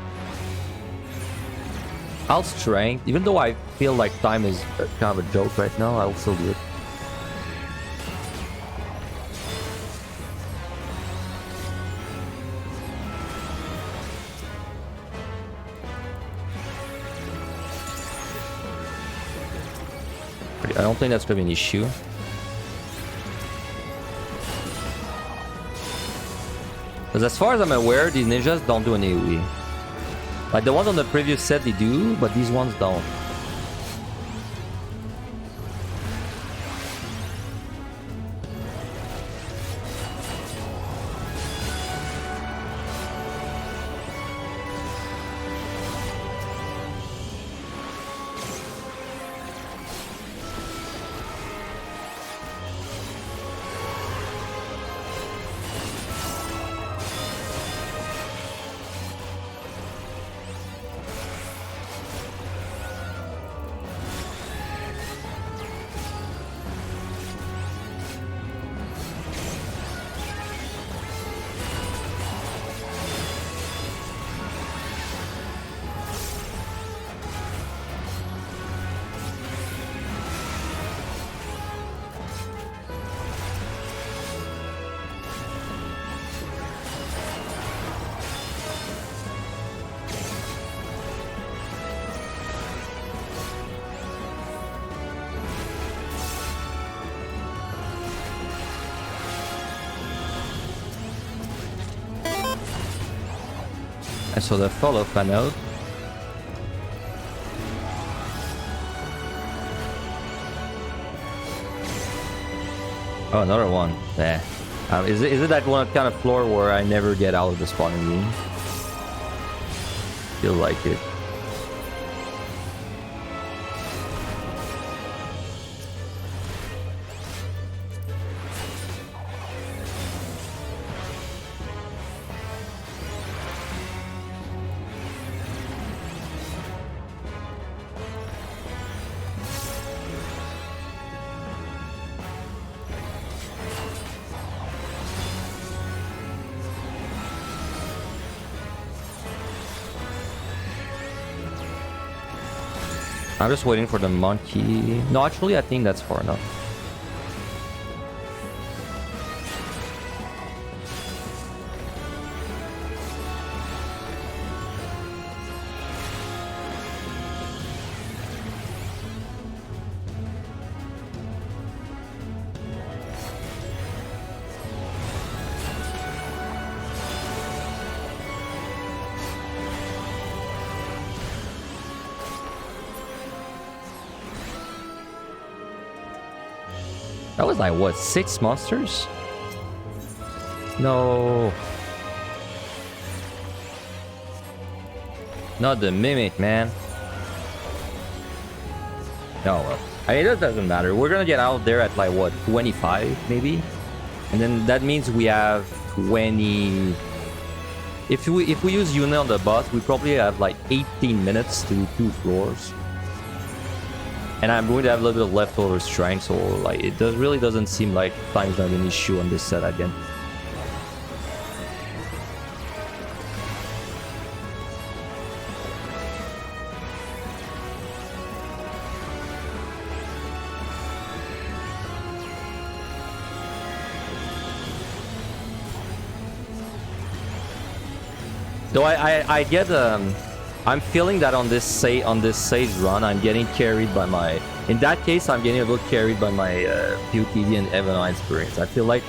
I'll strength, even though I feel like time is kind of a joke right now, I'll still do it. I don't think that's gonna be an issue. Because as far as I'm aware, these ninjas don't do an AoE. Like the ones on the previous set they do, but these ones don't. I saw the follow panel. Oh, another one. There. Is it that one kind of floor where I never get out of the spawning room? Feel like it. I'm just waiting for the monkey. No, actually, I think that's far enough. That was like, what, 6 monsters? No. Not the mimic, man. Oh, well. I mean, it doesn't matter. We're gonna get out there at like, what, 25, maybe? And then that means we have 20... If we use Yuna on the boss, we probably have like 18 minutes to do 2 floors. And I'm going to have a little bit of leftover strength, so like it really doesn't seem like time's not an issue on this set again. Though I get I'm feeling that on this sage run, I'm getting carried by my... In that case, I'm getting a little carried by my POTD and Evan experience. I feel like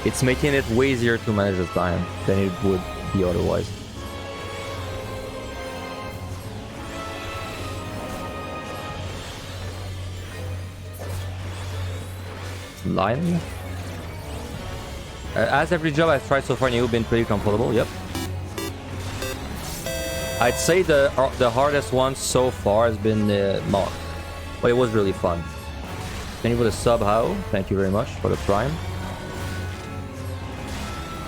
it's making it way easier to manage the time than it would be otherwise. Line? As every job I've tried so far, you've been pretty comfortable. Yep. I'd say the hardest one so far has been Monk, but it was really fun. Thank you for the sub, How. Thank you very much for the prime.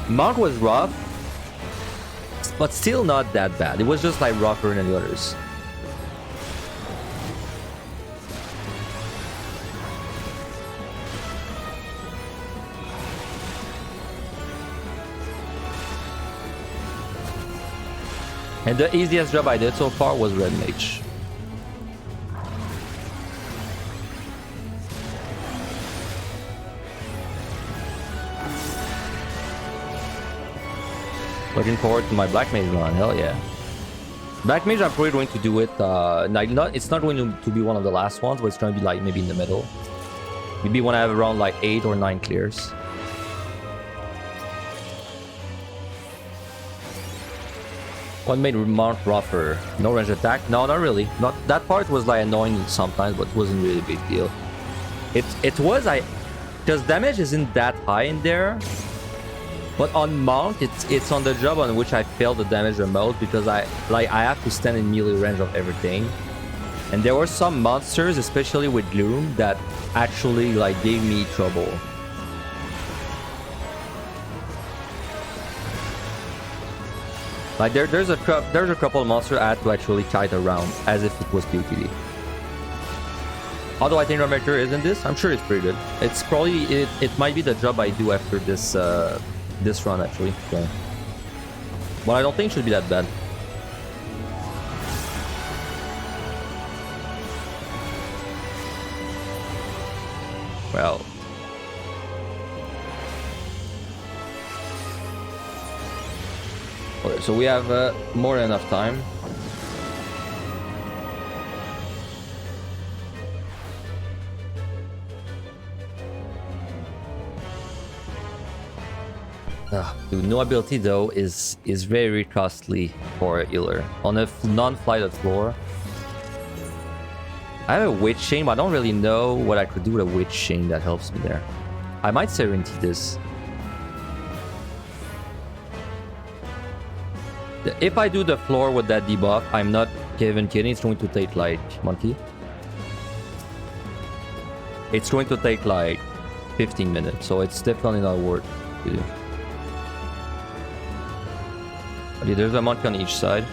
Monk was rough, but still not that bad. It was just like rougher than the others. And the easiest job I did so far was Red Mage. Looking forward to my Black Mage run, hell yeah. Black Mage, I'm probably going to do it, it's not going to be one of the last ones, but it's going to be like maybe in the middle. Maybe when I have around like 8 or 9 clears. What made Mount rougher? No range attack? No, not really. Not that part was like annoying sometimes, but wasn't really a big deal. It was because damage isn't that high in there. But on Mount, it's on the job on which I failed the damage the most because I have to stand in melee range of everything. And there were some monsters, especially with Gloom, that actually like gave me trouble. Like there's a couple of monsters I had to actually kite around as if it was PvP. Although I think Minotaur isn't this, I'm sure it's pretty good. It's probably it might be the job I do after this this run actually. So. But I don't think it should be that bad. Well. Okay, so we have more than enough time. Dude, no ability though is very costly for a healer on a non-flighted floor. I have a Witch Chain, but I don't really know what I could do with a Witch Chain that helps me there. I might Serenity this. If I do the floor with that debuff, I'm not even kidding, it's going to take like... Monkey? It's going to take like 15 minutes, so it's definitely not worth it. Okay, there's a monkey on each side.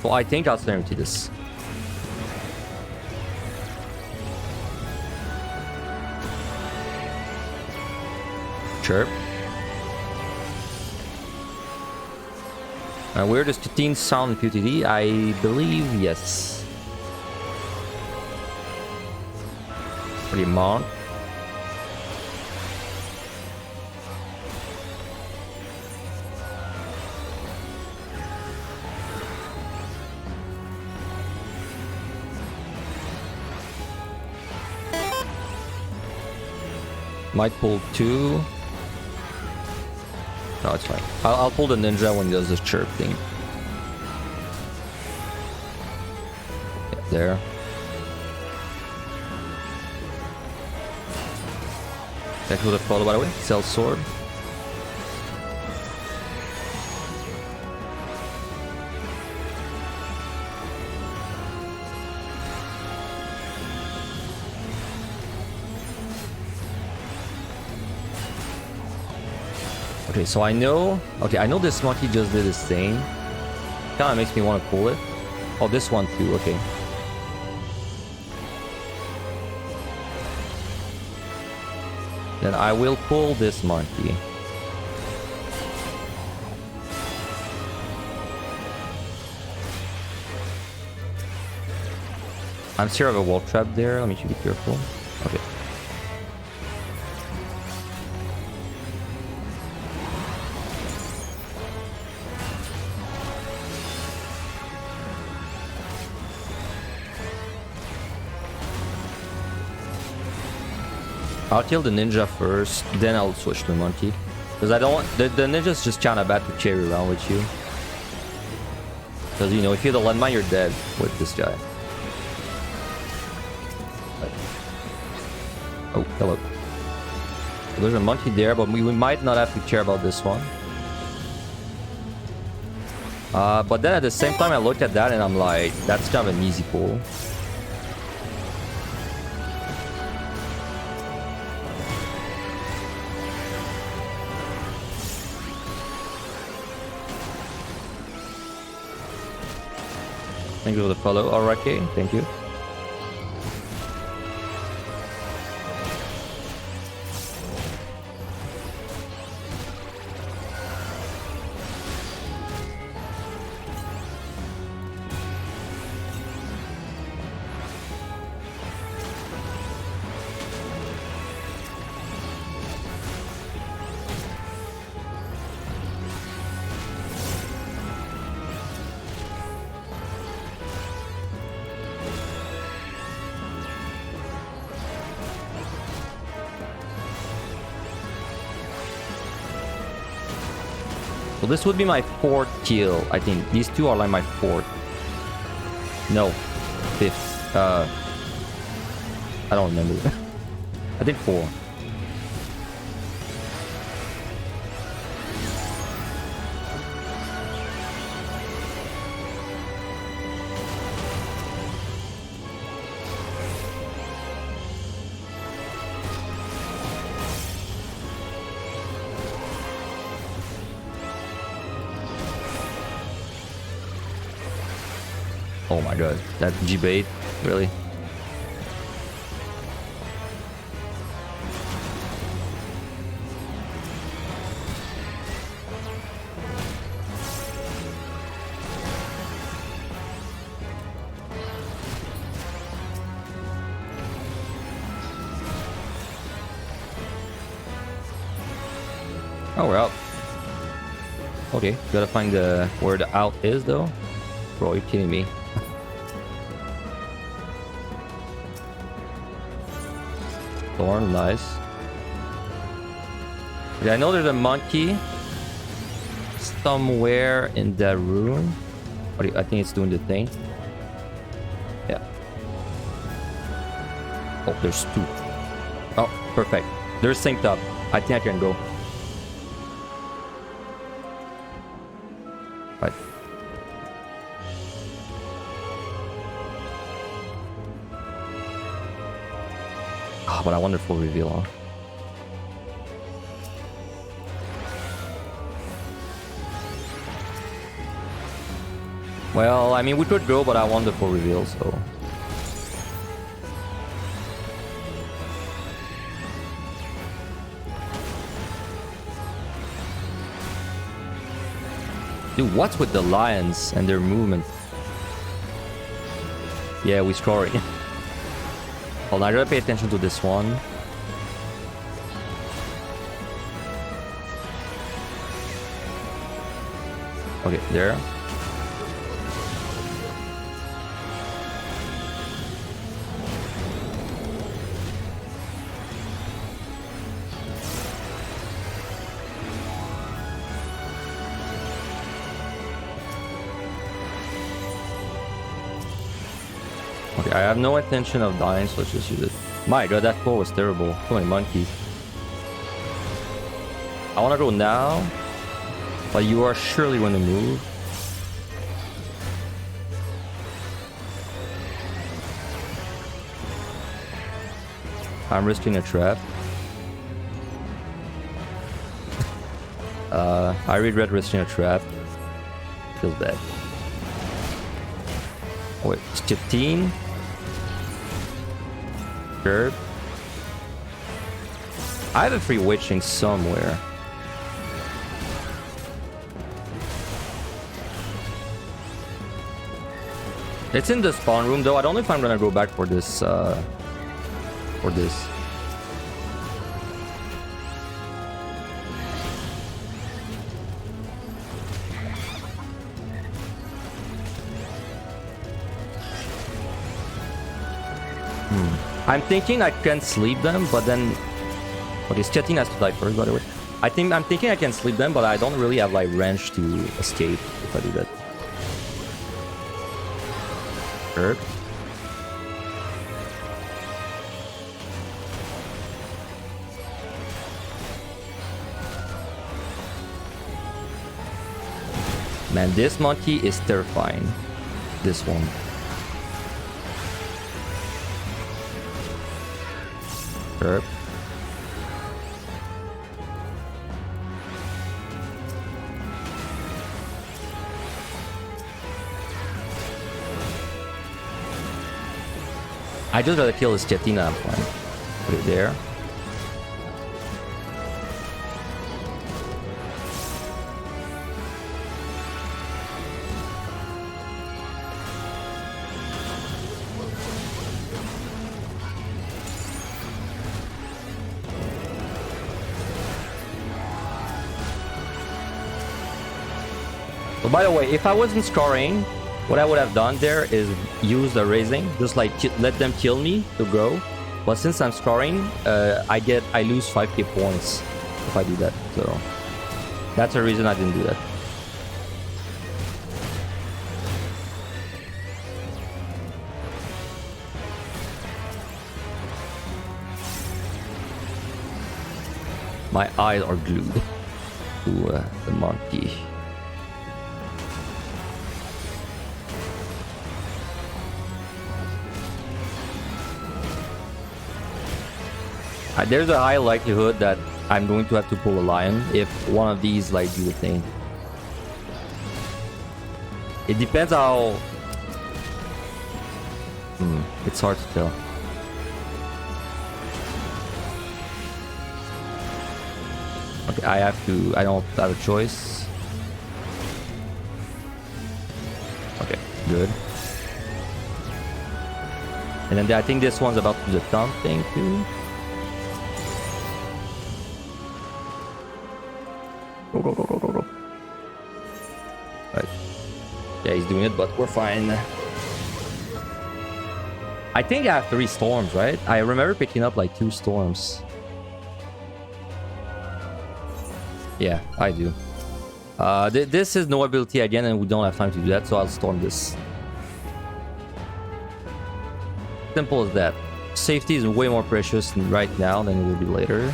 So I think I'll Serenity this. Chirp. Where does Katyn sound in POTD? I believe yes. Pretty monk. Might pull 2. No, it's fine. I'll pull the ninja when he does this chirp thing. Yeah, there. Thanks for the follow, by the way. Cell sword. Okay, so I know... Okay, I know this monkey just did his thing. Kinda makes me want to pull it. Oh, this one too, okay. Then I will pull this monkey. I'm sure of a wall trap there. Let me be careful. Okay. I'll kill the ninja first, then I'll switch to the monkey. Because I don't want... The ninja's just kinda bad to carry around with you. Because, you know, if you're the landmine, you're dead with this guy. Oh, hello. So there's a monkey there, but we might not have to care about this one. But then at the same time, I looked at that and I'm like, that's kind of an easy pull. Thank you for the follow, Arake. Thank you. So this would be my 4th kill, I think. These two are like my 4th. No, 5th. I don't remember. I think 4. Oh my god, that G-bait, really? Oh, we're out. Okay, gotta find where the out is though. Bro, you're kidding me. Thorn, nice. Yeah, I know there's a monkey somewhere in that room. I think it's doing the thing. Yeah. Oh, there's 2. Oh, perfect. They're synced up. I think I can go. Right. But I wonder if we'll reveal, huh? Well, I mean, we could go, but I want the full reveal, so... Dude, what's with the lions and their movement? Yeah, we're scoring. Hold on, I gotta pay attention to this one. Okay, there. Okay, I have no intention of dying, so let's just use it. My god, that pull was terrible. So many monkeys. I wanna go now. But you are surely going to move. I'm risking a trap. I regret risking a trap. Feels bad. Oh, wait, it's 15. Curb. I have a free witching somewhere. It's in the spawn room, though. I don't know if I'm gonna go back for this. I'm thinking I can sleep them, but then... Okay, Stettin has to die first, by the way. I'm thinking I can sleep them, but I don't really have, like, range to escape if I do that. Herb. Man, this monkey is terrifying. This one. Herb. I just gotta kill this Jetina, I'm fine. Put it there. So by the way, if I wasn't scoring, what I would have done there is use the raising, just like let them kill me to go. But since I'm scoring, I lose 5k points if I do that. So that's the reason I didn't do that. My eyes are glued to the monkey. There's a high likelihood that I'm going to have to pull a lion if one of these like do the thing. It depends how... it's hard to tell. Okay, I don't have a choice. Okay, good. And then I think this one's about to do the thumb thing too. Go. Right. Yeah, he's doing it, but we're fine. I think I have 3 storms, right? I remember picking up like 2 storms. Yeah, I do. This is no ability again, and we don't have time to do that, so I'll storm this. Simple as that. Safety is way more precious right now than it will be later.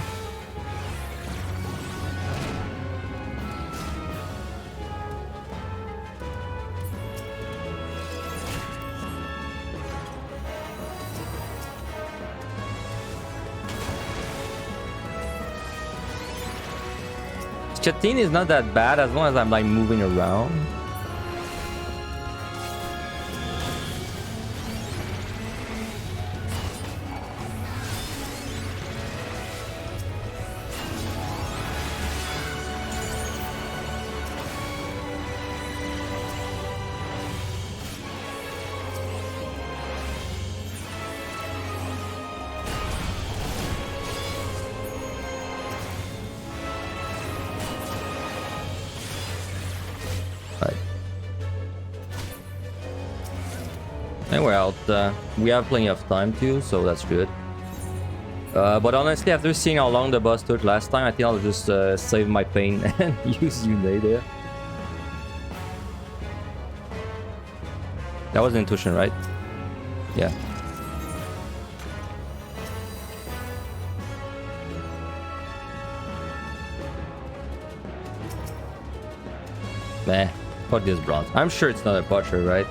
Chatine is not that bad as long as I'm like moving around. And we're out. We have plenty of time too, so that's good. But honestly, after seeing how long the boss took last time, I think I'll just save my pain and use Yunei there. That was intuition, right? Yeah. Meh. Fuck this bronze. I'm sure it's not a butcher, right?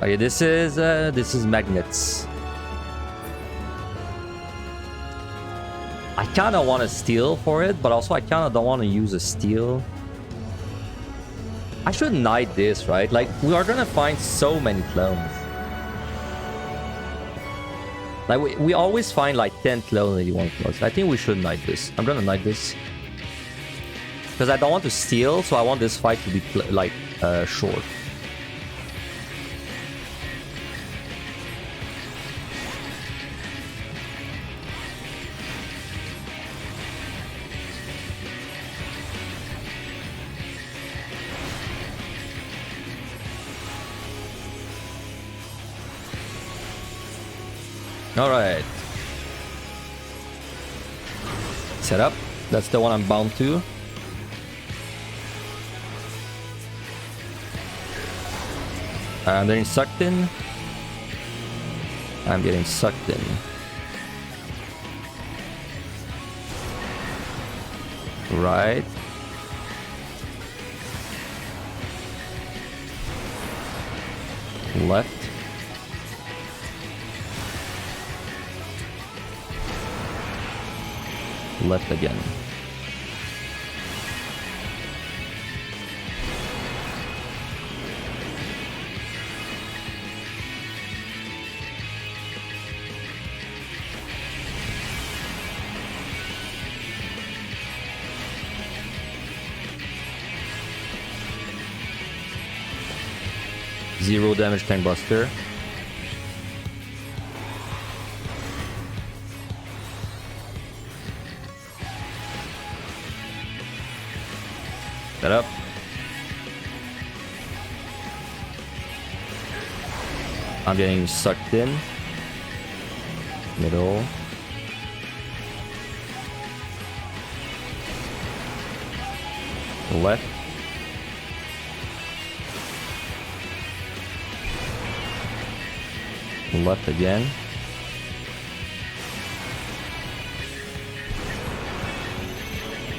Okay, this is magnets. I kind of want to steal for it, but also I kind of don't want to use a steal. I should knight this, right? Like, we are gonna find so many clones. Like, we always find like 10 clones, 81 clones. I think we should knight this. I'm gonna knight this. Because I don't want to steal, so I want this fight to be, like, short. Alright. Set up. That's the one I'm bound to. I'm getting sucked in. I'm getting sucked in. Right. Left. Left again. Zero damage tank buster. Set up. I'm getting sucked in. Middle. Left. Left again.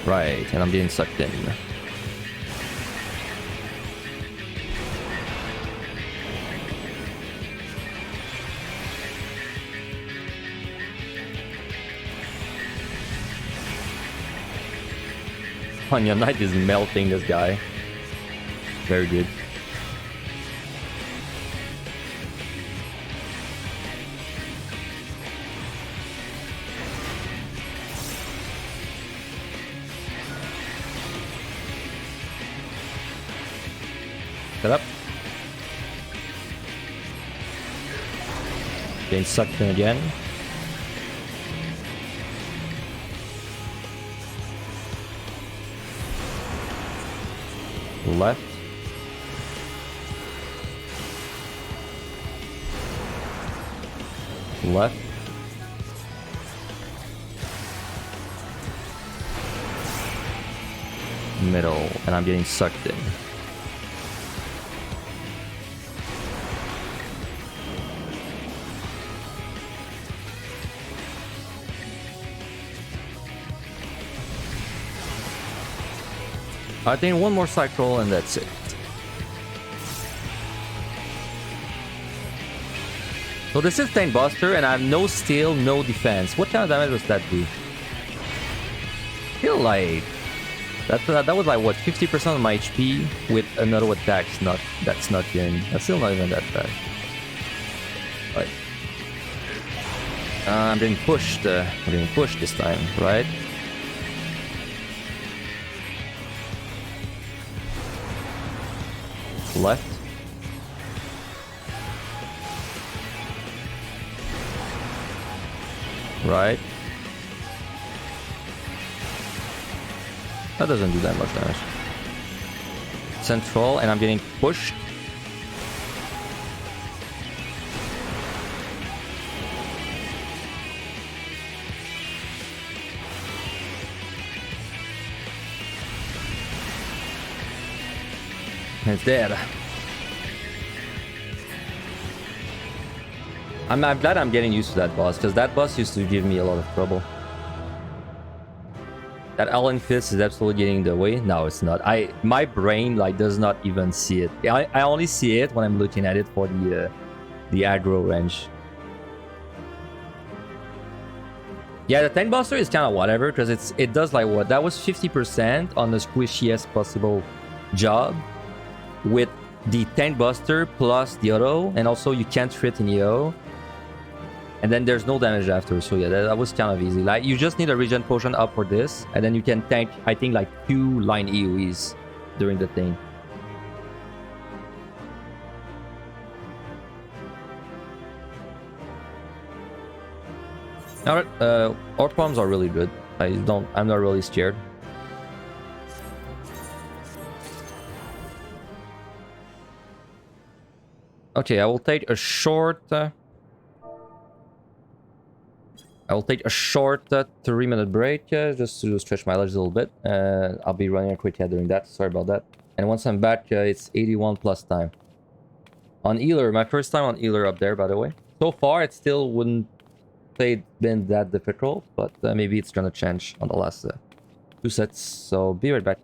Right, and I'm getting sucked in. Your knight is melting this guy. Very good. Set up. Getting sucked in again. Left. Left. Middle. And I'm getting sucked in. I think one more cycle and that's it. So this is Tank Buster and I have no steal, no defense. What kind of damage does that do? I feel like that was like what, 50% of my HP with another attack that's not in. That's still not even that bad. Right. I'm getting pushed. I'm getting pushed this time, right? Left. Right. That doesn't do that much damage. Central, and I'm getting pushed. It's dead. I'm glad I'm getting used to that boss, because that boss used to give me a lot of trouble. That Allen Fist is absolutely getting in the way. No, it's not. My brain like does not even see it. I only see it when I'm looking at it for the aggro range. Yeah, the tank buster is kind of whatever, because it does like what? That was 50% on the squishiest possible job with the tank buster plus the auto, and also you can't crit in EO. And then there's no damage after, so yeah, that was kind of easy. Like, you just need a regen potion up for this, and then you can tank, I think, like 2 line AoEs during the thing. Alright, Orc bombs are really good. I'm not really scared. Okay, I will take a short... I will take a short 3-minute break just to stretch my legs a little bit. I'll be running a quick head during that. Sorry about that. And once I'm back, it's 81 plus time. On Healer, my first time on Healer up there, by the way. So far, it still wouldn't say it's been that difficult, but maybe it's gonna change on the last 2 sets. So be right back.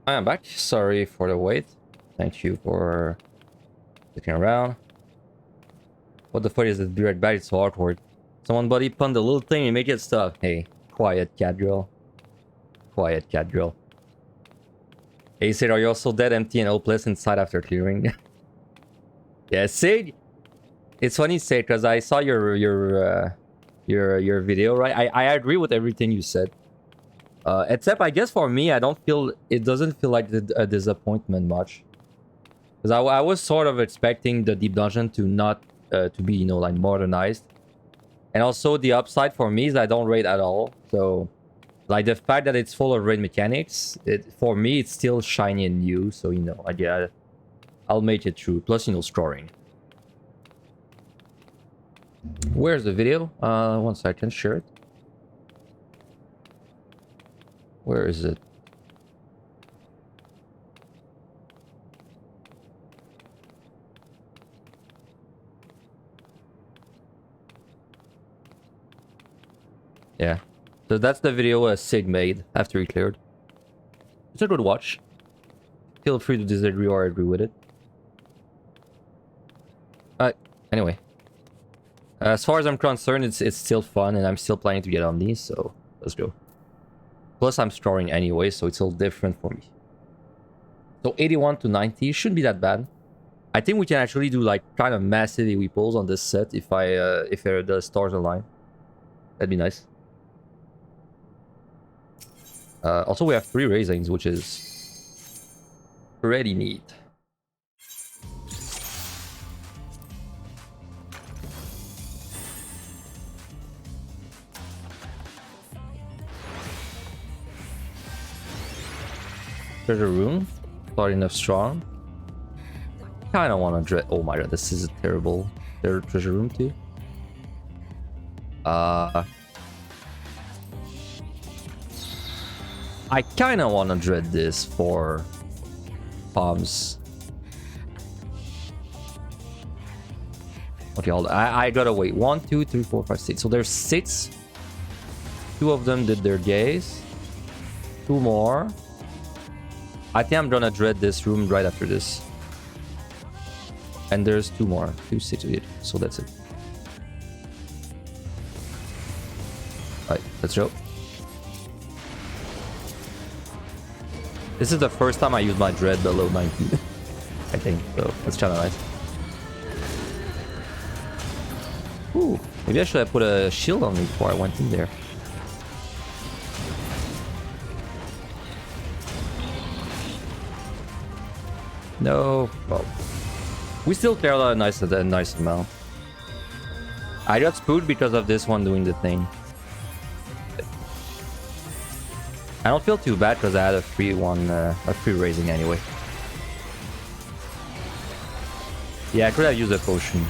I am back. Sorry for the wait. Thank you for sticking around. What the fuck is this? Be right back. It's so awkward. Someone buddy pun the little thing and make it stop. Hey, quiet cat girl. Quiet cat girl. Hey Sid, are you also dead, empty, and hopeless inside after clearing? Yeah, Sid. It's funny, Sid, because I saw your video, right? I agree with everything you said. Except I guess for me, it doesn't feel like a disappointment much. Because I was sort of expecting the deep dungeon to not to be, you know, like modernized. And also the upside for me is I don't raid at all. So like the fact that it's full of raid mechanics, for me it's still shiny and new. So you know, I'll make it through. Plus, you know, scoring. Where's the video? 1 second, share it. Where is it? Yeah. So that's the video Sig made after he cleared. It's a good watch. Feel free to disagree or agree with it. Anyway. As far as I'm concerned, it's still fun and I'm still planning to get on these, so let's go. Plus I'm scoring anyway, so it's all different for me. So 81 to 90 shouldn't be that bad. I think we can actually do like kind of massive AoE pulls on this set if the stars align. That'd be nice. Also, we have 3 raisings, which is pretty neat. Treasure room, starting off strong. Kind of want to dread. Oh my god, this is a terrible treasure room too. I kind of want to dread this for bombs. Okay, hold on. I gotta wait. 1, 2, 3, 4, 5, 6. So there's 6. 2 of them did their gaze. 2 more. I think I'm gonna dread this room right after this. And there's 2 more. 2, 6, 8. So that's it. Alright, let's go. This is the first time I use my dread below 19. I think, so that's kinda nice. Ooh, maybe I should have put a shield on me before I went in there. No, well, we still cleared a nice amount. I got spooked because of this one doing the thing. I don't feel too bad because I had a free raising anyway. Yeah, I could have used a potion.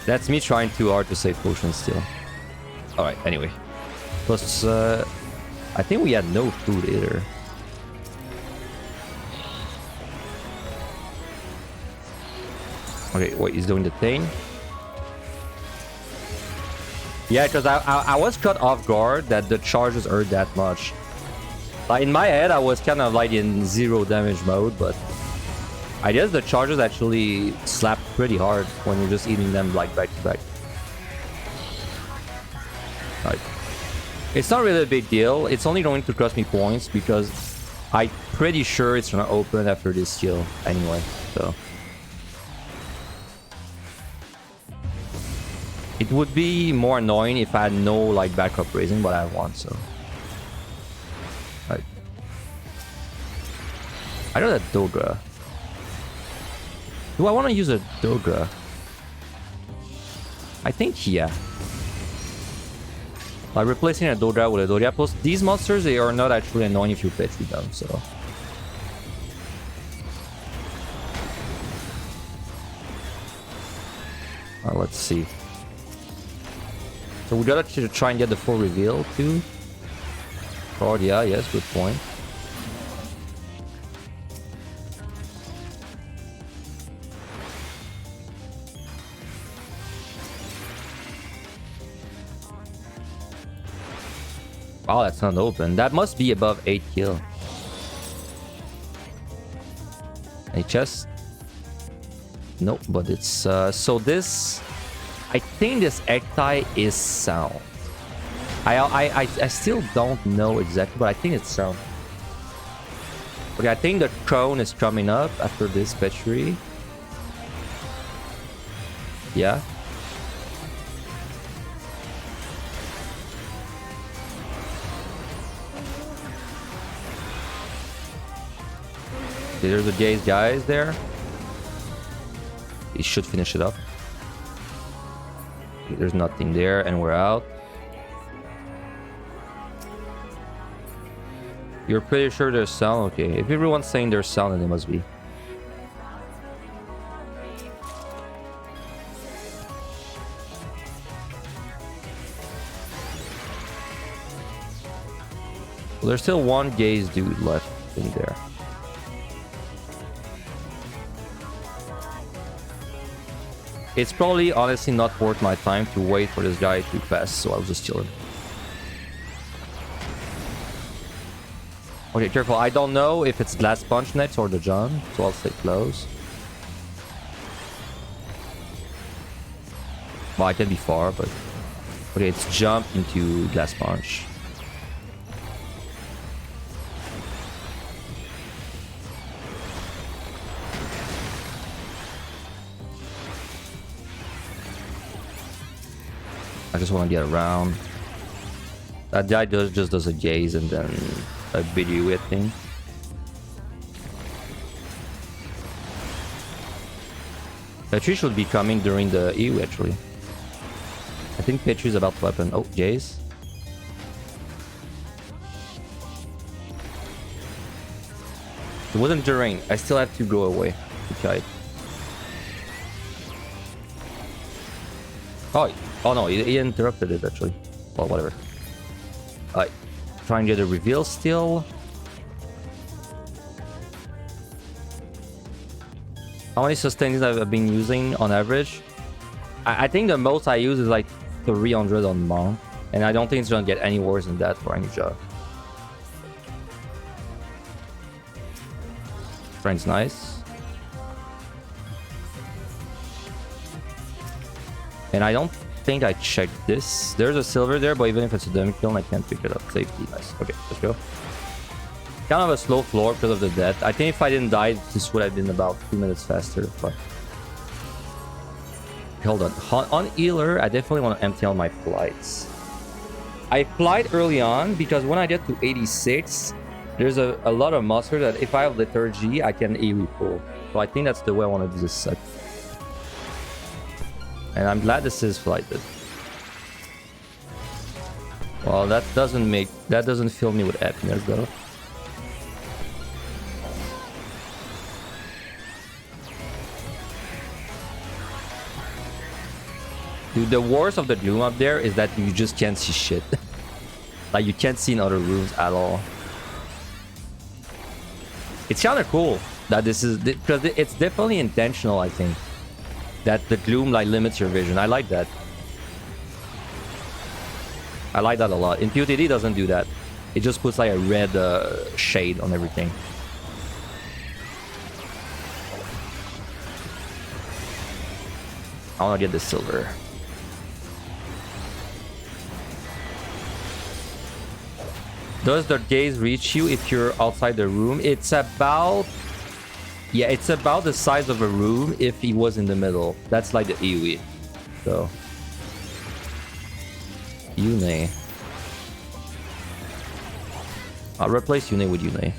That's me trying too hard to save potions still. Alright, anyway. Plus, I think we had no food either. Okay, wait, he's doing the thing. Yeah, because I was caught off guard that the charges hurt that much. Like, in my head, I was kind of like in 0 damage mode, but I guess the charges actually slap pretty hard when you're just eating them like back to back. Like, it's not really a big deal. It's only going to cost me points because I'm pretty sure it's gonna open after this skill anyway. So it would be more annoying if I had no like backup raising, but I have one, so. Right. I know that Dogra. Do I want to use a Dogra? I think yeah. Like replacing a Dogra with a Doria. Plus these monsters, they are not actually annoying if you play through them, so. Let's see. So we gotta try and get the full reveal too. Oh yeah, yes, good point. Oh, that's not open. That must be above 8 kill. A chest? Nope, but it's so this. I think this Ektai is sound. I still don't know exactly, but I think it's sound. Okay, I think the cone is coming up after this petri. Yeah. Okay, there's a gaze guys there. He should finish it up. Okay, there's nothing there, and we're out. You're pretty sure there's sound? Okay, if everyone's saying there's sound, then it must be. Well, there's still one gaze dude left in there. It's probably honestly not worth my time to wait for this guy to pass, so I'll just chilling. Okay, careful. I don't know if it's Glass Punch next or the John, so I'll stay close. Well, I can be far, but... Okay, it's jump into Glass Punch. I just want to get around. That guy just does a gaze and then a video with thing. Petri should be coming during the EU actually. I think Petri's about to happen. Oh, gaze. It wasn't during. I still have to go away to kite. Oh no, he interrupted it actually. Well, whatever. Alright. Try and get a reveal still. How many sustains I've been using on average? I think the most I use is like 300 on Monk. And I don't think it's gonna get any worse than that for any job. Friend's nice. And I don't think I checked this. There's a silver there, but even if it's a dummy kill, I can't pick it up. Safety, nice. Okay, let's go. Kind of a slow floor because of the death. I think if I didn't die, this would have been about 2 minutes faster. But hold on. On healer, I definitely want to empty all my flights. I flight early on because when I get to 86, there's a lot of muster that if I have liturgy, I can e-repull. So I think that's the way I want to do this set. And I'm glad this is flighted. Well, that doesn't fill me with happiness though. Dude, the worst of the gloom up there is that you just can't see shit. Like you can't see in other rooms at all. It's kind of cool that this is because it's definitely intentional, I think. That the gloom like limits your vision. I like that. I like that a lot. In POTD doesn't do that. It just puts like a red shade on everything. I want to get the silver. Does the gaze reach you if you're outside the room? It's about... Yeah, it's about the size of a room if he was in the middle. That's like the AoE. So... Yune. I'll replace Yune with Yune.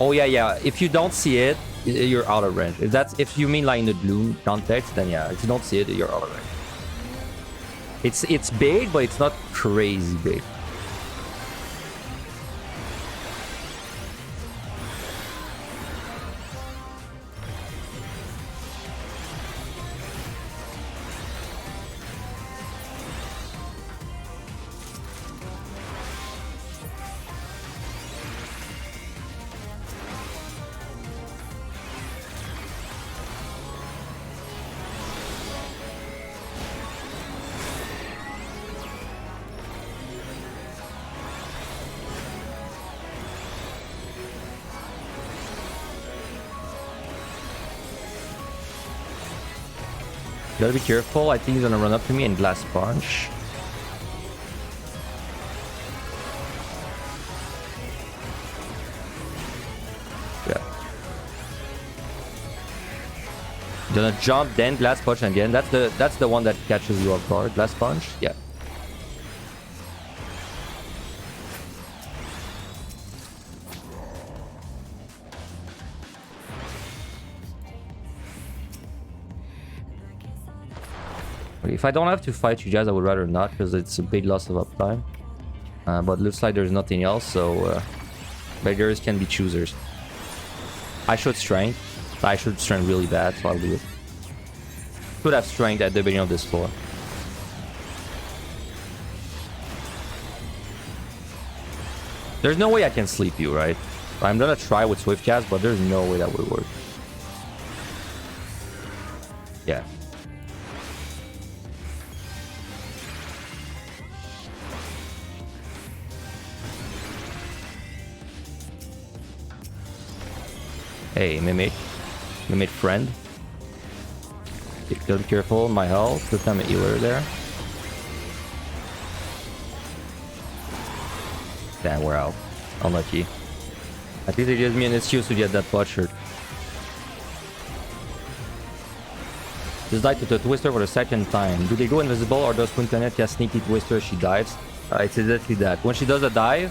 Oh yeah, yeah. If you don't see it, you're out of range. If you mean like in the gloom context, then yeah. If you don't see it, you're out of range. It's big, but it's not crazy big. Gotta be careful. I think he's gonna run up to me and Glass Punch. Yeah. Gonna jump, then Glass Punch again. That's the one that catches you off guard. Glass Punch. Yeah. If I don't have to fight you guys, I would rather not, because it's a big loss of uptime. But looks like there's nothing else, so beggars can be choosers. I should strength. I should strength really bad, so I'll do it. Could have strength at the beginning of this floor. There's no way I can sleep you, right? I'm gonna try with Swift Cast, but there's no way that would work. Yeah. Hey, Mimic. Mimic friend. Be careful, my health. Look, I'm a healer there. Damn, we're out. Unlucky. At least it gives me an excuse to get that Butcher. Just died to the Twister for the second time. Do they go invisible or does Quintanet cast Sneaky Twister as she dives? It's exactly that. When she does a dive,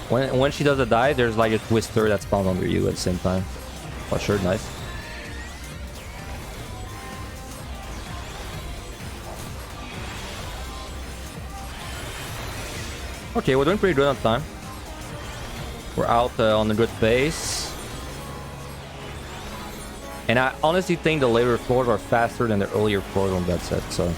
when she does a dive, there's like a Twister that spawns under you at the same time. Butcher, nice. Okay, we're doing pretty good on time. We're out on a good pace. And I honestly think the later floors are faster than the earlier floors on that set, so...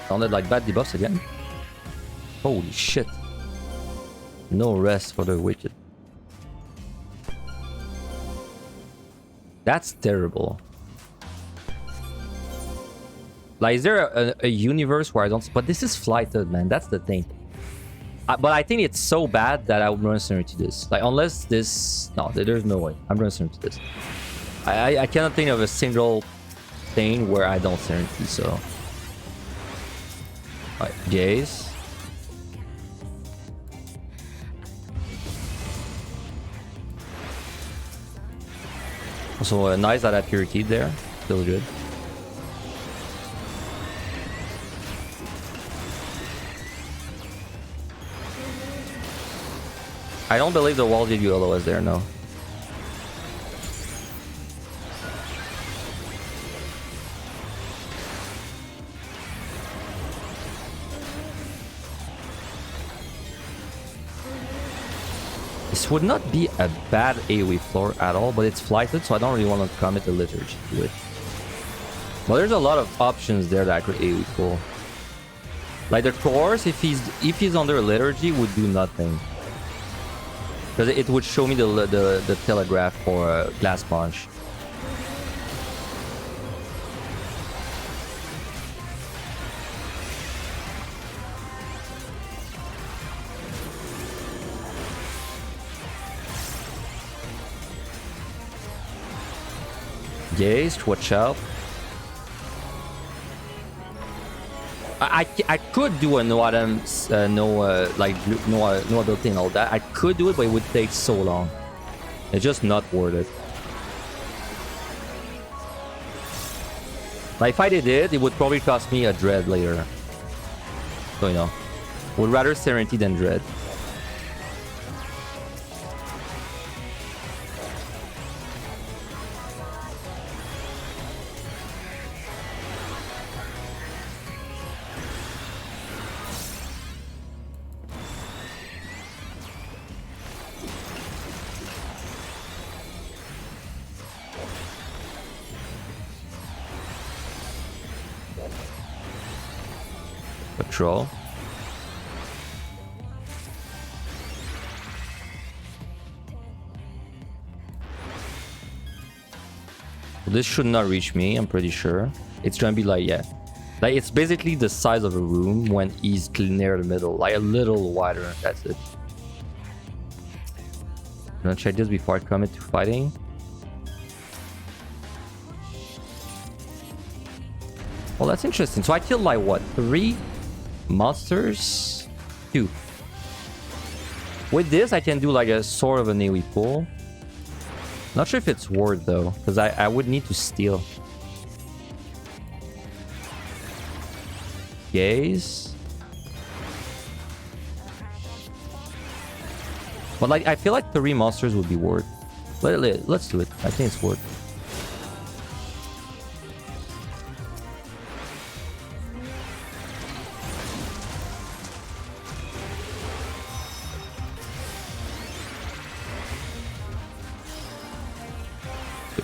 Sounded like bad debuffs again. Holy shit. No rest for the wicked. That's terrible. Like, is there a universe where I don't... But this is flighted, man. That's the thing. But I think it's so bad that I would run Serenity this. Like, unless this... No, there's no way. I'm running Serenity this. I cannot think of a single thing where I don't Serenity, so... Alright, gaze. Also, nice that I purity there. Still good. I don't believe the wall did you LOS there, no. This would not be a bad AoE floor at all, but it's flighted, so I don't really want to commit the liturgy to it. But there's a lot of options there that I could AoE pull. Like the course, if he's under a liturgy, would do nothing. Because it would show me the telegraph for Glass Punch. Gaze, watch out. I could do a no items, no ability and all that. I could do it, but it would take so long. It's just not worth it. Like if I did it, it would probably cost me a Dread later. So you know, would rather Serenity than Dread. Patrol. This should not reach me, I'm pretty sure. It's gonna be like, yeah. Like, it's basically the size of a room when he's near the middle. Like, a little wider, that's it. I'm gonna check this before I commit to fighting. Well, that's interesting. So I killed, like, what? 3 monsters? 2. With this, I can do, like, a sort of an AoE pull. Not sure if it's worth, though, because I would need to steal. Gaze. But, like, I feel like 3 monsters would be worth. Let's do it. I think it's worth.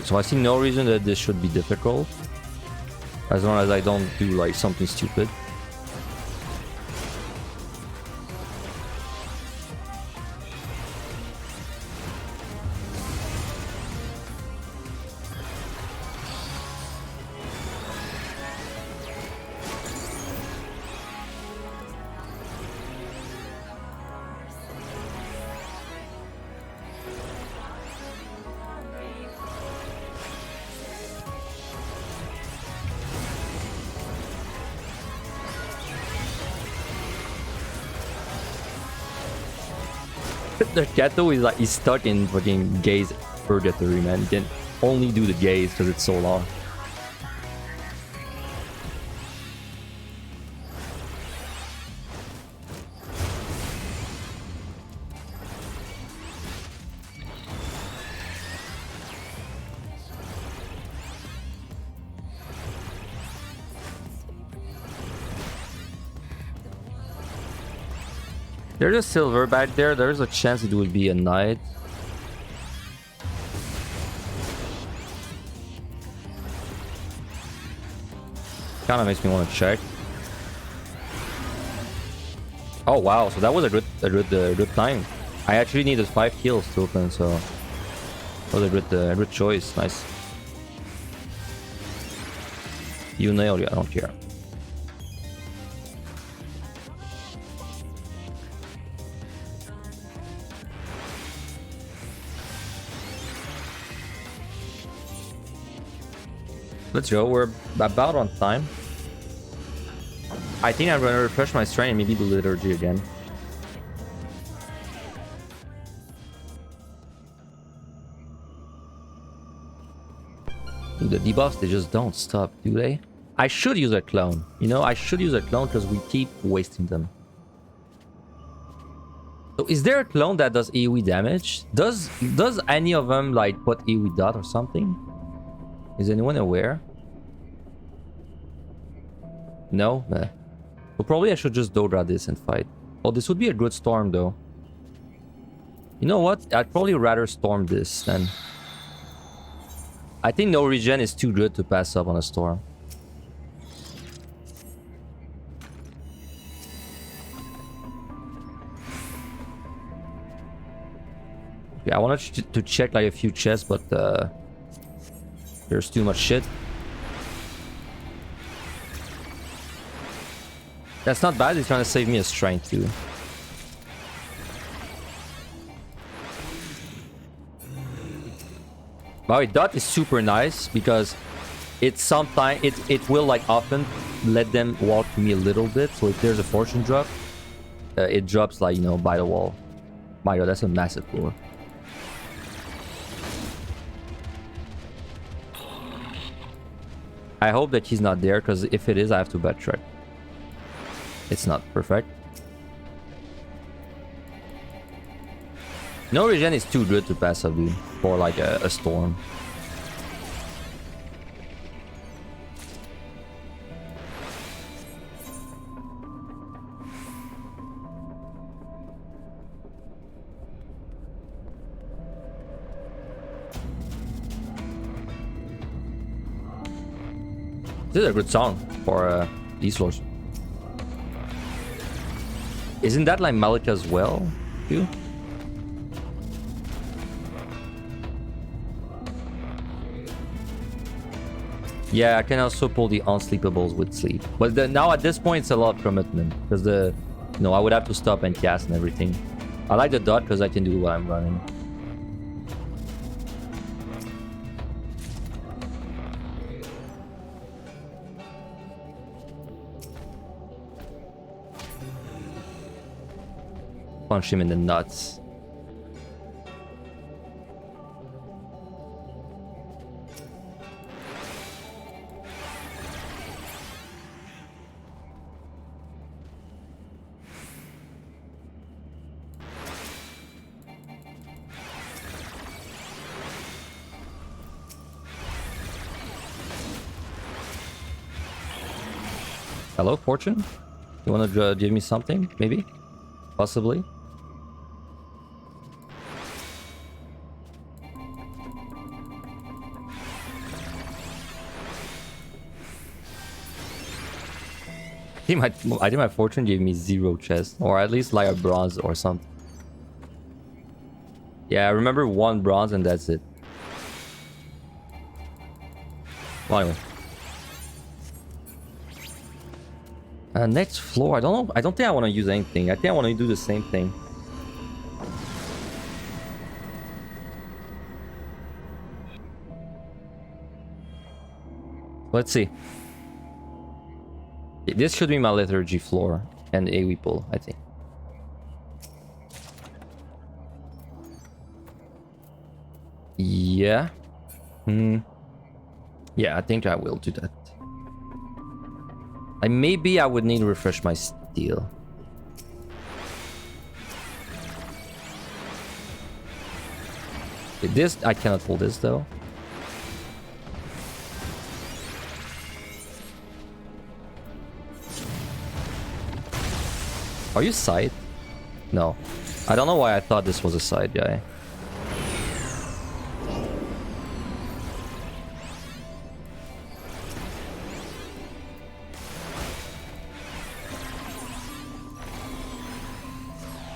So I see no reason that this should be difficult, as long as I don't do like something stupid. The Kato is like, he's stuck in fucking gaze purgatory, man. You can only do the gaze because it's so long. There's a silver back there. There's a chance it would be a knight. Kind of makes me want to check. Oh wow! So that was a good time. I actually needed 5 kills to open, so that was a good choice. Nice. You nailed it. I don't care. Let's go, we're about on time. I think I'm gonna refresh my strain and maybe do liturgy again. Dude, the debuffs, they just don't stop, do they? I should use a clone. You know, I should use a clone because we keep wasting them. So is there a clone that does AoE damage? Does any of them like put AoE dot or something? Is anyone aware? No? Well, probably I should just Dodra this and fight. Oh, this would be a good storm though. You know what? I'd probably rather storm this than... I think no regen is too good to pass up on a storm. Yeah, I wanted to check like a few chests, but there's too much shit. That's not bad, he's trying to save me a strength too. By the way, dot is super nice because it will like often let them walk to me a little bit. So if there's a fortune drop, it drops like, you know, by the wall. My god, that's a massive floor. I hope that he's not there, because if it is, I have to backtrack. It's not perfect. No regen is too good to pass up, dude, for like a storm. This is a good song for these floors. Isn't that like Malika as well, too? Yeah, I can also pull the unsleepables with sleep. But now at this point, it's a lot of commitment. Because I would have to stop and cast and everything. I like the dot because I can do what I'm running. Punch him in the nuts. Hello, Fortune? You want to give me something? Maybe? Possibly? I think my Fortune gave me 0 chest. Or at least like a bronze or something. Yeah, I remember 1 bronze and that's it. Well, anyway. Next floor, I don't know. I don't think I want to use anything. I think I want to do the same thing. Let's see. This should be my liturgy floor and AoE pool, I think. Yeah. Yeah, I think I will do that. Like maybe I would need to refresh my steel. This, I cannot pull this though. Are you side? No. I don't know why I thought this was a side guy.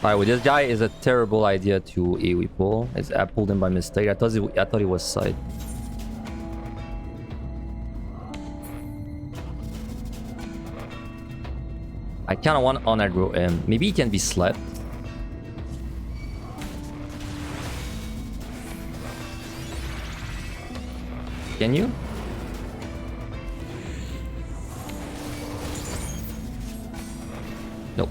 Alright, well, this guy is a terrible idea to AoE pull. I pulled him by mistake. I thought he was side. I kind of want to on-aggro him. Maybe he can be slept. Can you? Nope.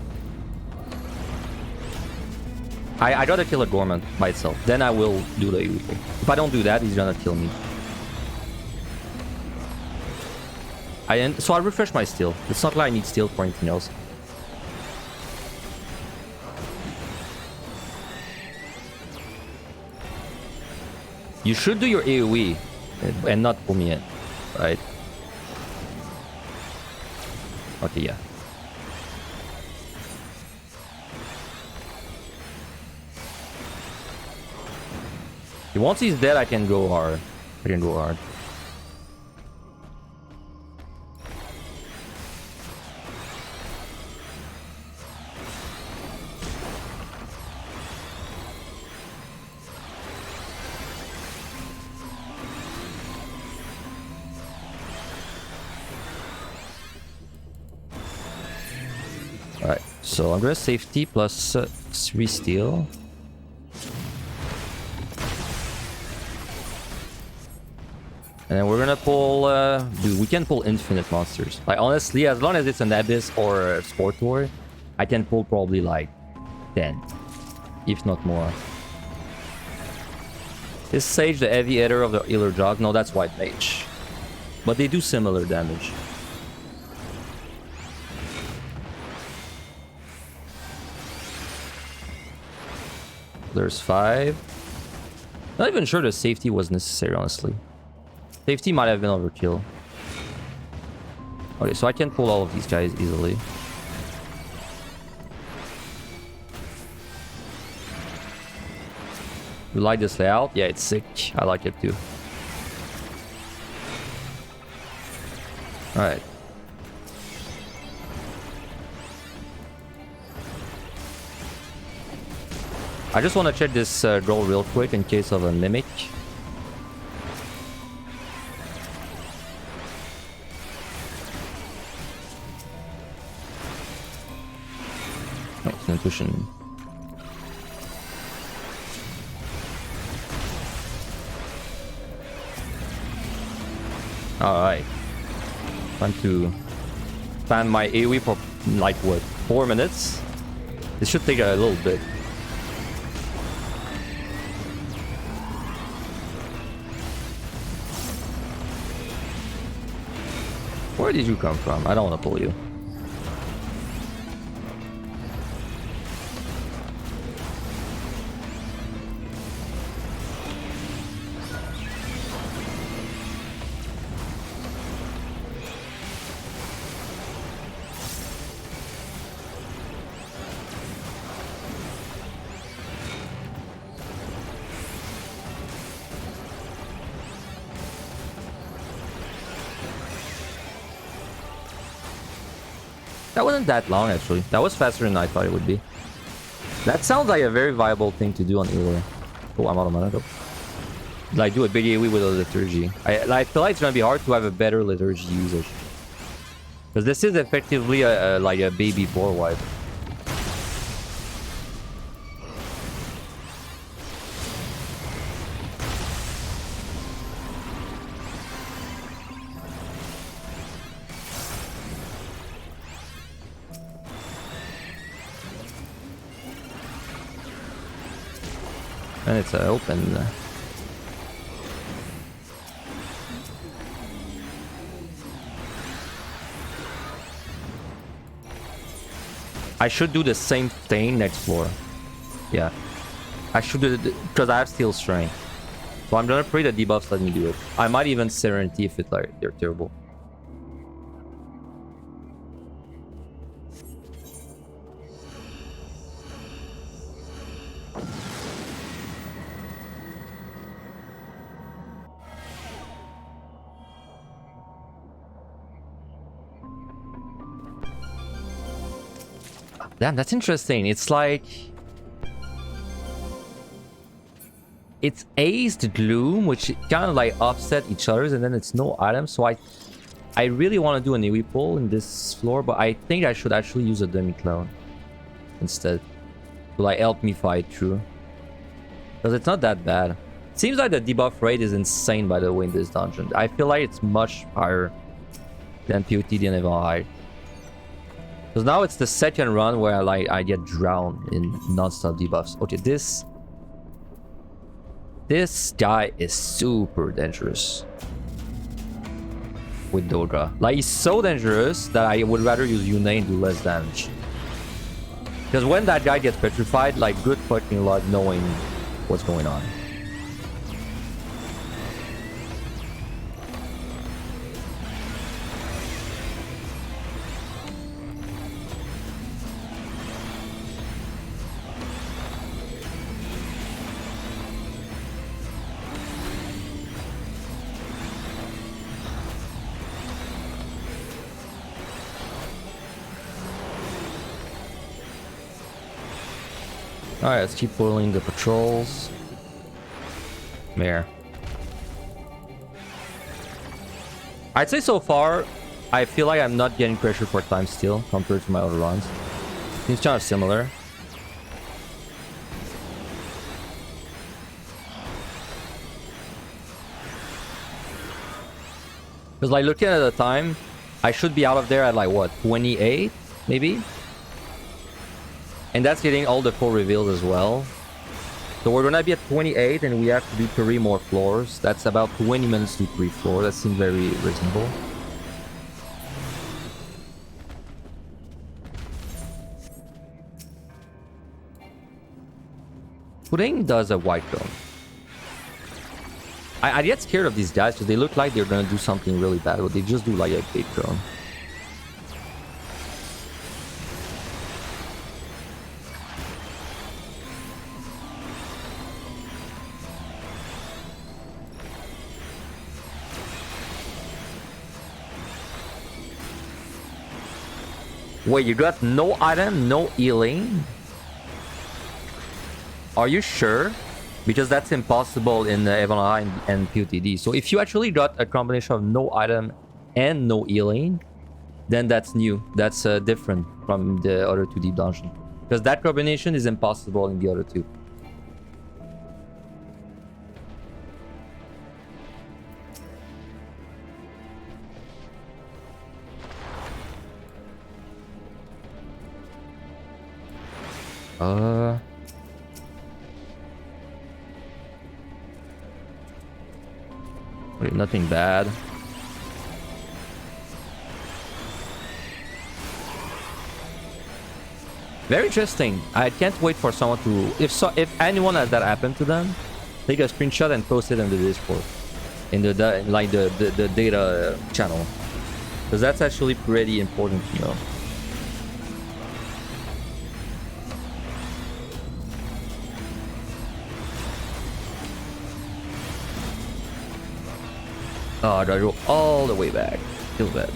I gotta kill a Gorman by itself. Then I will do the AoE. If I don't do that, he's gonna kill me. So I refresh my steel. It's not like I need steel for anything else. You should do your AoE and not pull me in, right? Okay, yeah. Once he's dead, I can go hard. Alright, so I'm gonna safety plus 3 steel. And then we're gonna pull, dude, we can pull infinite monsters. Like, honestly, as long as it's an Abyss or a Sportor, I can pull probably like 10, if not more. Is Sage the heavy hitter of the healer jog? No, that's White Mage. But they do similar damage. There's 5. Not even sure the safety was necessary, honestly. Safety might have been overkill. Okay, so I can pull all of these guys easily. You like this layout? Yeah, it's sick. I like it too. Alright. I just want to check this goal real quick in case of a mimic. pushing. Alright. Time to fan my AoE for like what? 4 minutes? This should take a little bit. Where did you come from? I don't want to pull you. That wasn't that long, actually. That was faster than I thought it would be. That sounds like a very viable thing to do on Eureka. Oh, I'm out of mana though. Like, do a big AoE with a liturgy. I feel like it's gonna be hard to have a better liturgy usage. Because this is effectively like a baby board wipe. And it's open. I should do the same thing next floor. Yeah. I should do it because I have steel strength. So I'm gonna pray the debuffs let me do it. I might even Serenity if it's like they're terrible. Damn, that's interesting. It's like... It's Aced Gloom, which kind of like offset each other, and then it's no items. So I really want to do an AoE pull in this floor, but I think I should actually use a Demi-Clone instead. To like help me fight through. Because it's not that bad. Seems like the debuff rate is insane, by the way, in this dungeon. I feel like it's much higher than POTD and Evil High. Because now it's the second run where I get drowned in non-stop debuffs. Okay, this guy is super dangerous with Doga. Like, he's so dangerous that I would rather use Yune and do less damage. Because when that guy gets petrified, like, good fucking luck knowing what's going on. Alright, let's keep pulling the patrols. There. I'd say so far, I feel like I'm not getting pressure for time steal compared to my other runs. Seems kind of similar. Because like looking at the time, I should be out of there at like what, 28 maybe? And that's getting all the full reveals as well. So we're gonna be at 28 and we have to do 3 more floors. That's about 20 minutes to 3 floors. That seems very reasonable. Pudding does a white cone. I get scared of these guys because they look like they're gonna do something really bad, but they just do like a big cone. Wait, you got no item, no healing? Are you sure? Because that's impossible in Aeturna and POTD. So if you actually got a combination of no item and no healing, then that's new. That's different from the other 2 deep dungeon. Because that combination is impossible in the other two. Wait, nothing bad. Very interesting. I can't wait for someone to... If anyone has that happen to them, take a screenshot and post it in the Discord. In the data channel. Because that's actually pretty important to know. Oh, I gotta go all the way back. Feels bad.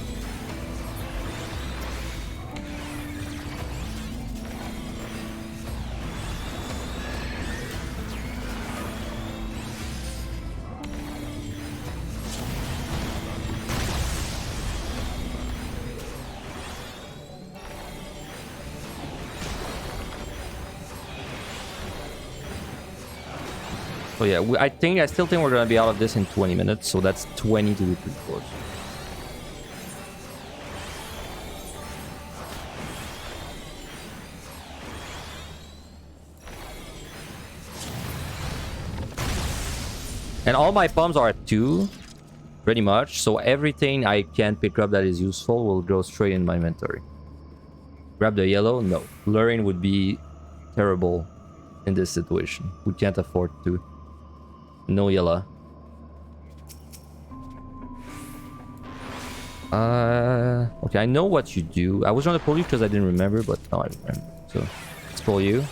So yeah, I still think we're gonna be out of this in 20 minutes. So that's 20 to do 3/4. And all my pumps are at 2, pretty much. So everything I can pick up that is useful will go straight in my inventory. Grab the yellow? No. Luring would be terrible in this situation. We can't afford to. No yellow. Okay, I know what you do. I was trying to pull you because I didn't remember, but now I remember. So, let's pull you.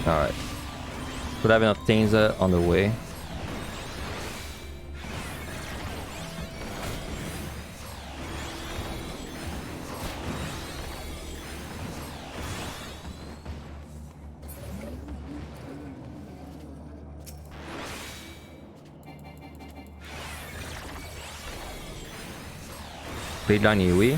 Alright. Could have enough things on the way. Trade line Yui.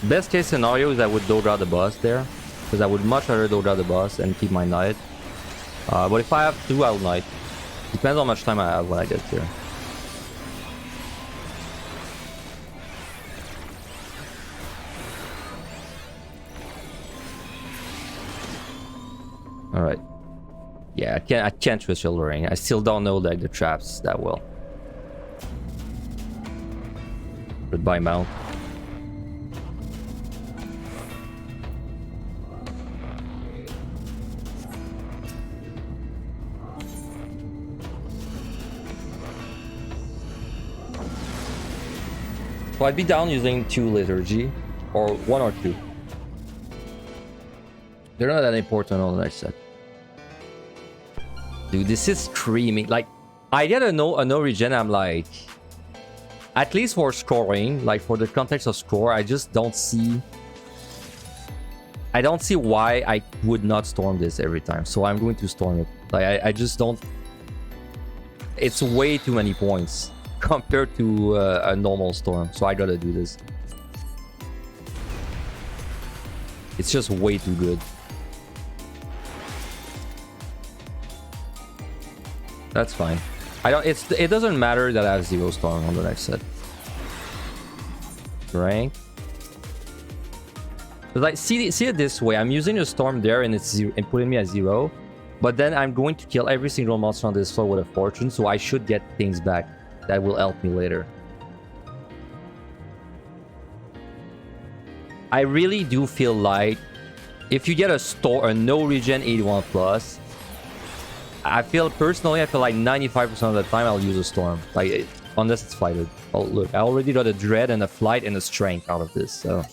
Best case scenario is I would Dodra the boss there, because I would much rather Dodra the boss and keep my knight. But if I have to, I'll knight. Depends how much time I have when I get here. All right. Yeah, I can't switch Luring. I still don't know like the traps that well. Goodbye, mount. So I'd be down using 2 Liturgy, or 1 or 2. They're not that important on the next set. Dude, this is screaming. Like, I get a no regen, I'm like... At least for scoring, like for the context of score, I just don't see... I don't see why I would not storm this every time. So I'm going to storm it. Like, I just don't... It's way too many points compared to a normal storm, so I gotta do this. It's just way too good. That's fine. It doesn't matter that I have 0 storm on the next set. Rank. Like, see it this way. I'm using a storm there and it's putting me at 0, but then I'm going to kill every single monster on this floor with a fortune, so I should get things back that will help me later. I really do feel like if you get a no regen 81 plus, I feel like 95% of the time I'll use a storm, like unless it's flighted. Oh look, I already got a dread and a flight and a strength out of this, so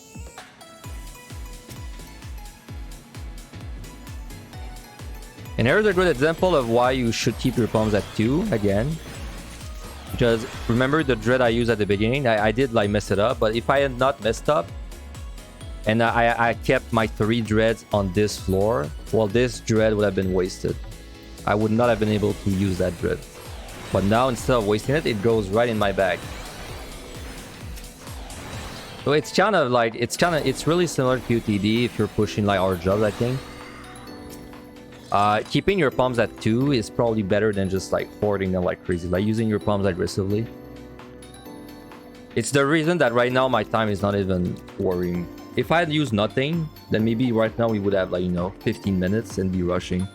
And here's a good example of why you should keep your pawns at 2 again. Because remember the dread I used at the beginning? I did like mess it up, but if I had not messed up and I kept my 3 dreads on this floor, well, this dread would have been wasted. I would not have been able to use that dread. But now instead of wasting it, it goes right in my bag. So it's kind of like, it's really similar to QTD if you're pushing like our jobs, I think. Keeping your palms at 2 is probably better than just like hoarding them like crazy, like using your palms aggressively. It's the reason that right now my time is not even worrying. If I had used nothing, then maybe right now we would have like, you know, 15 minutes and be rushing.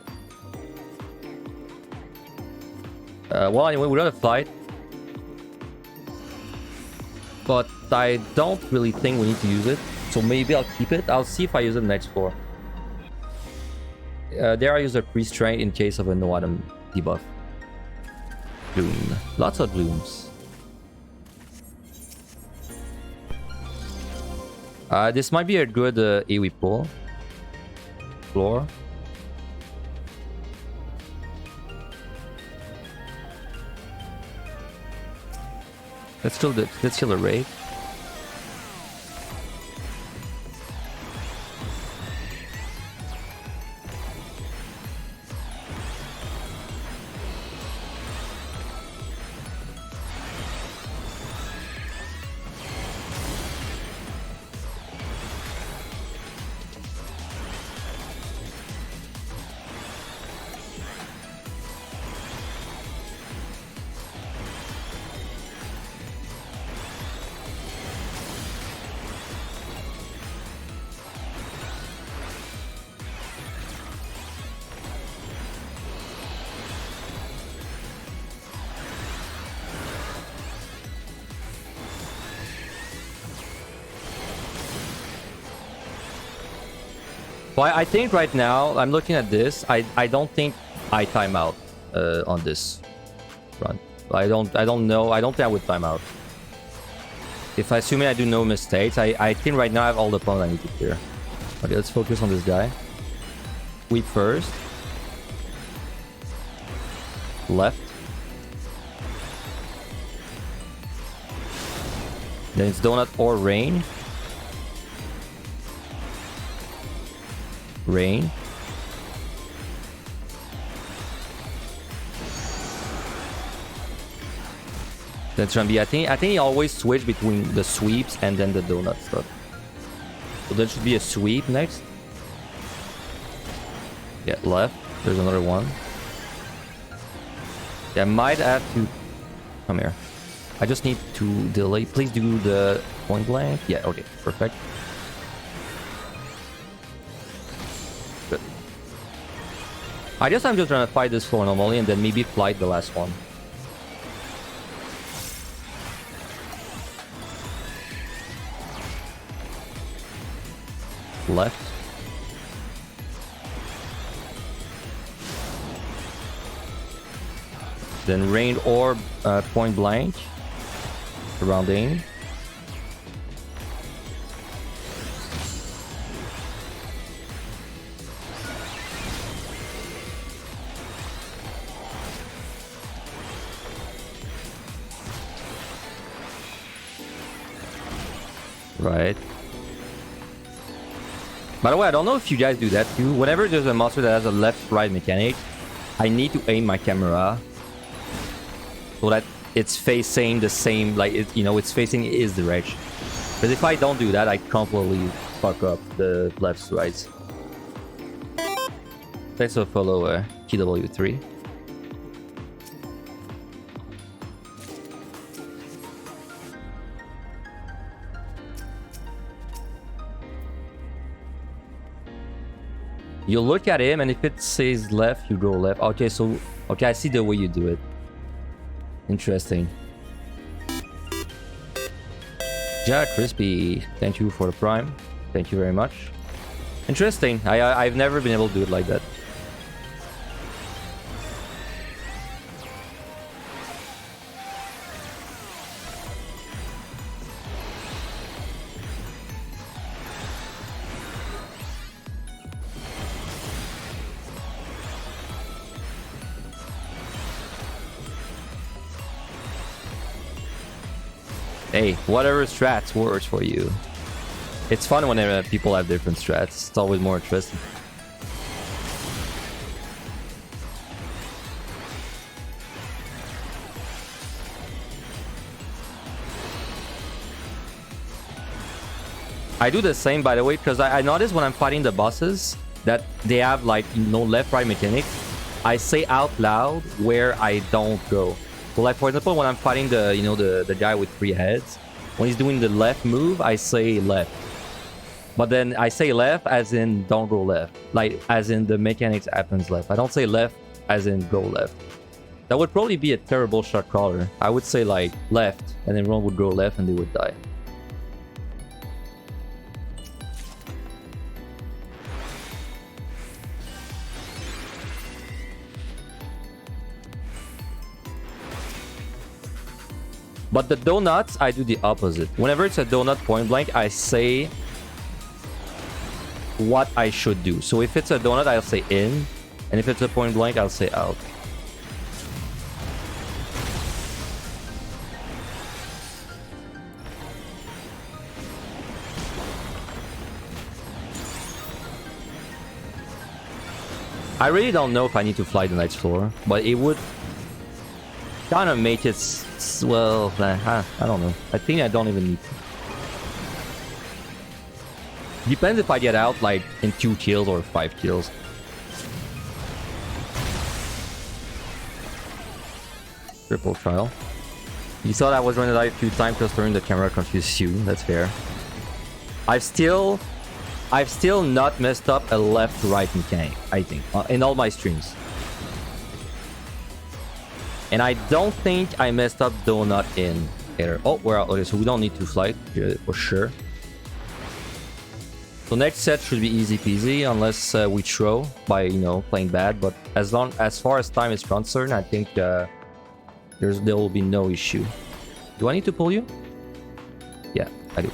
Well, anyway, we got a fight. But I don't really think we need to use it. So maybe I'll keep it. I'll see if I use it next floor. There I use a pre-strength in case of a no item debuff. Gloom. Lots of glooms. This might be a good AoE pull. Floor. Let's kill a raid. Well, I think right now, I'm looking at this, I don't think I time out on this run. I don't know, I don't think I would time out. If assuming I do no mistakes, I think right now I have all the pawns I need to clear. Okay, let's focus on this guy. Sweep first. Left. Then it's donut or rain. Rain. That's gonna be. I think he always switch between the sweeps and then the donut stuff. So there should be a sweep next. Yeah, left. There's another one. Yeah, I might have to come here. I just need to delay. Please do the point blank. Yeah. Okay. Perfect. Good. I guess I'm just trying to fight this floor normally and then maybe flight the last one. Left. Then rain orb point blank. Surrounding. Right. By the way, I don't know if you guys do that too. Whenever there's a monster that has a left-right mechanic, I need to aim my camera so that it's facing the same, like, you know, it's facing his direction. Because if I don't do that, I completely fuck up the lefts, rights. Let's follow TW3. You look at him, and if it says left, you go left. Okay, so... Okay, I see the way you do it. Interesting. Jack Crispy, thank you for the prime. Thank you very much. Interesting. I've never been able to do it like that. Hey, whatever strats works for you. It's fun when people have different strats. It's always more interesting. I do the same, by the way, because I notice when I'm fighting the bosses that they have like, you know, left-right mechanics. I say out loud where I don't go. So like, for example, when I'm fighting the, you know, the guy with 3 heads, when he's doing the left move, I say left. But then I say left as in don't go left. Like, as in the mechanics happens left. I don't say left as in go left. That would probably be a terrible shot caller. I would say like left, and then everyone would go left and they would die. But the donuts, I do the opposite. Whenever it's a donut point blank, I say what I should do. So if it's a donut, I'll say in. And if it's a point blank, I'll say out. I really don't know if I need to fly the Knight's Floor, but it would kind of make it, well, I don't know. I think I don't even need to. Depends if I get out like in 2 kills or 5 kills. Triple trial. You thought I was running out a few times because turning the camera confused you. That's fair. I've still not messed up a left-right mechanic, I think, in all my streams. And I don't think I messed up donut in either. Oh, we're out. Okay, so we don't need to fly for sure. So next set should be easy peasy unless we throw by, you know, playing bad. But as far as time is concerned, I think there will be no issue. Do I need to pull you? Yeah, I do.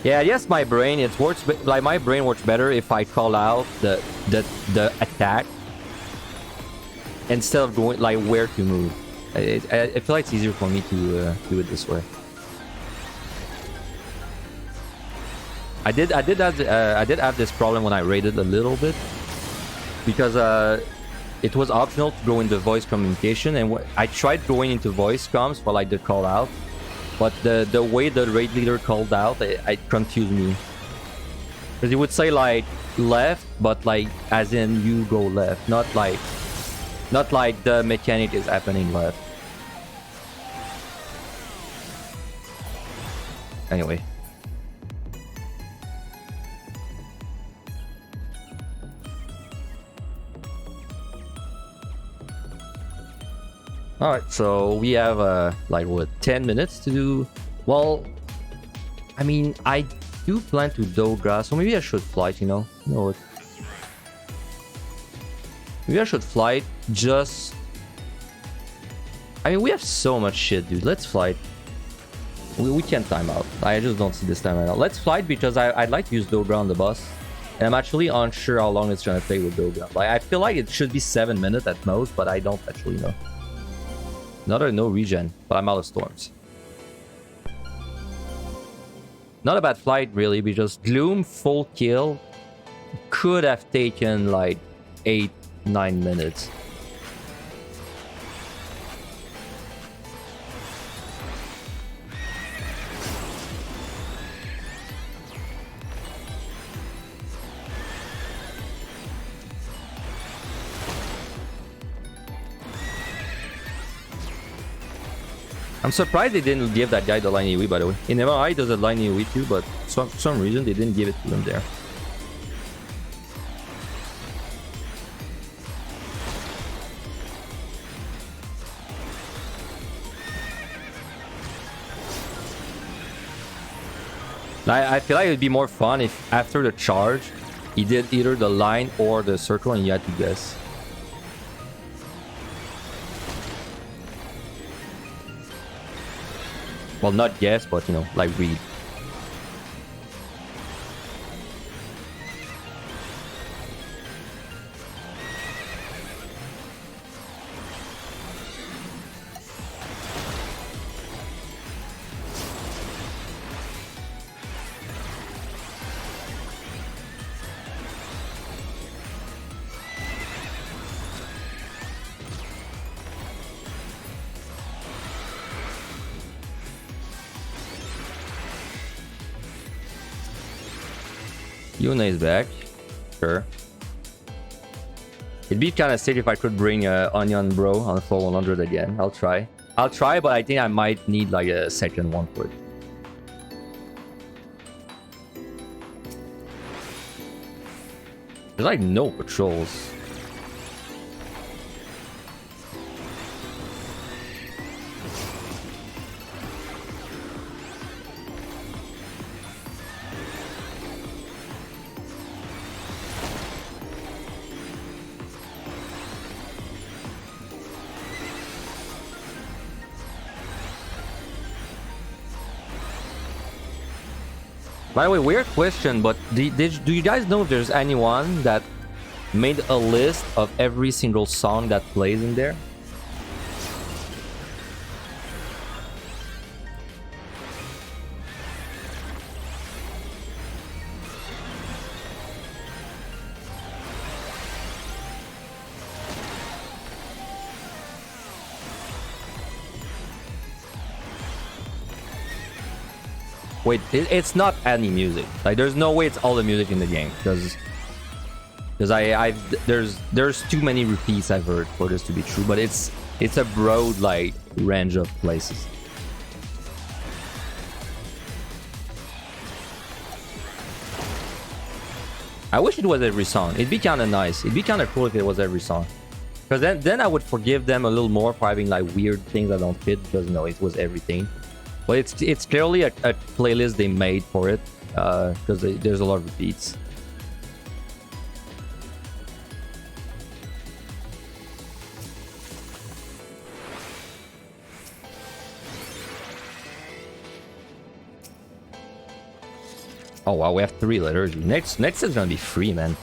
Yeah, yes, my brain, it works, like my brain works better if I call out the attack instead of going like where to move. I feel like it's easier for me to do it this way. I did have this problem when I raided a little bit because it was optional to go into voice communication, and I tried going into voice comms for like the call out. But the way the raid leader called out, it confused me. Because he would say like left, but like as in you go left, not like the mechanic is happening left. Anyway. Alright, so we have like what, 10 minutes to do. Well, I mean, I do plan to Dogra, so maybe I should flight, you know? You know what? Maybe I should flight just... I mean, we have so much shit, dude. Let's flight. We can't time out. I just don't see this time right now. Let's flight because I'd like to use Dogra on the boss. And I'm actually unsure how long it's gonna take with Dogra. Like, I feel like it should be 7 minutes at most, but I don't actually know. Another no regen, but I'm out of storms. Not a bad flight, really, because Gloom full kill could have taken like 8-9 minutes. I'm surprised they didn't give that guy the line AoE, by the way. In MRI, there's a line AoE too, but for some reason they didn't give it to him there. I feel like it would be more fun if after the charge, he did either the line or the circle and you had to guess. Well, not guess, but, you know, like read. Yuna is back. Sure. It'd be kind of sick if I could bring Onion Bro on full 100 again. I'll try. But I think I might need like a second one for it. There's like no patrols. By the way, weird question, but do you guys know if there's anyone that made a list of every single song that plays in there? Wait, it's not any music. Like, there's no way it's all the music in the game, because there's too many repeats I've heard for this to be true. But it's a broad like range of places. I wish it was every song. It'd be kind of nice. It'd be kind of cool if it was every song, because then I would forgive them a little more for having like weird things that don't fit. Because no, it was everything. But it's clearly a playlist they made for it, because there's a lot of repeats. Oh wow, we have 3 letters. Next is gonna be free, man.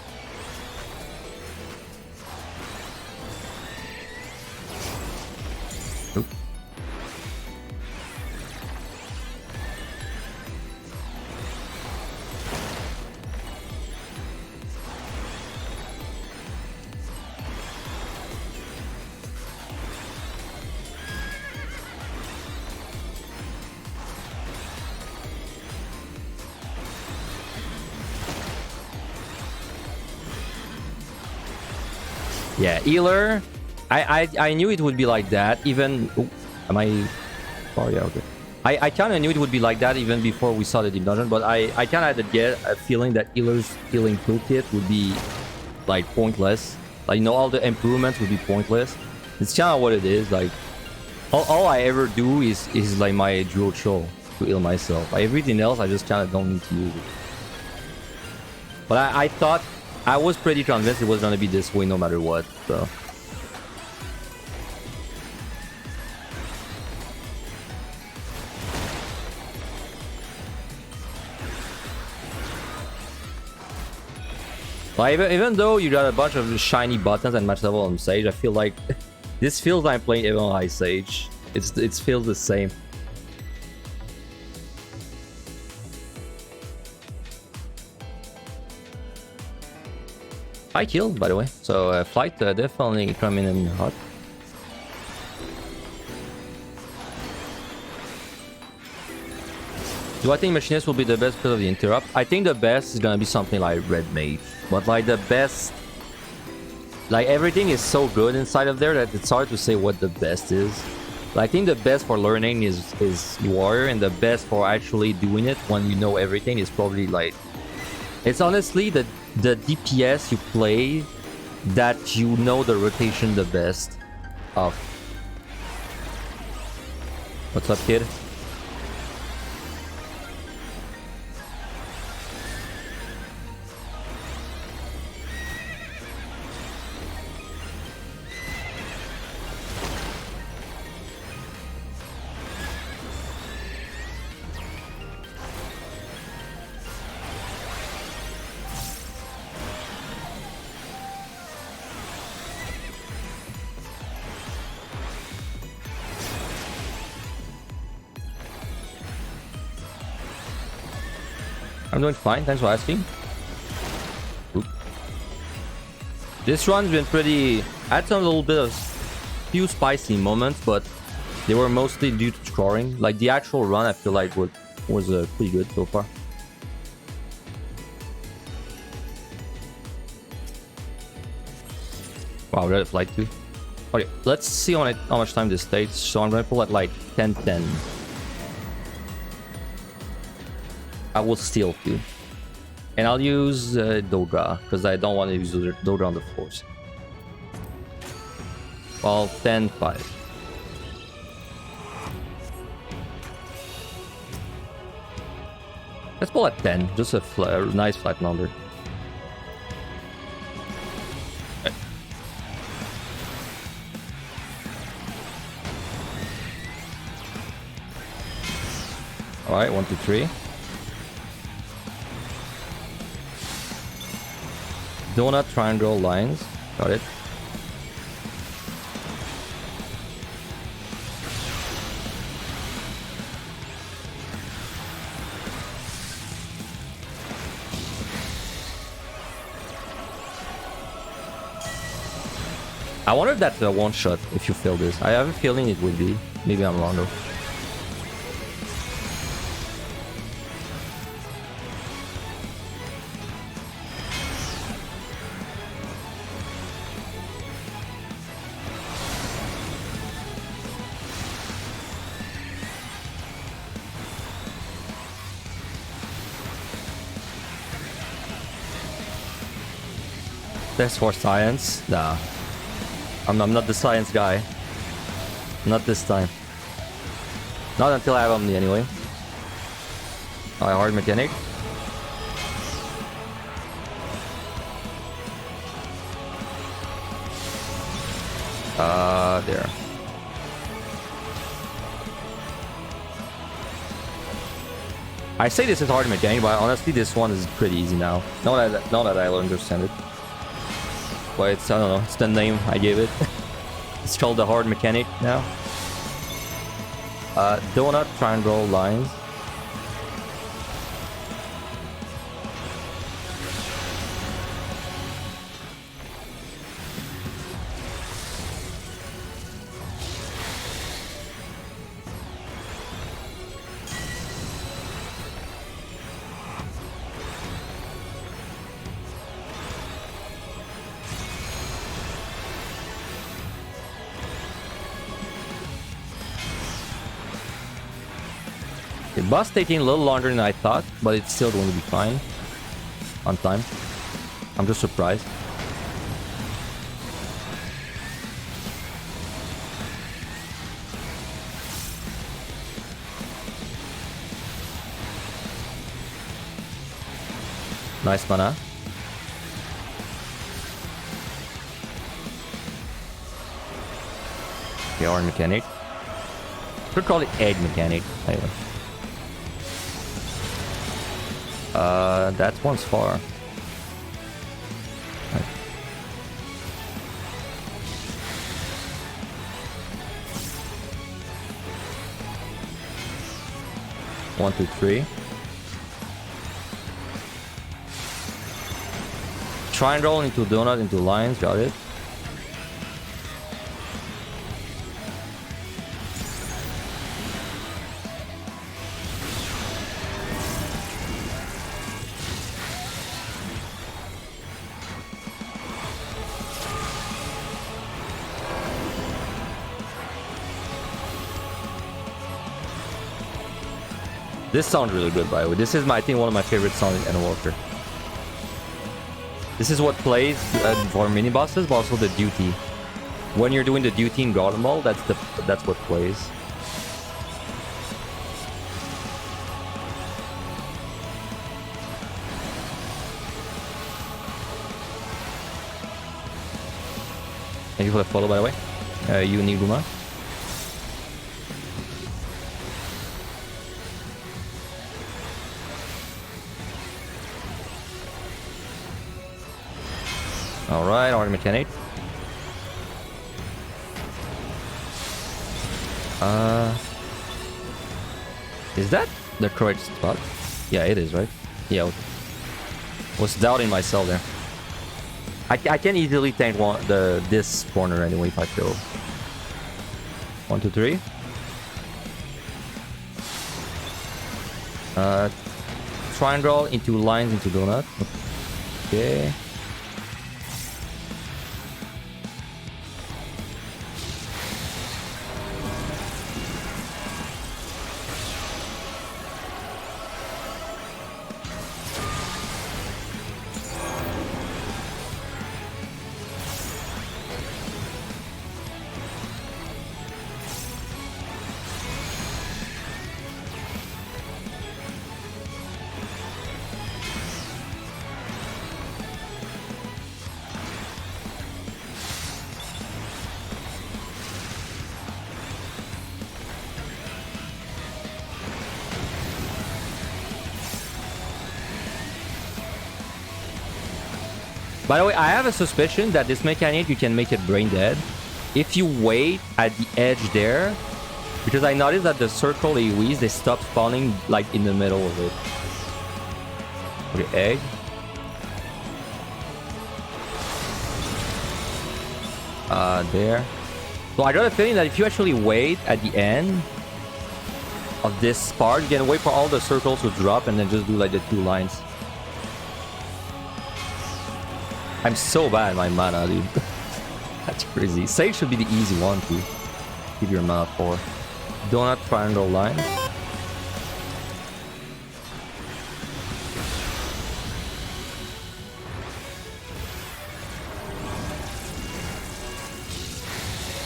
Yeah, healer. I knew it would be like that. Even am I? Oh yeah, okay. I kind of knew it would be like that even before we saw the deep dungeon. But I kind of had to get a feeling that healer's healing toolkit would be like pointless. Like, you know, all the improvements would be pointless. It's kind of what it is. Like, all I ever do is like my dual chill to heal myself. Like, everything else, I just kind of don't need to use it. But I thought. I was pretty convinced it was gonna be this way no matter what, so. Like, even though you got a bunch of shiny buttons and match level on Sage, I feel like this feels like I'm playing even high Sage. It feels the same. I killed, by the way, so flight definitely coming in hot. Do I think Machinist will be the best because of the interrupt? I think the best is gonna be something like Red Mage, but like the best, like everything is so good inside of there that it's hard to say what the best is. But I think the best for learning is Warrior, and the best for actually doing it when you know everything is probably like, it's honestly the DPS you play that you know the rotation the best of. What's up, kid? I'm doing fine, thanks for asking. Oop. This run's been pretty... I had some little bit of few spicy moments, but they were mostly due to scoring. Like, the actual run, I feel like was pretty good so far. Wow, red flight too. Okay, let's see how much time this takes. So I'm gonna pull at like 10:10. I will steal too. And I'll use Dodra, because I don't want to use Dodra on the force. Well, 10:5. Let's pull at 10, just a nice flat number. Okay. Alright, 1, 2, 3. Donut, triangle, lines. Got it. I wonder if that's a one-shot if you fail this. I have a feeling it would be. Maybe I'm wrong though. Test for science? Nah. I'm not the science guy. Not this time. Not until I have Omni anyway. Alright, hard mechanic. There. I say this is hard mechanic, but honestly this one is pretty easy now. Now that I understand it. But it's, I don't know, it's the name I gave it. It's called the hard mechanic now. Donut, triangle, lines. The boss taking a little longer than I thought, but it's still going to be fine. On time. I'm just surprised. Nice mana. The iron mechanic. Should call it egg mechanic. Anyway. That one's far. Right. One, two, three. Triangle into donut into lines. Got it. This sounds really good, by the way. This is, I think, one of my favorite songs in Animal Warfare. This is what plays for mini bosses, but also the duty. When you're doing the duty in Garden Ball, that's what plays. Thank you for the follow, by the way. You Niguma. Alright, our mechanic. Is that the correct spot? Yeah, it is, right? Yeah. Was doubting myself there. I can easily tank this corner anyway if I go. 1, 2, 3. Triangle into lines into donut. Okay. By the way, I have a suspicion that this mechanic, you can make it brain dead. If you wait at the edge there, because I noticed that the circle AoEs, they stop spawning like in the middle of it. Okay, egg. There. So I got a feeling that if you actually wait at the end of this part, you can wait for all the circles to drop and then just do like the 2 lines. I'm so bad at my mana, dude. That's crazy. Sage should be the easy one to keep your mana for. Donut triangle line.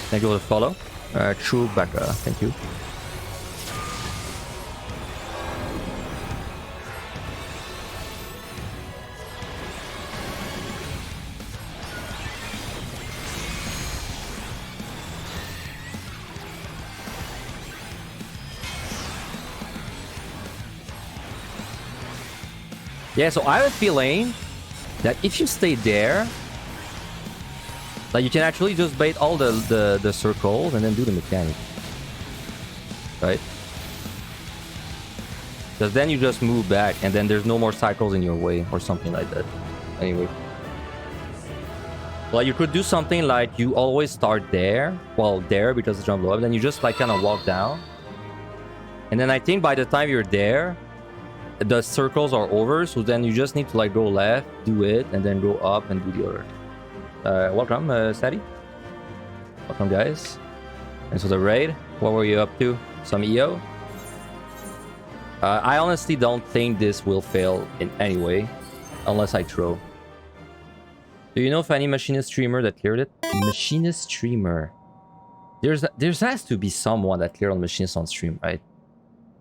Thank you for the follow. Chewbacca, thank you. Yeah, so I have a feeling that if you stay there, like you can actually just bait all the circles and then do the mechanic. Right? Because then you just move back and then there's no more cycles in your way or something like that. Anyway. Well, you could do something like you always start there. Well, there because it's jump low up. Then you just like kind of walk down. And then I think by the time you're there, the circles are over, so then you just need to like go left, do it, and then go up and do the other. Welcome, Sadie. Welcome, guys. And so the raid, what were you up to? Some EO? I honestly don't think this will fail in any way, unless I throw. Do you know of any machinist streamer that cleared it? Machinist streamer. There has to be someone that cleared on machinist on stream, right?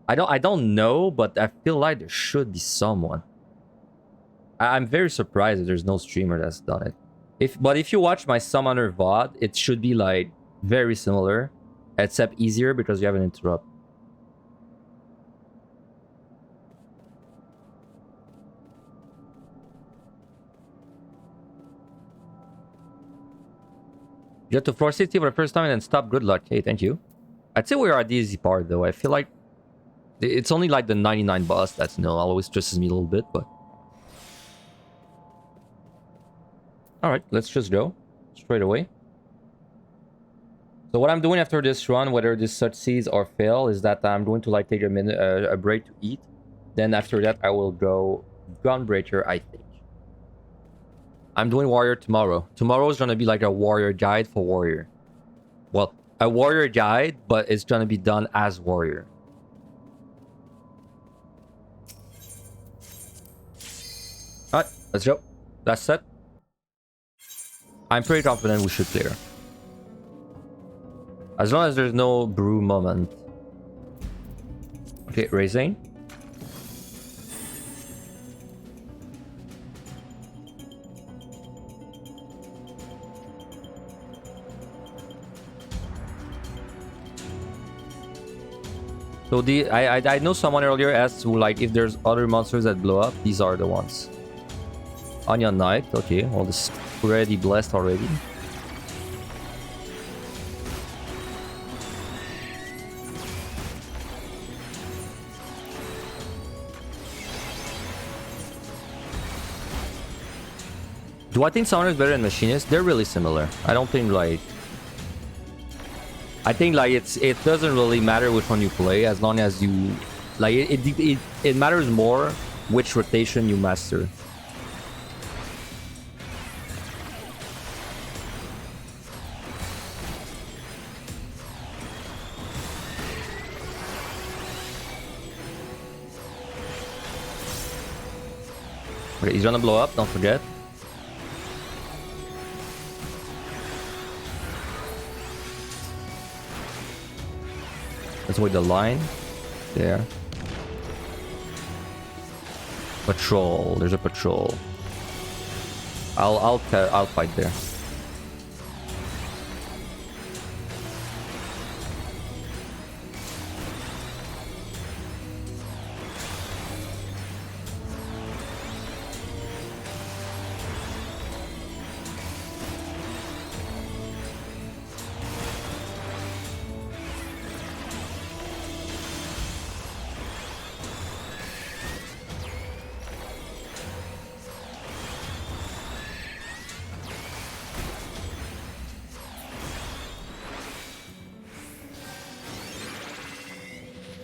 I don't know, but I feel like there should be someone. I'm very surprised that there's no streamer that's done it. But if you watch my Summoner VOD, it should be like very similar, except easier because you have an interrupt. You have to force it for the first time and then stop. Good luck. Hey, thank you. I'd say we are at the easy part though. I feel like it's only like the 99 boss that's always stresses me a little bit, but... Alright, let's just go. Straight away. So what I'm doing after this run, whether this succeeds or fail, is that I'm going to like take a minute, a break to eat. Then after that, I will go Gunbreaker, I think. I'm doing Warrior tomorrow. Tomorrow is going to be like a Warrior guide for Warrior. Well, a Warrior guide, but it's going to be done as Warrior. Alright, let's go. That's set. I'm pretty confident we should clear. As long as there's no brew moment. Okay, raising. So I know someone earlier asked like if there's other monsters that blow up. These are the ones. Onion Knight, okay, well this is already blessed already. Do I think Summoner is better than Machinist? They're really similar. I don't think like... I think like it doesn't really matter which one you play as long as you... Like it matters more which rotation you master. Okay, he's gonna blow up, don't forget. Let's wait the line. There. Patrol. There's a patrol. I'll fight there.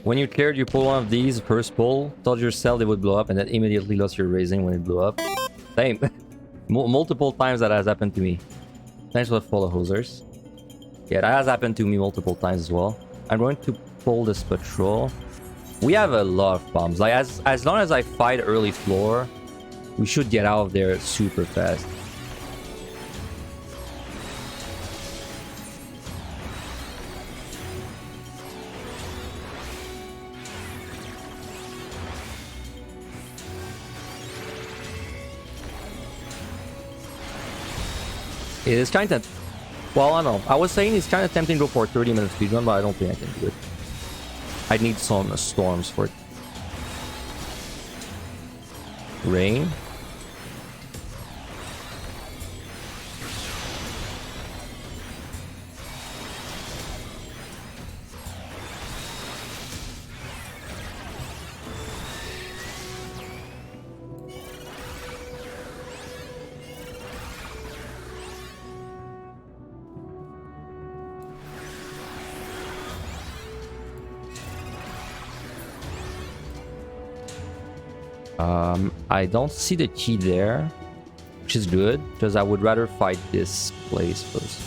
When you cleared, you pull one of these, first pull, told yourself they would blow up, and then immediately lost your raising when it blew up. Same. Multiple times that has happened to me. Thanks for the follow, hosers. Yeah, that has happened to me multiple times as well. I'm going to pull this patrol. We have a lot of bombs. Like, as long as I fight early floor, we should get out of there super fast. It is kind of... Well, I don't know. I was saying it's kind of tempting to go for a 30-minute speedrun, but I don't think I can do it. I need some storms for it. Rain. I don't see the key there, which is good, because I would rather fight this place first.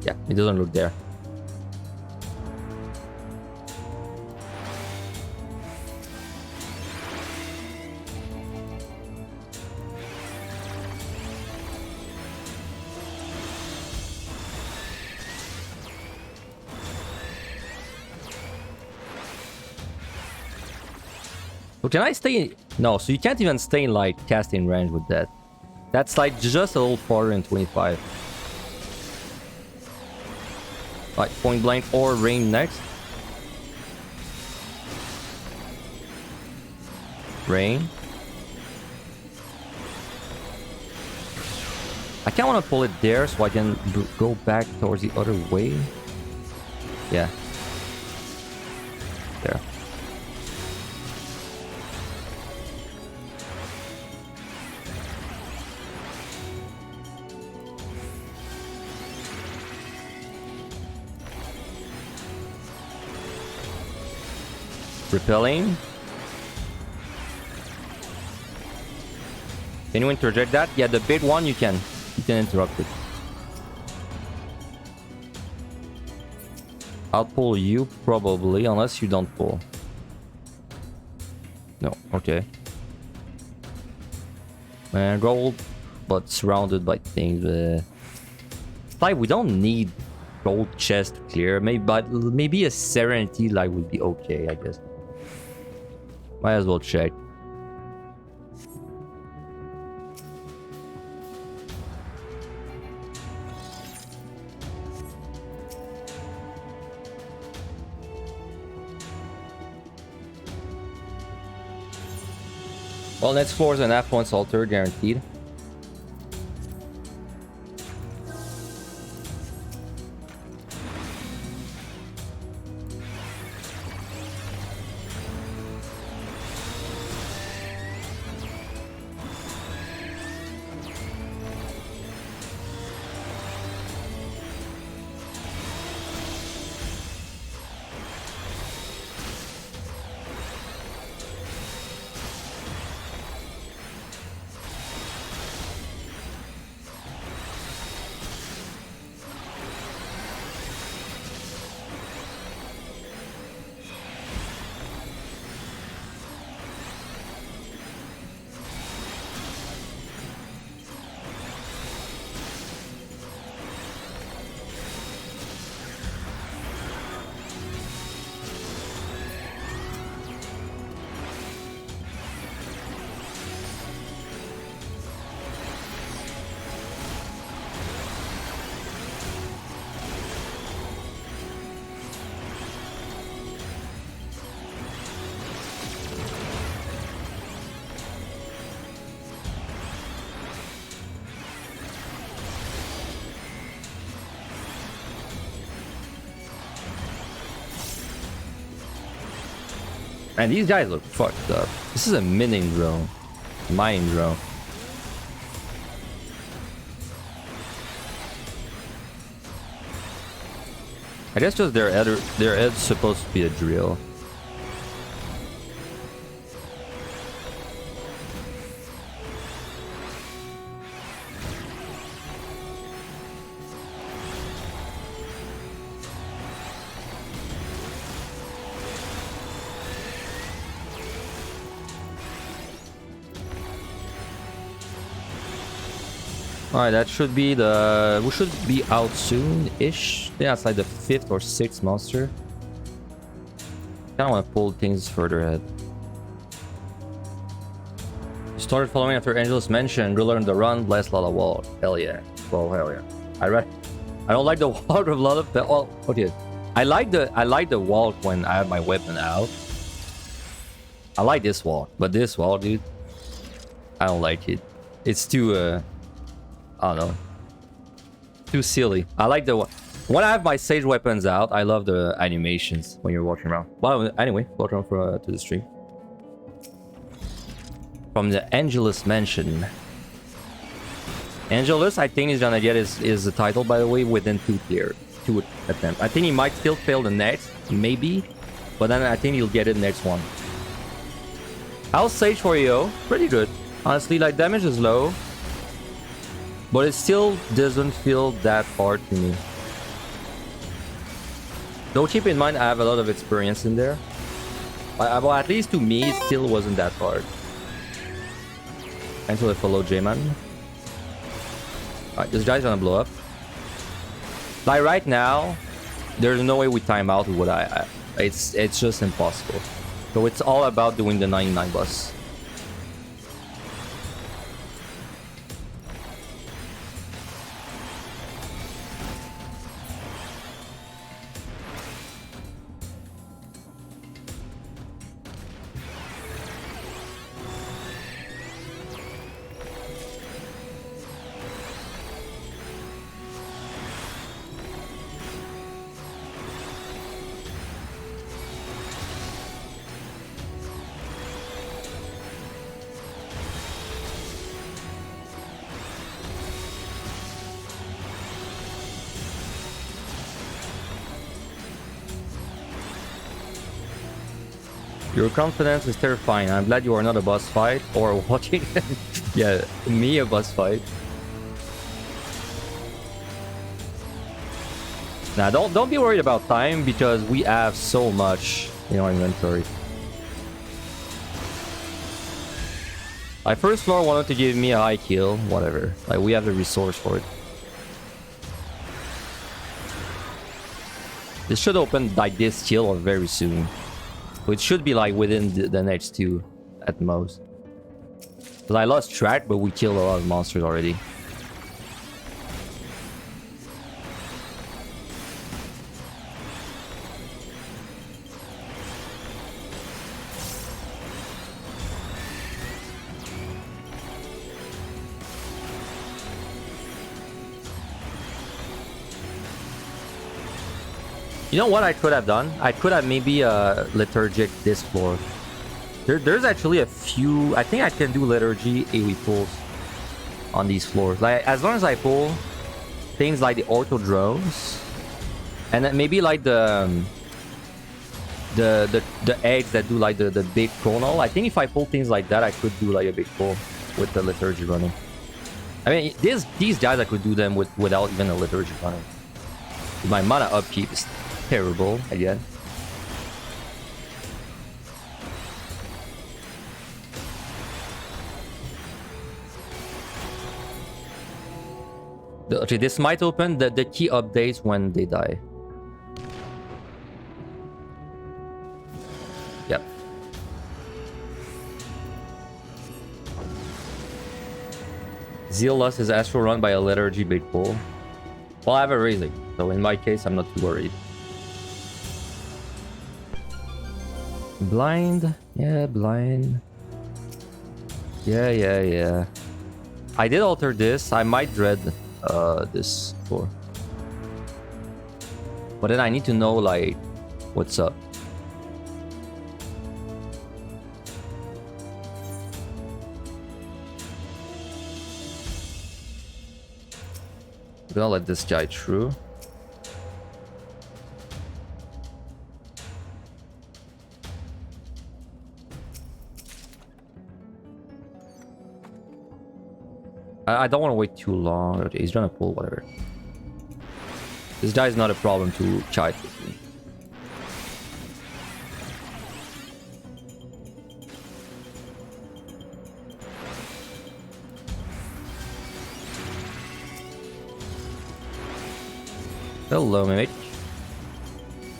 Yeah, it doesn't look there. So can I stay in... No, so you can't even stay in like casting range with that. That's like just a little farther in 25. Like point blank or rain next. Rain. I kind of want to pull it there so I can go back towards the other way. Yeah. There. Repelling. Can you interject that? Yeah, the big one you can interrupt it. I'll pull you probably, unless you don't pull. No, okay. Gold, but surrounded by things. It's like we don't need gold chest to clear. Maybe a Serenity like would be okay, I guess. Might as well check. Well, next floor is an F1 altar, guaranteed. And these guys look fucked up. This is a mining drone. Mining drone. I guess just their head's supposed to be a drill. Alright, that should be the... We should be out soon-ish. Yeah, it's like the 5th or 6th monster. Kinda wanna pull things further ahead. You started following after Angelus mentioned. Relearn the run, bless Lala Wall. Hell yeah. Well, hell yeah. I don't like the wall with a lot of the... Oh, okay. I like the walk when I have my weapon out. I like this walk, but this walk, dude, I don't like it. It's too... I don't know. Too silly. I like the... When I have my sage weapons out, I love the animations when you're walking around. Well, anyway, welcome to the stream. From the Angelus Mansion. Angelus, I think, is gonna get his title, by the way, within 2 attempts. I think he might still fail the next, maybe. But then I think he'll get it next one. How's Sage for EO? Pretty good. Honestly, like, damage is low. But it still doesn't feel that hard to me. Though keep in mind I have a lot of experience in there. Well, at least to me, it still wasn't that hard. Thanks for the follow, J-Man. Alright, this guy's gonna blow up. Like right now, there's no way we time out with what it's just impossible. So it's all about doing the 99 boss. Your confidence is terrifying. I'm glad you are not a boss fight or watching. Yeah, me a boss fight. Now, don't be worried about time because we have so much in our inventory. My first floor wanted to give me a high kill, whatever. Like, we have the resource for it. This should open like this kill or very soon. So it should be like within the next 2 at most. Because I lost track, but we killed a lot of monsters already. You know what I could have done? I could have maybe liturgic this floor. There's actually a few... I think I can do liturgy AoE pulls on these floors. Like, as long as I pull things like the ortho drones, and then maybe like the eggs that do like the big chronal. I think if I pull things like that, I could do like a big pull with the liturgy running. I mean, these guys I could do them without even a liturgy running. My mana upkeep is terrible again. Okay, this might open the key updates when they die. Yep. Zeal lost his astral run by a liturgy big pull. Well, I have a raising, so in my case, I'm not too worried. Blind? Yeah, blind. Yeah. I did alter this. I might dread this floor. But then I need to know, like, what's up. I'm gonna let this guy through. I don't want to wait too long. Okay, he's gonna pull, whatever. This guy is not a problem to chide with me. Hello, mate.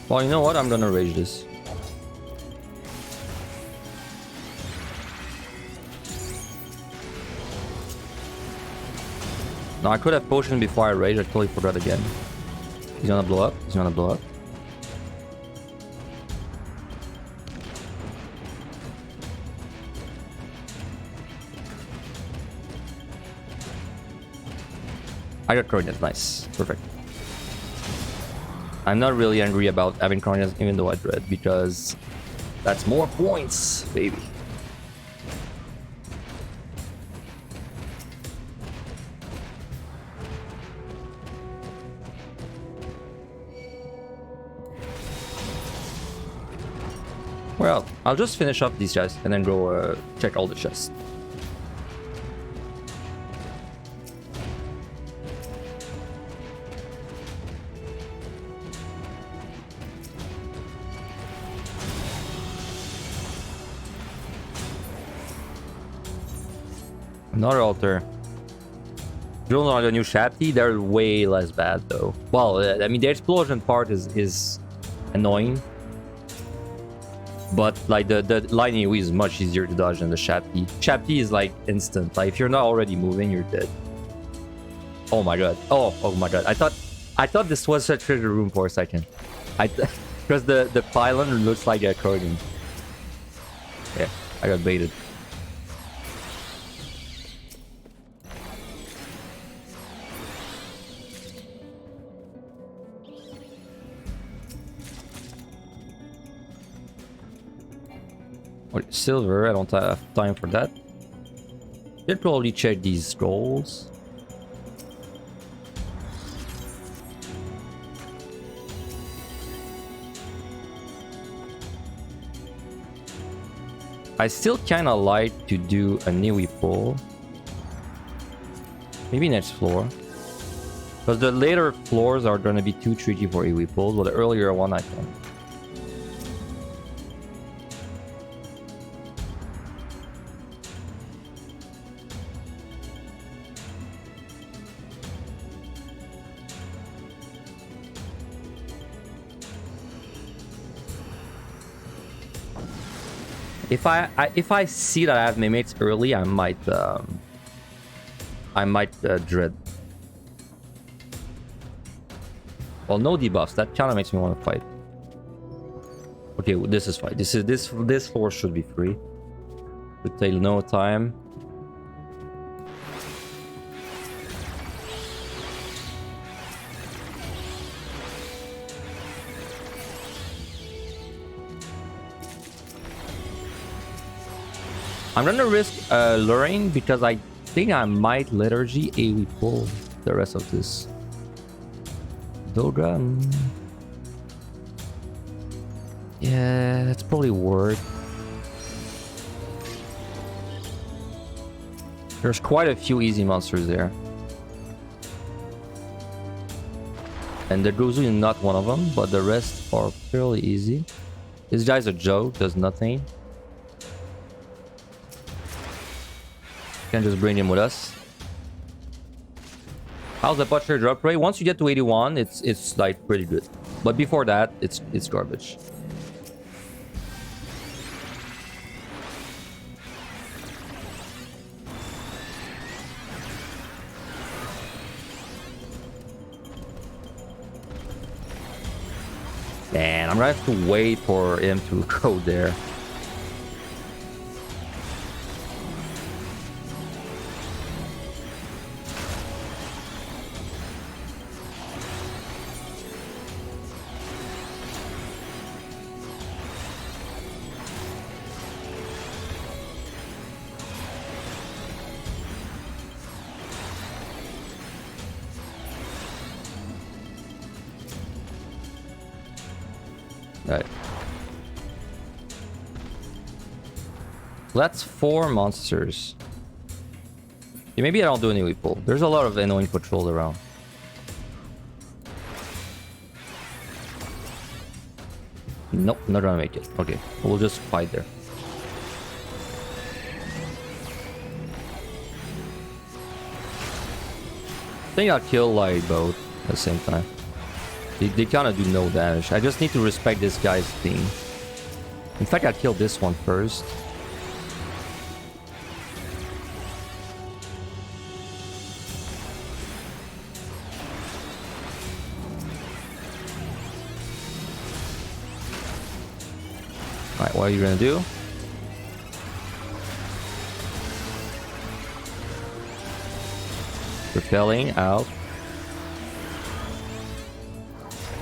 Well, you know what? I'm gonna rage this. No, I could have potion before I rage. I totally forgot again. He's gonna blow up. He's gonna blow up. I got Corneas. Nice. Perfect. I'm not really angry about having Corneas, even though I dread, because that's more points, baby. Well, I'll just finish up these chests and then go check all the chests. Another altar. Drill on the new Shapti, they're way less bad though. Well, I mean the explosion part is annoying. But like the lightning AoE is much easier to dodge than the Shapti. Shapti is like instant. Like if you're not already moving, you're dead. Oh my god. Oh my god. I thought this was a treasure room for a second. Because the pylon looks like a accordion. Yeah, I got baited. Silver, I don't have time for that. Should probably check these scrolls. I still kinda like to do a AoE pull. Maybe next floor. Because the later floors are gonna be too tricky for AoE pulls, but the earlier one I can. If I see that I have Mimics early, I might dread. Well, no debuffs. That kind of makes me want to fight. Okay, this is fine. This floor should be free. Would take no time. I'm gonna risk luring because I think I might liturgy AoE pull the rest of this. Doga. Yeah, that's probably worth. There's quite a few easy monsters there. And the Gozu is not one of them, but the rest are fairly easy. This guy's a joke, does nothing. Can just bring him with us. How's the butcher drop rate? Once you get to 81, it's like pretty good. But before that, it's garbage. Man, I'm gonna have to wait for him to go there. Right. That's 4 monsters. Yeah, maybe I don't do any weak pull. There's a lot of annoying patrols around. Nope, not gonna make it. Okay, we'll just fight there. I think I'll kill like both at the same time. They kind of do no damage. I just need to respect this guy's theme. In fact, I'll kill this one first. Alright, what are you gonna do? Repelling out.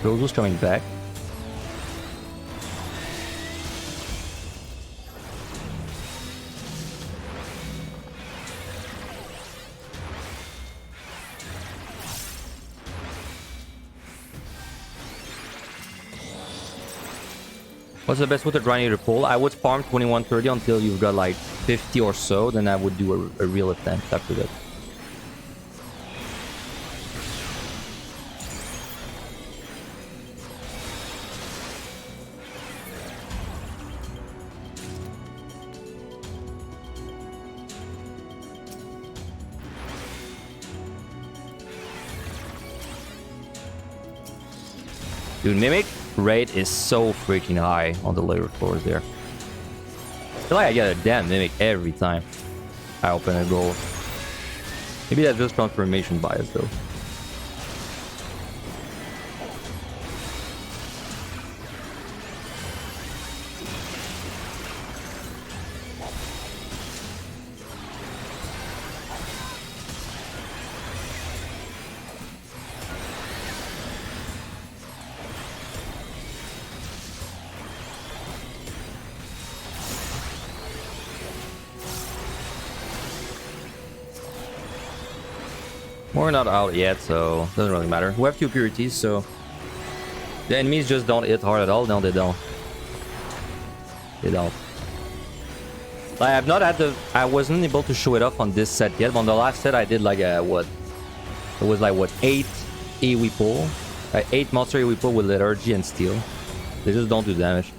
Rozo's coming back. What's the best way to grind your pull? I would farm 2130 until you've got like 50 or so, then I would do a real attempt after that. Dude, Mimic rate is so freaking high on the later floors there. I feel like I get a damn Mimic every time I open a goal. Maybe that's just confirmation bias though. We're not out yet, so it doesn't really matter. We have 2 purities, so the enemies just don't hit hard at all. No, they don't. They don't. Like, I've not had the... I wasn't able to show it off on this set yet, but on the last set I did like a... what? It was like, what? 8 AoE pull? 8 monster AoE pull with Liturgy and Steel. They just don't do damage.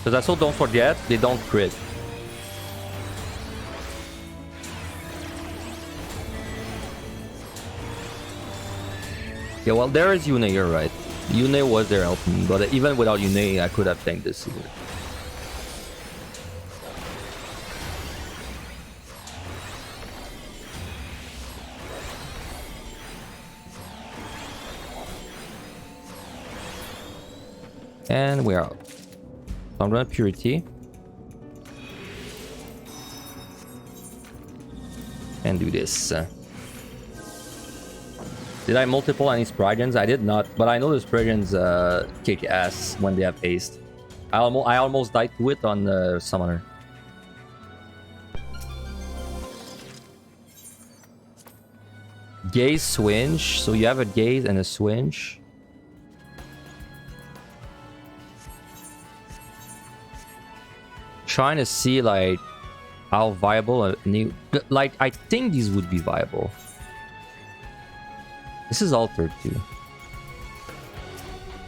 Because also don't forget, they don't crit. Yeah, well, there is Yune, you're right. Yune was there helping me, but even without Yune, I could have tanked this here. And we're out. So I'm going to Purity. And do this. Did I multiple any Sprigens? I did not, but I know the Sprigens kick ass when they have aced. I almost died to it on the Summoner. Gaze Swinge. So you have a Gaze and a Swinge. Trying to see like how viable a new... Like, I think these would be viable. This is altered too.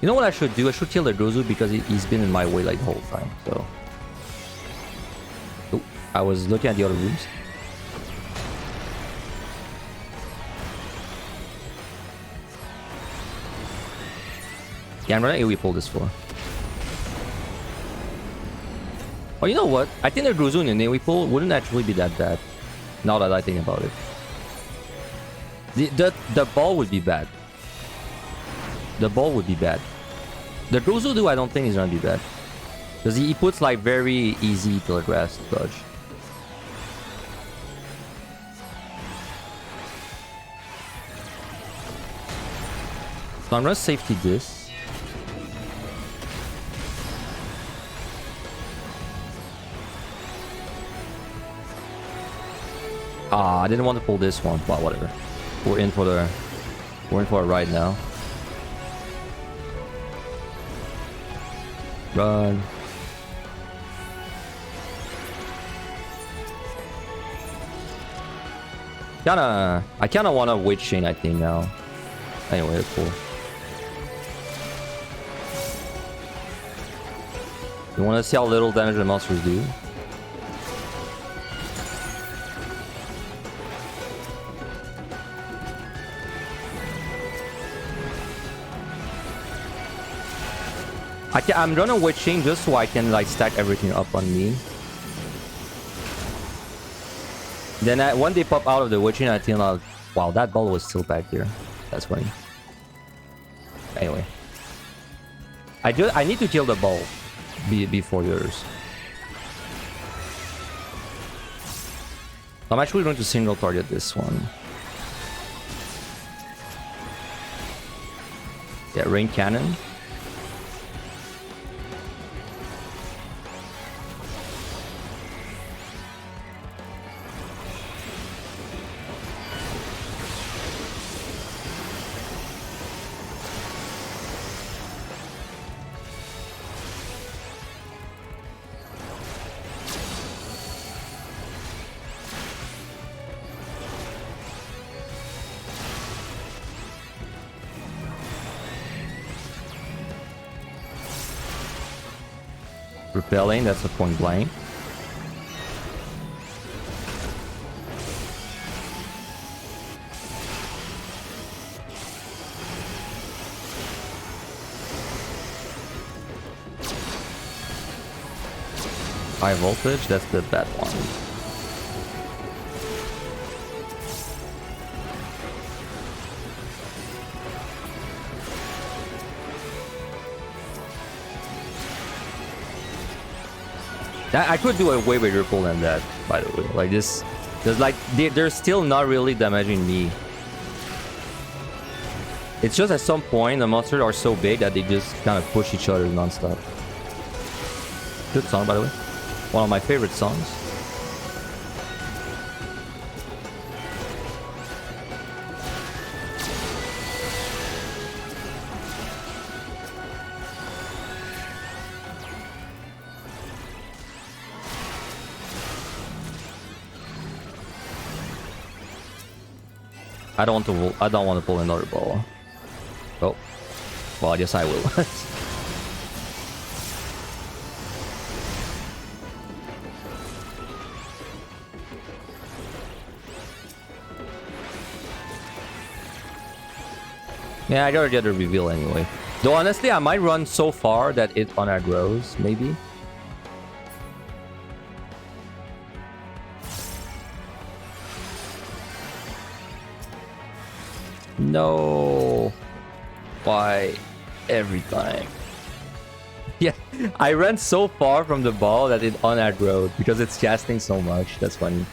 You know what I should do? I should kill the Gozu because he's been in my way like the whole time. So, oh, I was looking at the other rooms. Yeah, I'm gonna AoE pull this for. Oh, you know what? I think the Gozu in an AoE pull wouldn't actually be that bad. Now that I think about it. The ball would be bad. The ball would be bad. The Gozu do I don't think is gonna be bad. Because he puts like very easy telegraphs to dodge. So I'm gonna safety this. Ah, I didn't want to pull this one, but whatever. We're in for a ride now. Run. I kinda wanna Witch Chain, I think, now. Anyway, that's cool. You wanna see how little damage the monsters do? I'm gonna Witch Chain just so I can like stack everything up on me. Then when they pop out of the Witch Chain, I think I'll... Wow, that ball was still back here. That's funny. Anyway. I need to kill the ball before the others. I'm actually going to single target this one. Yeah, Rain Cannon. Repelling, that's a point blank. High voltage, that's the bad one. I could do a way bigger pull than that, by the way. Like this, there's like they're still not really damaging me. It's just at some point the monsters are so big that they just kind of push each other non-stop. Good song, by the way. One of my favorite songs. I don't want to pull another ball. Oh. Well, I guess I will. Yeah, I gotta get a reveal anyway. Though honestly, I might run so far that it unaggros, maybe. No. Why? Every time. Yeah, I ran so far from the ball that it unaggroed because it's casting so much. That's funny.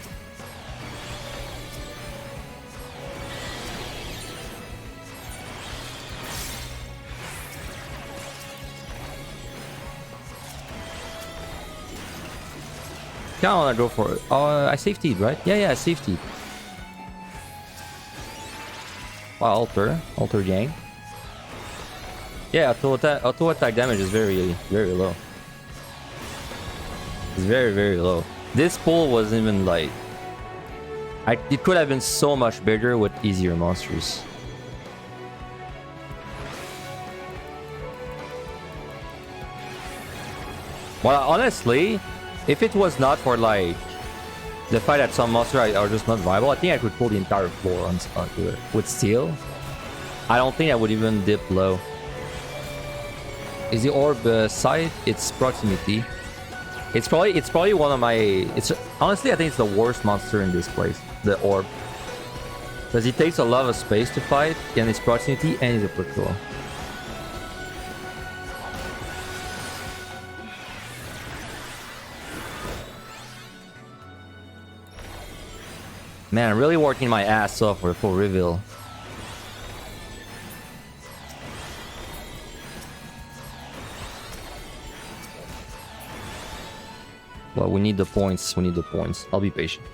Kinda wanna go for it. Oh, I safetied, right? Yeah, I safetied. Wow, alter gang. Yeah, auto attack damage is very low. It's very low. This pull wasn't even like... it could have been so much bigger with easier monsters. Well, honestly, if it was not for like the fact that some monsters are just not viable, I think I could pull the entire floor onto it. With steel, I don't think I would even dip low. Is the orb side? It's proximity. It's probably one of my... honestly, I think it's the worst monster in this place. The orb, because it takes a lot of space to fight, and it's proximity and it's a patrol. Man, I'm really working my ass off for a full reveal. Well, we need the points. We need the points. I'll be patient.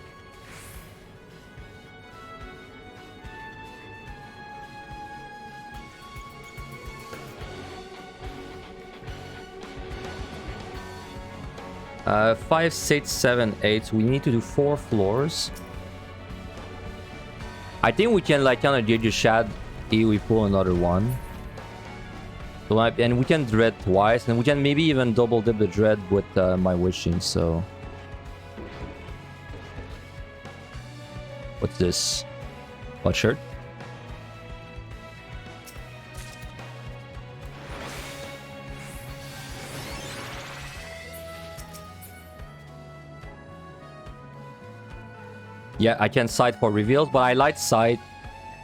5, 6, 7, 8. We need to do 4 floors. I think we can like kind of gauge a shad if we pull another one. So, and we can dread twice, and we can maybe even double dip the dread with my wishing. So, what's this? What shirt? Yeah, I can side for reveals, but I light side.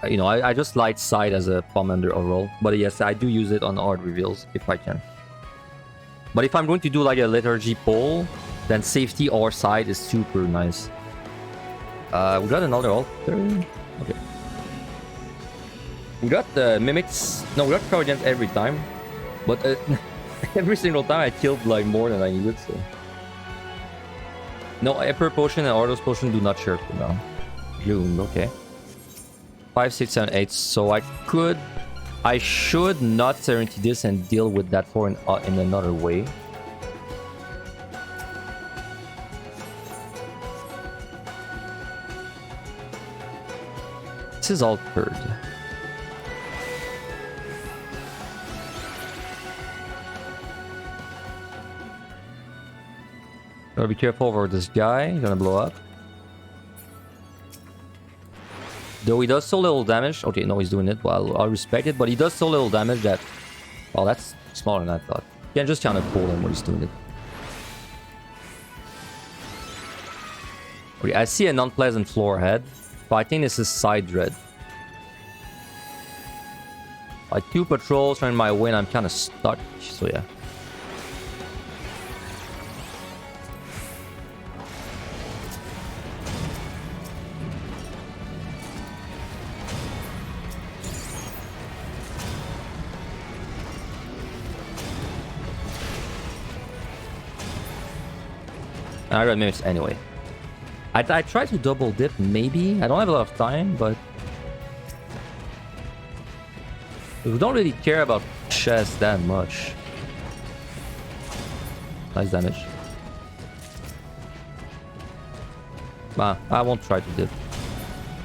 You know, I just light side as a commander overall. But yes, I do use it on odd reveals if I can. But if I'm going to do like a liturgy pull, then safety or side is super nice. We got another altar. Okay. We got the mimics. No, we got cover against every time. But every single time I killed like more than I needed, so. No, Emperor Potion and Orthos Potion do not share for now. Gloom, okay. 5, 6, 7, 8. So I should not Serenity this and deal with that 4 in another way. This is all third. Gotta be careful over this guy. He's gonna blow up. Though he does so little damage. Okay, no, he's doing it. Well, I'll respect it. But he does so little damage that... Well, that's smaller than I thought. You can just kind of pull him when he's doing it. Okay, I see an unpleasant floor ahead. But I think this is side dread. Like 2 patrols trying my way and I'm kind of stuck. So yeah. I got mimics anyway. I tried to double dip, maybe. I don't have a lot of time, but we don't really care about chest that much. Nice damage. Nah, I won't try to dip.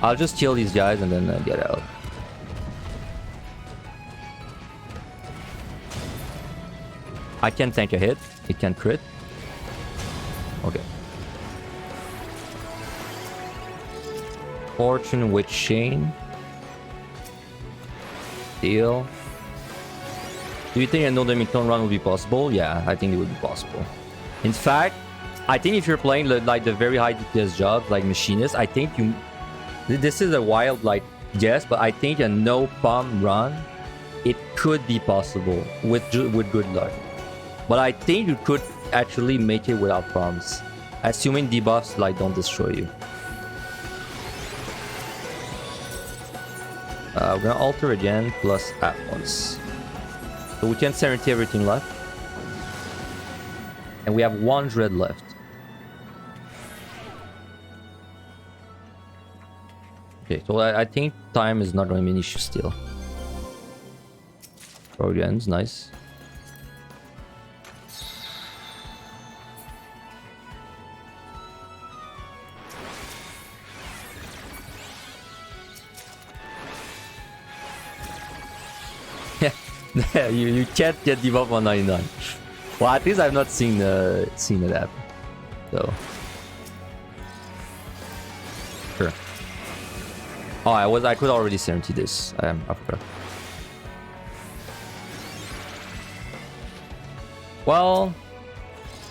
I'll just kill these guys and then get out. I can tank a hit. It can crit. Okay. Fortune with Chain. Deal. Do you think another Minotaur run would be possible? Yeah, I think it would be possible. In fact, I think if you're playing like the very high DPS jobs, like Machinist, I think you... This is a wild like guess, but I think a no palm run, it could be possible with good luck. But I think you could actually make it without problems, assuming debuffs like don't destroy you. We're gonna alter again plus at once, so we can Serenity everything left, and we have 1 dread left. Okay, so I think time is not going to be an issue still. Guardians, nice. Yeah, you can't get debuff on 99. Well, at least I've not seen it happen. So sure. Oh, I could already Serenity this. I forgot. Well,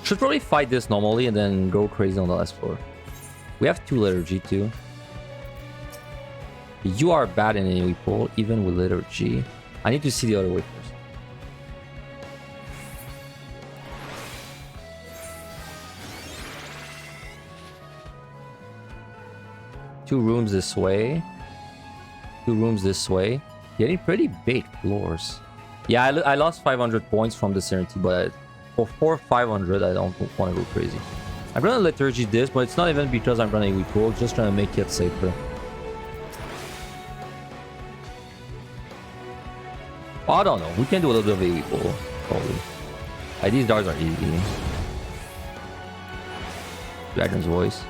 should probably fight this normally and then go crazy on the last floor. We have 2 liturgy too. You are bad in any pull, even with liturgy. I need to see the other way first. Two rooms this way. 2 rooms this way. Getting pretty big floors. Yeah, I lost 500 points from the Serenity, but for 500, I don't want to go crazy. I'm gonna liturgy this, but it's not even because I'm running weak pull, just trying to make it safer. Oh, I don't know. We can do a little bit of a weak pull, probably. Like, these darts are easy. Dragon's voice.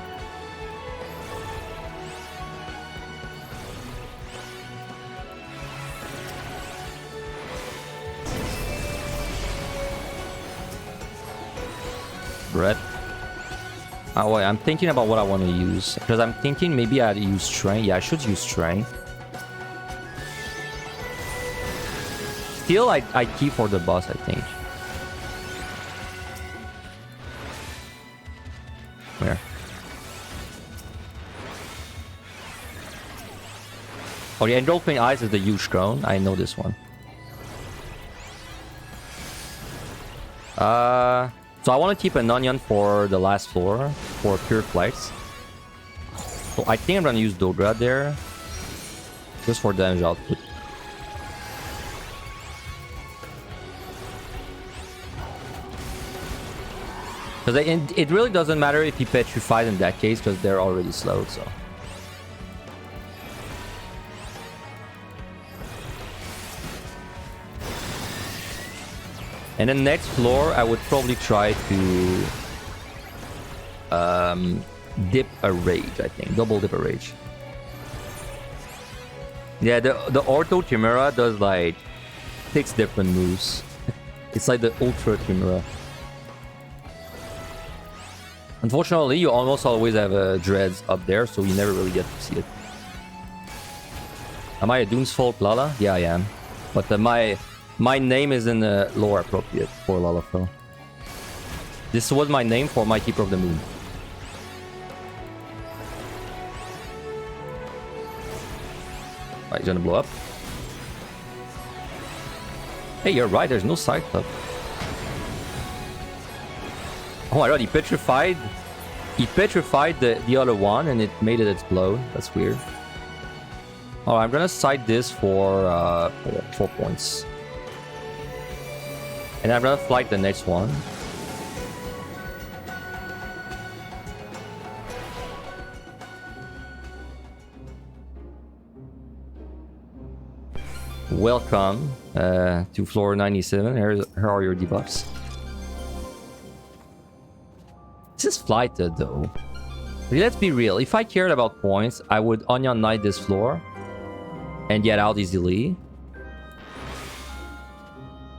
Bread. Oh wait, I'm thinking about what I want to use. Because I'm thinking maybe I'd use Strength. Yeah, I should use Strength. Still, I keep for the boss, I think. Where? Oh, the Engulfing Eyes is the huge drone. I know this one. So I want to keep an onion for the last floor for pure flights. So I think I'm gonna use Dogra there, just for damage output. Because it really doesn't matter if he petrified in that case, because they're already slowed. So. And then next floor, I would probably try to dip a rage, I think. Double dip a rage. Yeah, the Ortho Chimera does like 6 different moves. It's like the Ultra Chimera. Unfortunately, you almost always have dreads up there, so you never really get to see it. Am I a Doomsfall Lala? Yeah, I am. But my name isn't lore appropriate for Lalafell. This was my name for my Keeper of the Moon. Right, he's gonna blow up. Hey, you're right, there's no side club. Oh my god, he petrified. He petrified the other one and it made it explode. That's weird. Alright, I'm gonna side this for 4 points. And I'm gonna flight the next one. Welcome to floor 97. Here are your debuffs. This is flighted though. Let's be real. If I cared about points, I would Onion Knight this floor and get out easily.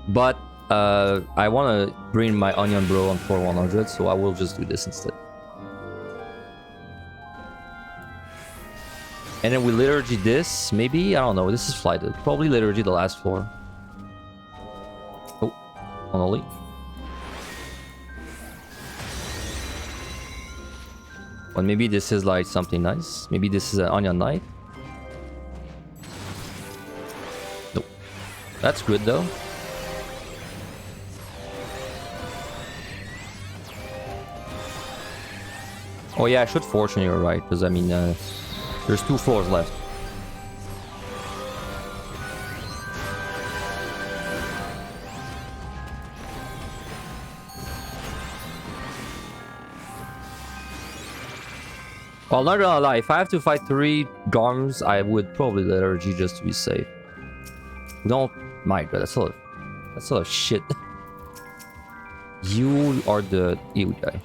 But I want to bring my Onion Bro on floor 100, so I will just do this instead. And then we Liturgy this, maybe? I don't know, this is flighted. Probably Liturgy the last floor. Oh, on Oli. Well, maybe this is like something nice. Maybe this is an Onion Knight. Nope. That's good though. Oh yeah, I should Fortune, you're right, because I mean, there's 2 floors left. Well, not gonna lie, if I have to fight 3 Garms, I would probably Liturgy just to be safe. Don't mind, but that's a lot of shit. You are the EU guy.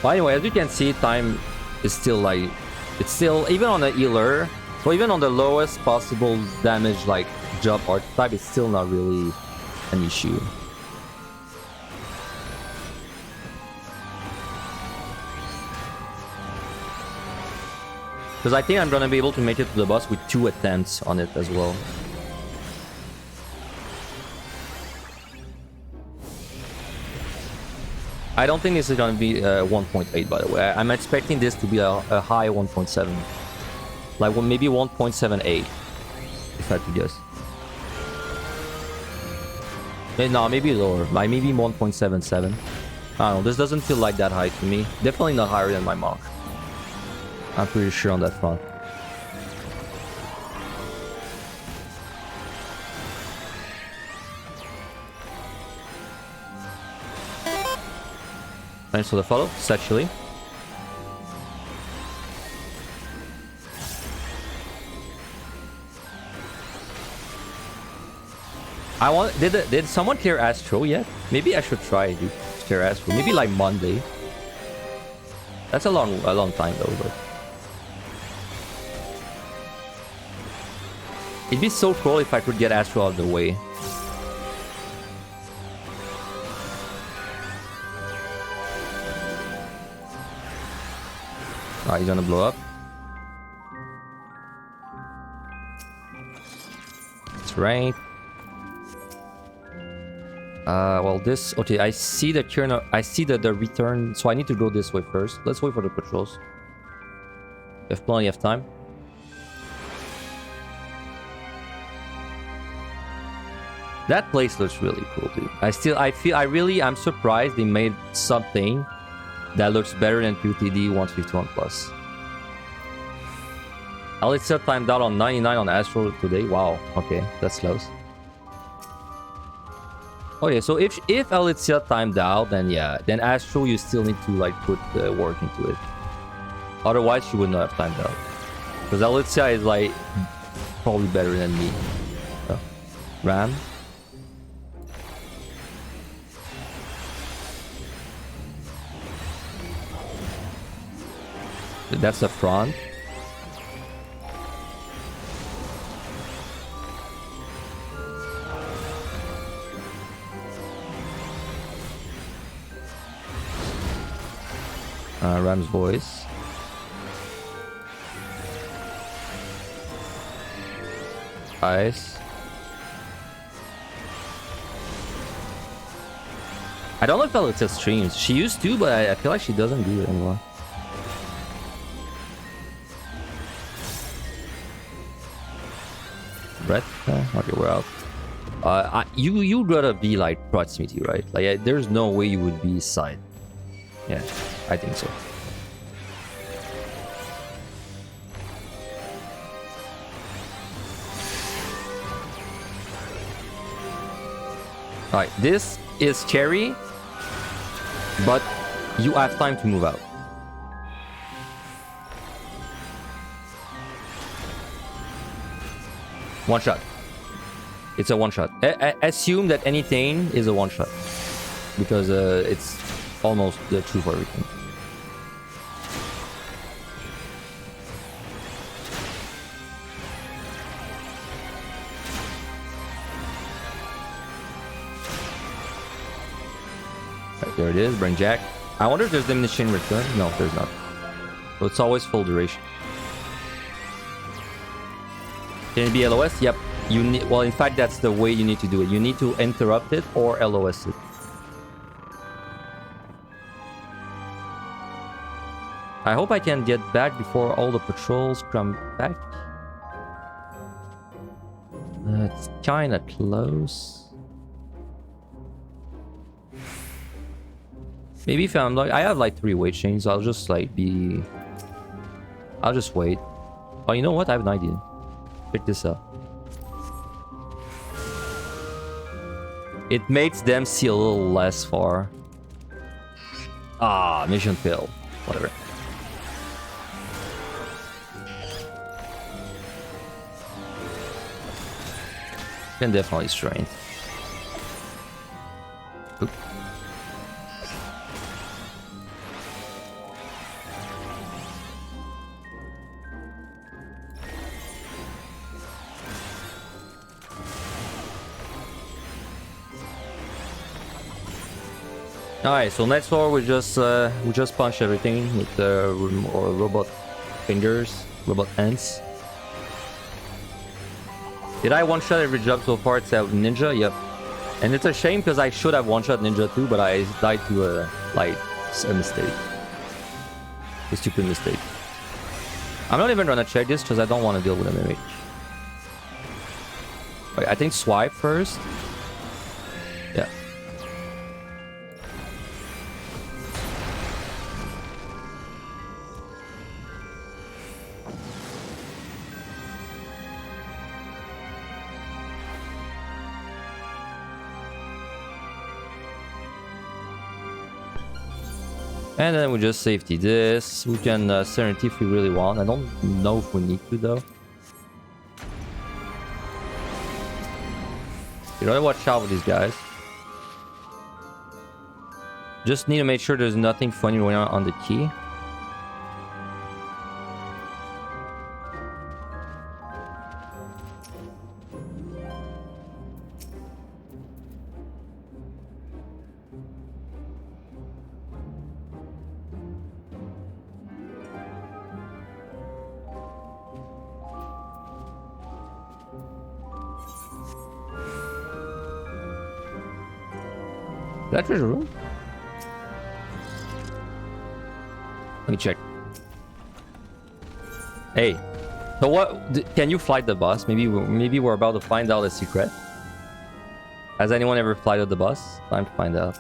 Well, anyway, as you can see, time is still like... It's still... Even on the healer... So even on the lowest possible damage, like, jump archetype, it's still not really an issue. Because I think I'm gonna be able to make it to the boss with 2 attempts on it as well. I don't think this is gonna be 1.8, by the way. I'm expecting this to be a high 1.7. Like maybe 1.78, if I had to guess. No, maybe lower. Like maybe 1.77. I don't know. This doesn't feel like that high to me. Definitely not higher than my Monk. I'm pretty sure on that front. Thanks for the follow, actually. I want. Did someone clear Astro yet? Maybe I should try to clear Astro. Maybe like Monday. That's a long time though. But it'd be so cool if I could get Astro out of the way. Alright, he's gonna blow up. That's right. Well, this... Okay, I see the Aeturna... I see the return, so I need to go this way first. Let's wait for the patrols. We have plenty of time. That place looks really cool, dude. I'm surprised they made something that looks better than QTD 151 plus. Elixir timed out on 99 on Astro today. Wow, okay, that's close. Oh yeah, so if Elixir timed out, then yeah, then Astro you still need to like put work into it. Otherwise, you would not have timed out. Because Elixir is like probably better than me. Ram. That's the front. Ram's voice. Ice. I don't know if Elixir streams. She used to, but I feel like she doesn't do it anymore. Red? Okay, we're out. You'd rather be like proximity, right? Like, there's no way you would be side. Yeah, I think so. Alright, this is scary, but you have time to move out. One shot. It's a one shot. Assume that anything is a one shot. Because it's almost the truth for everything. Right, there it is. Bring Jack. I wonder if there's diminishing return. No, there's not. So it's always full duration. Can it be LOS? Yep. You need. Well, in fact, that's the way you need to do it. You need to interrupt it or LOS it. I hope I can get back before all the patrols come back. It's kind of close. Maybe if I'm like, I have like 3 weight chains. I'll just like be. I'll just wait. Oh, you know what? I have an idea. Pick this up. It makes them see a little less far. Ah, mission failed. Whatever. Can definitely strain. Oop. Alright, so next floor we just punch everything with or robot fingers, robot hands. Did I one-shot every job so far except Ninja? Yep. And it's a shame because I should have one-shot Ninja too, but I died to like a mistake. A stupid mistake. I'm not even gonna check this because I don't want to deal with an image. Wait, I think swipe first. Yeah. And then we just safety this. We can Serenity if we really want. I don't know if we need to though. You gotta watch out with these guys. Just need to make sure there's nothing funny going on the key. Is that treasure room? Let me check. Hey, so what? Can you fly the bus? Maybe we're about to find out a secret. Has anyone ever flighted the bus? Time to find out.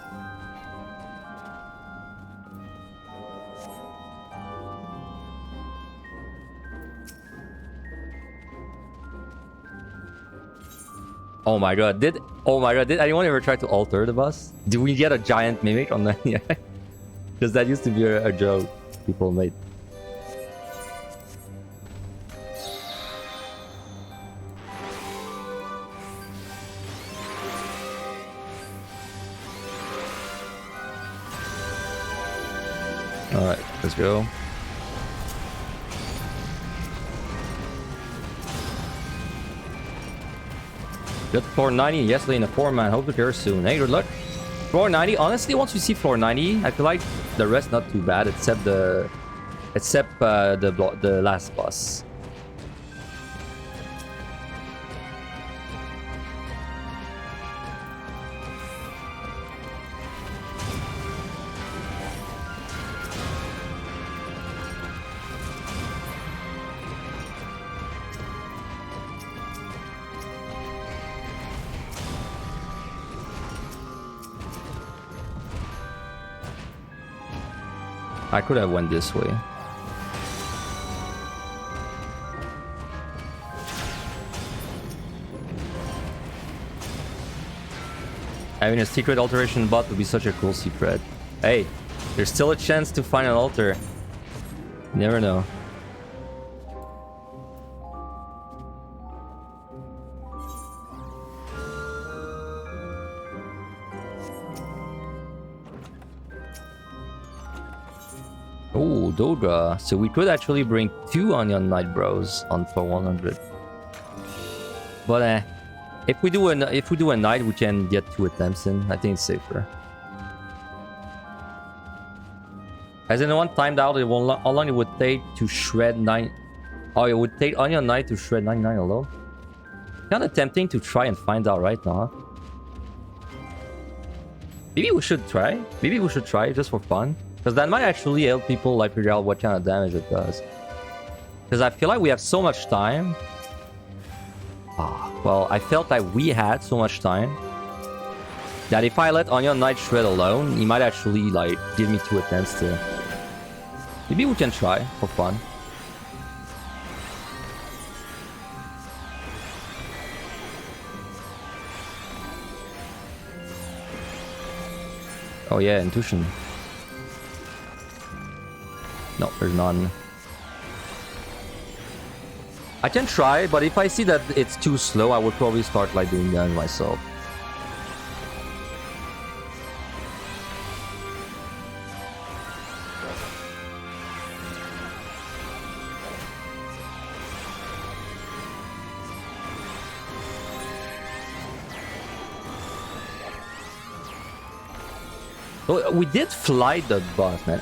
Oh my god! Did anyone ever try to alter the bus? Did we get a giant mimic on that? Yeah, because that used to be a joke people made. All right, let's go. Got floor 90 yesterday in a 4-man. Hope to hear soon. Hey, good luck. Floor 90. Honestly, once you see floor 90, I feel like the rest not too bad, except the last boss. I could have went this way. Having a secret alteration bot would be such a cool secret. Hey, there's still a chance to find an altar. You never know. Oh, Doga. So we could actually bring 2 Onion Knight Bros on for 100. But if we do a knight, we can get 2 attempts in. I think it's safer. Has anyone timed out how long it would take to shred 9? Oh, it would take Onion Knight to shred 99 alone. Kind of tempting to try and find out right now. Maybe we should try. Maybe we should try just for fun. Because that might actually help people like figure out what kind of damage it does. Because I feel like we have so much time. Well, I felt that we had so much time that if I let Onion Knight shred alone, he might actually like give me 2 attempts to... Maybe we can try for fun. Oh yeah, intuition. No, there's none. I can try, but if I see that it's too slow, I would probably start like doing that myself. So we did fly the boss, man.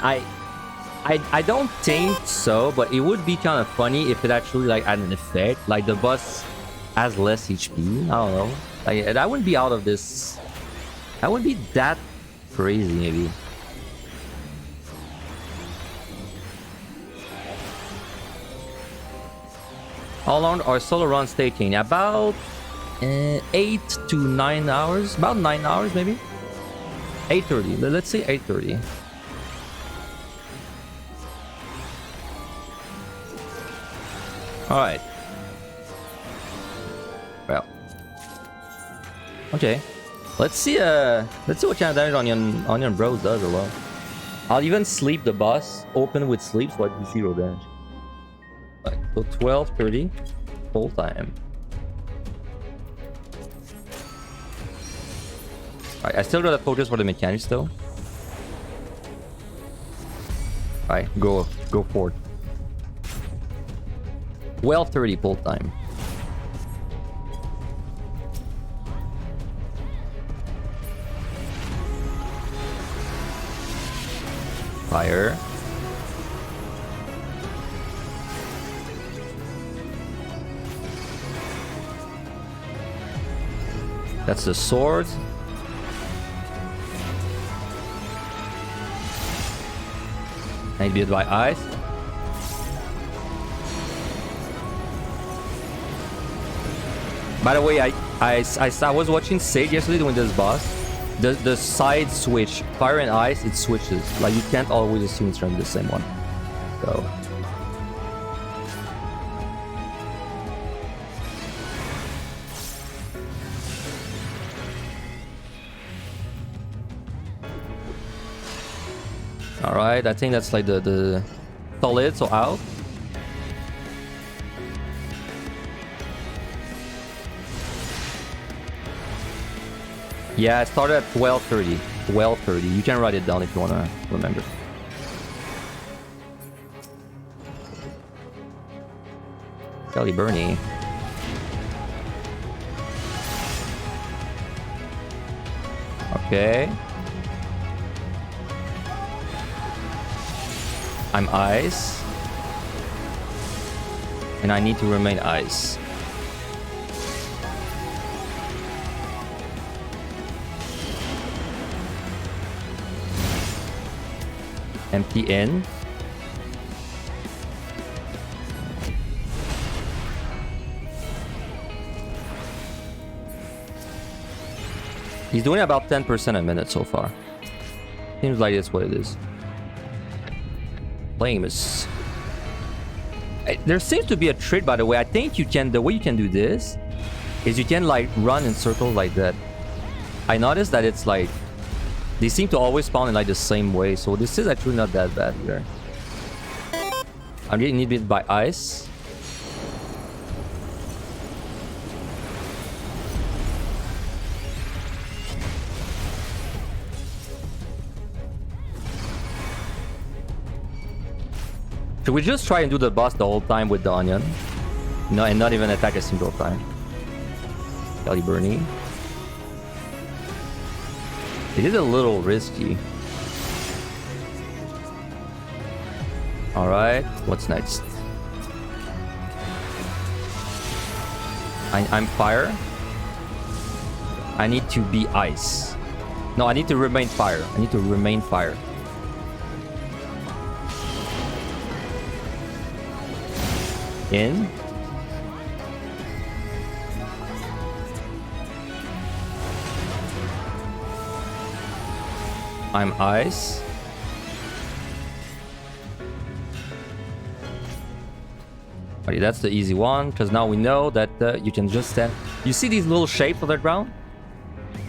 I don't think so, but it would be kind of funny if it actually like had an effect. Like the boss has less HP. I don't know. Like that wouldn't be out of this. That wouldn't be that crazy, maybe. How long are solo runs taking? About 8 to 9 hours. About 9 hours, maybe. 8:30. Let's say 8:30. All right. Well. Okay. Let's see what kind of damage Onion Bros does alone. I'll even sleep the boss, open with sleep, so I do 0 damage. Right, so 12:30 full time. Alright, I still gotta focus for the mechanics though. Alright, go forward. 12:30 pull time. Fire. That's the sword. I beat by ice. By the way, I was watching Sage yesterday doing this boss. The side switch, fire and ice, it switches. Like you can't always assume it's from the same one. So. Alright, I think that's like the solid, so out. Yeah, it started at 12:30. 12:30. You can write it down if you wanna remember. Excalibur. Okay. I'm ice. And I need to remain ice. Empty in. He's doing about 10% a minute so far. Seems like that's what it is. Famous. There seems to be a trick, by the way. I think you can, the way you can do this is you can like run in circles like that. I noticed that it's like they seem to always spawn in like the same way, so this is actually not that bad here. I'm getting hit by ice. Should we just try and do the boss the whole time with the onion? No, and not even attack a single time. Excalibur. It is a little risky. Alright, what's next? I'm fire. I need to be ice. No, I need to remain fire. I need to remain fire. In. I'm ice. Okay, that's the easy one, because now we know that you can just stand. You see these little shapes on the ground?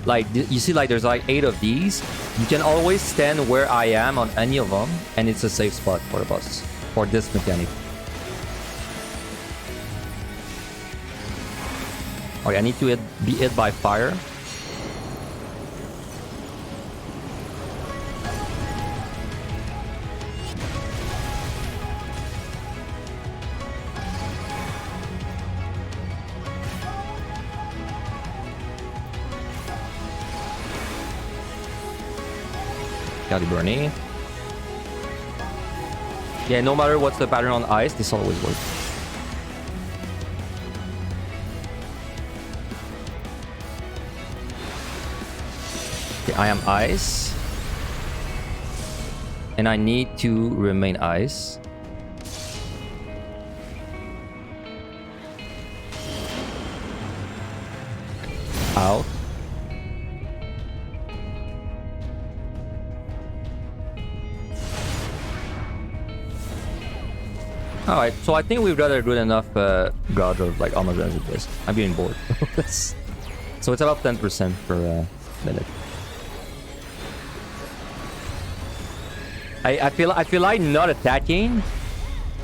Like, you see like there's like 8 of these. You can always stand where I am on any of them, and it's a safe spot for the boss, for this mechanic. Okay, I need to be hit by fire. Excalibur. Yeah, no matter what's the pattern on ice, this always works. I am ice. And I need to remain ice. Out. Alright, so I think we've got a good enough gauge of like almost as it is. I'm getting bored. So it's about 10% per minute. I feel like not attacking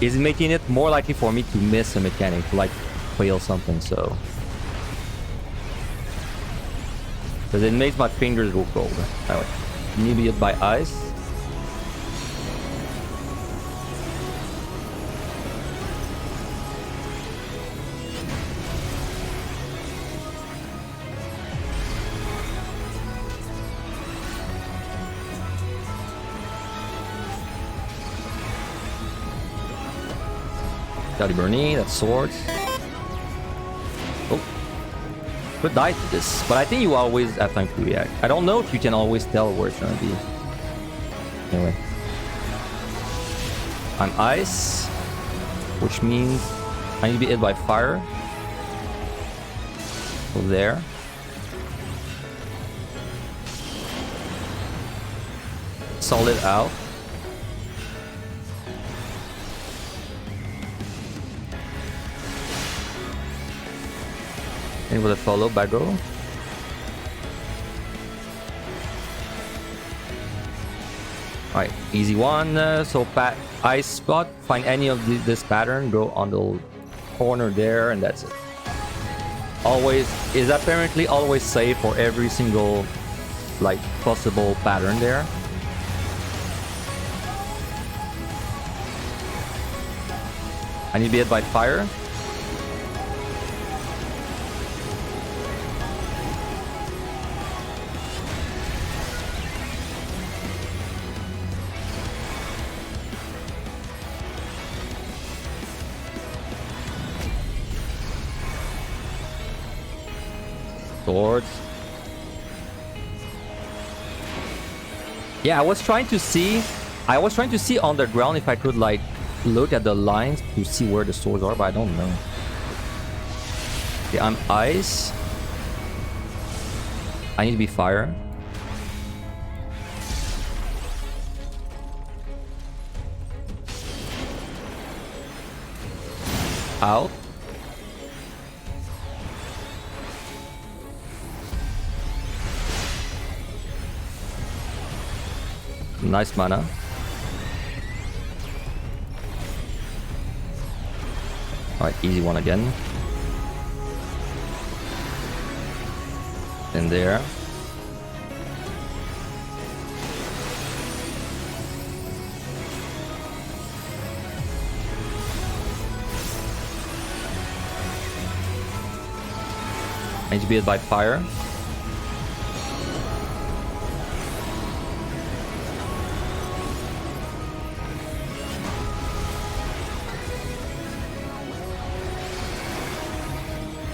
is making it more likely for me to miss a mechanic, to like fail something, so. Because it makes my fingers go cold. Anyway, you need to be hit by ice. Excalibur, that's swords. Oh. Could die to this, but I think you always have time to react. I don't know if you can always tell where it's gonna be. Anyway. I'm ice, which means I need to be hit by fire. So there. Solid out. And with a follow back row. Alright, easy one. So ice spot, find any of this pattern, go on the corner there, and that's it. Always is apparently always safe for every single like possible pattern there. I need to be hit by fire. Swords. Yeah, I was trying to see on the ground if I could like look at the lines to see where the swords are, but I don't know. Okay, I'm ice. I need to be fire. Out. Nice mana. Alright, easy one again. In there. I need to be hit by fire.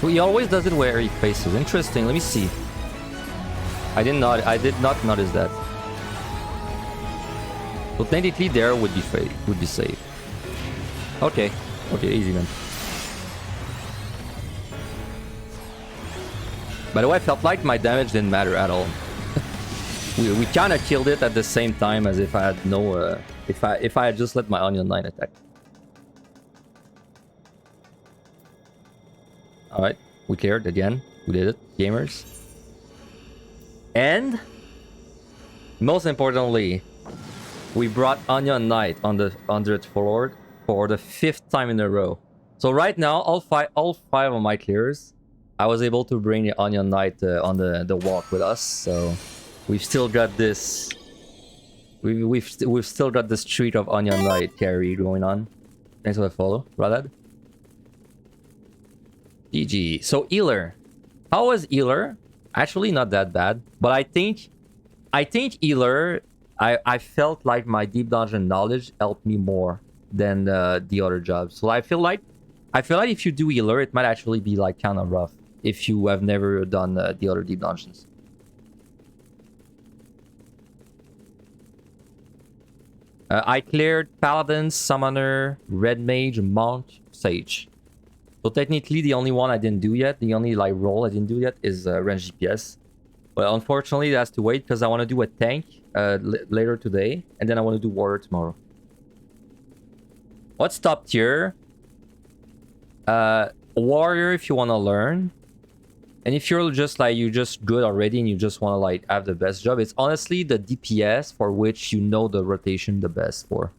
So he always does it where he faces. Interesting. Let me see. I did not notice that. So technically there would be safe. Okay. Okay, easy then. By the way, I felt like my damage didn't matter at all. we kind of killed it at the same time as if I had no if I had just let my Onion Knight attack. Alright, we cleared again. We did it, gamers. And most importantly, we brought Onion Knight on the 100th floor for the 5th time in a row. So right now, all five of my clears, I was able to bring the Onion Knight on the walk with us. So we've still got this. We've still got this streak of Onion Knight carry going on. Thanks for the follow, Radad. GG. So Healer. How was Healer? Actually not that bad. But I think Healer, I felt like my deep dungeon knowledge helped me more than the other jobs. So I feel like if you do Healer, it might actually be like kind of rough if you have never done the other deep dungeons. I cleared Paladin, Summoner, Red Mage, Monk, Sage. So technically, the only one I didn't do yet, the only like role I didn't do yet is range GPS. But unfortunately, it has to wait because I want to do a tank later today, and then I want to do warrior tomorrow. What's top tier? Warrior if you want to learn, and if you're just like you're just good already and you just want to like have the best job, it's honestly the DPS for which you know the rotation the best for.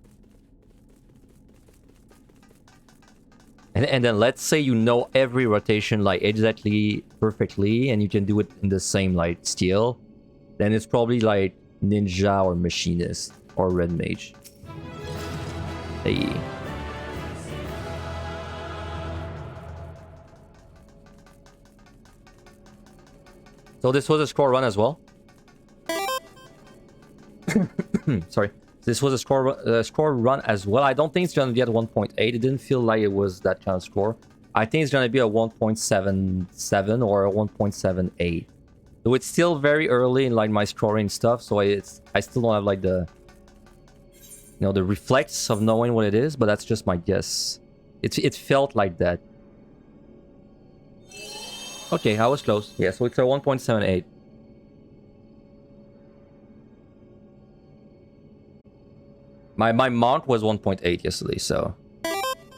And then let's say you know every rotation like exactly perfectly and you can do it in the same like steel, then it's probably like ninja or machinist or red mage. Hey. So this was a score run as well. Sorry. This was a score run as well. I don't think it's gonna be at 1.8. It didn't feel like it was that kind of score. I think it's gonna be a 1.77 or a 1.78. So it's still very early in like my scoring stuff, so I still don't have like the the reflex of knowing what it is, but that's just my guess. It felt like that. Okay, I was close. Yeah, so it's a 1.78. My mount was 1.8 yesterday, so